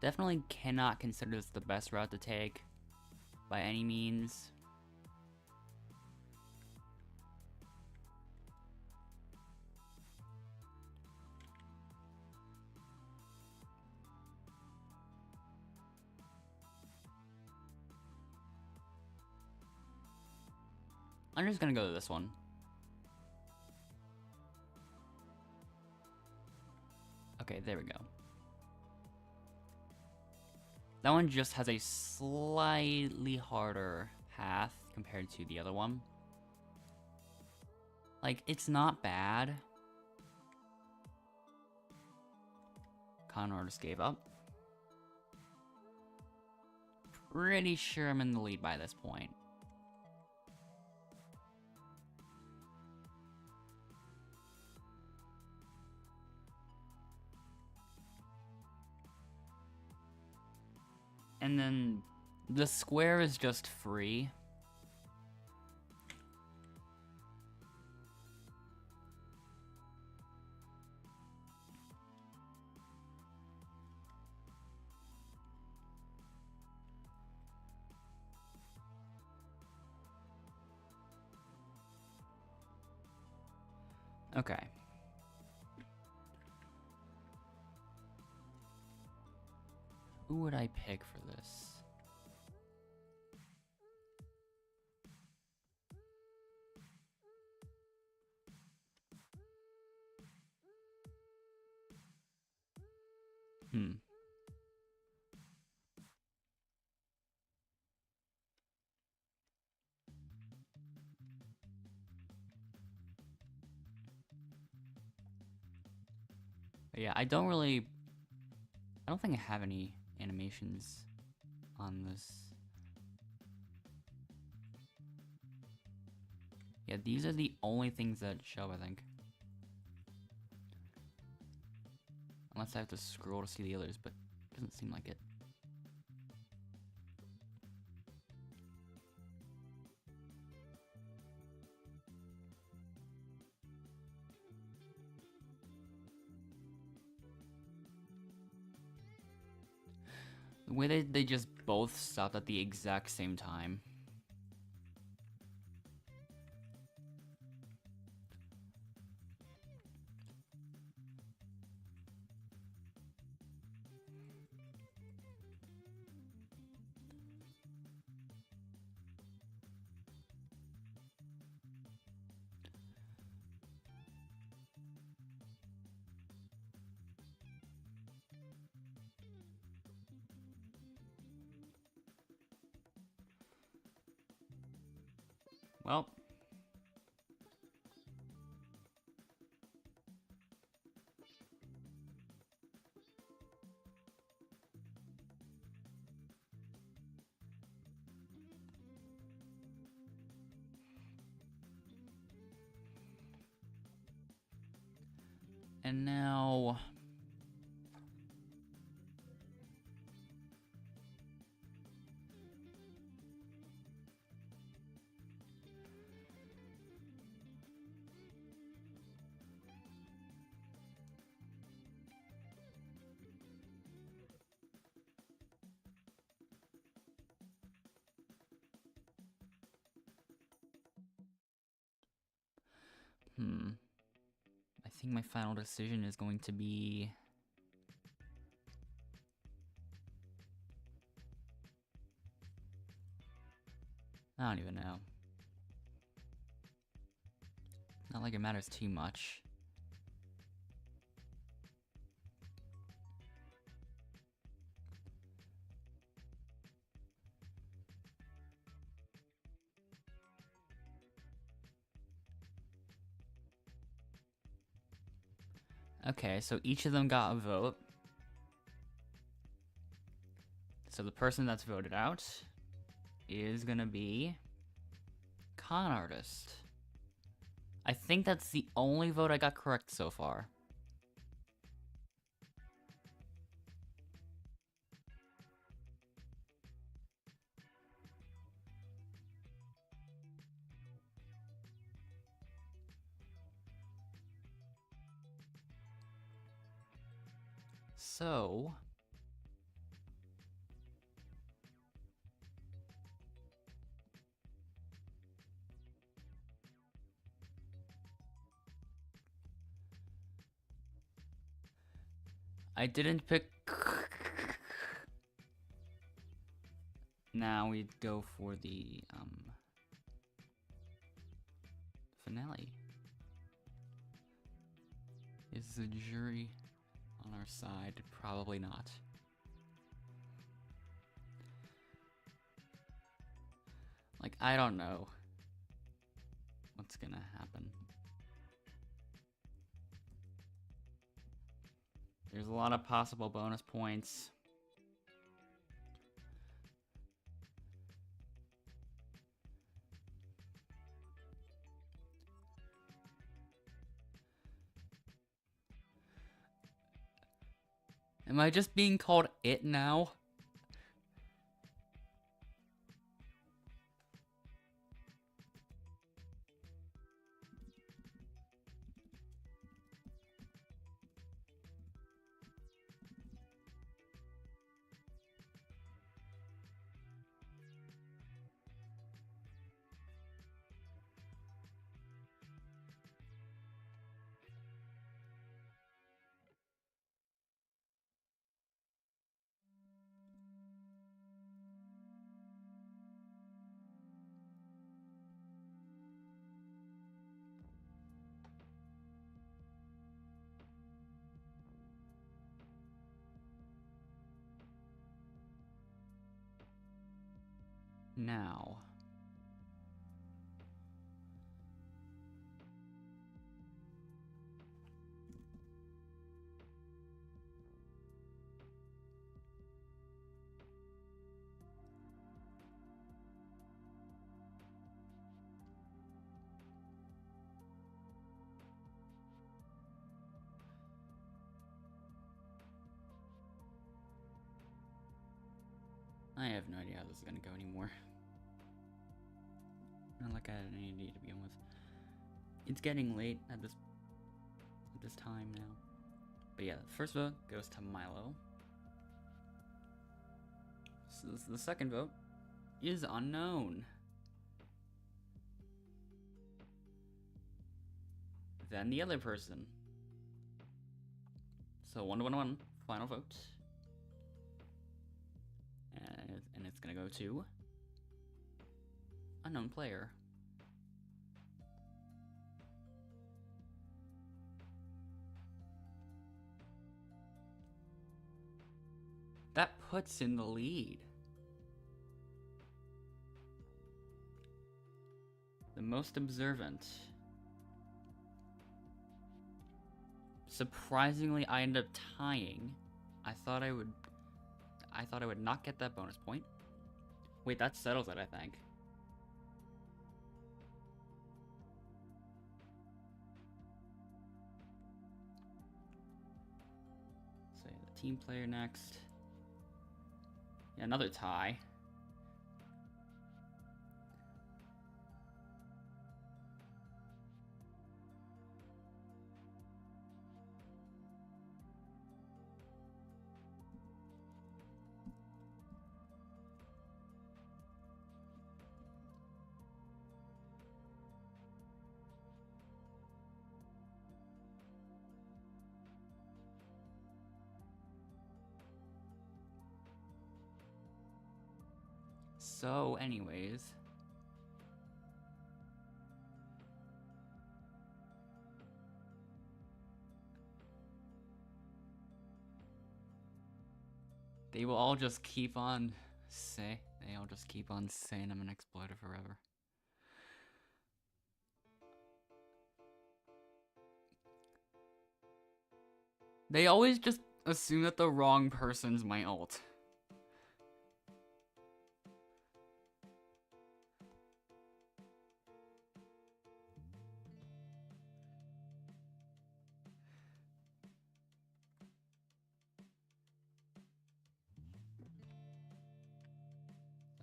Definitely cannot consider this the best route to take by any means. I'm just gonna go to this one. Okay, there we go. That one just has a slightly harder path compared to the other one. Like, it's not bad. Con artist gave up. Pretty sure I'm in the lead by this point. And then the square is just free. Okay. Who would I pick for this? Yeah, I don't think I have any animations on this. Yeah, these are the only things that show, I think. Unless I have to scroll to see the others, but it doesn't seem like it. The way they just both stopped at the exact same time. Well. And now... I think my final decision is going to be... I don't even know. Not like it matters too much. Okay, so each of them got a vote. So the person that's voted out is gonna be Con Artist. I think that's the only vote I got correct so far. So... I didn't pick... Now we go for the, finale. Is the jury on our side? Probably not. Like, I don't know what's gonna happen. There's a lot of possible bonus points. Am I just being called it now? Now. I have no idea how this is gonna go anymore. Not like I had any idea to begin with. It's getting late at this time now. But yeah, the first vote goes to Milo. So the second vote is unknown. Then the other person. So 1-1-1, final vote. And it's gonna go to unknown player. That puts in the lead. The most observant. Surprisingly, I ended up tying. I thought I would not get that bonus point. Wait, that settles it, I think. So the team player next. Yeah, another tie. So, anyways. They will all just keep on saying I'm an exploiter forever. They always just assume that the wrong person's my ult.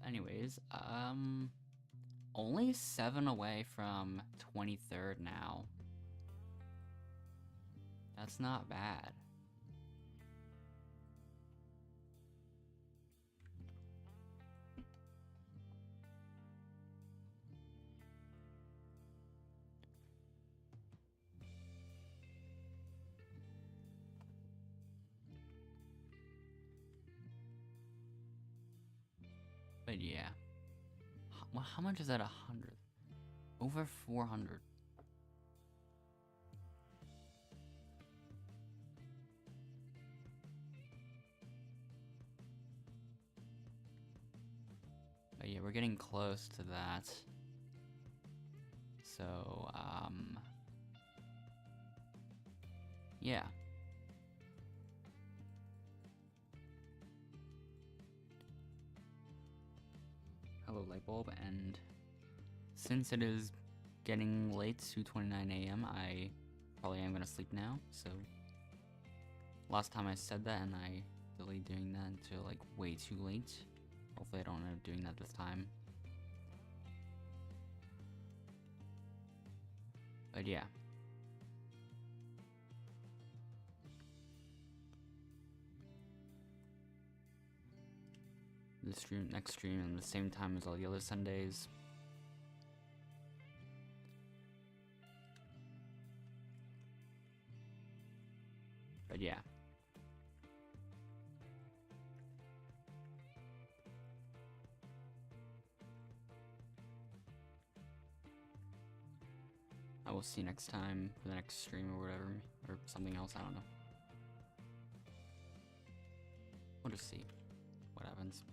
Anyways, only 7 away from 23rd now. That's not bad. But yeah. How much is that 100? Over 400. But yeah, we're getting close to that. So, yeah. Hello, Lightbulb, and since it is getting late, 2:29 a.m., I probably am gonna sleep now, so last time I said that and I delayed doing that until like way too late. Hopefully I don't end up doing that this time. But yeah. The next stream at the same time as all the other Sundays. But yeah. I will see you next time for the next stream or whatever, or something else, I don't know. We'll just see what happens.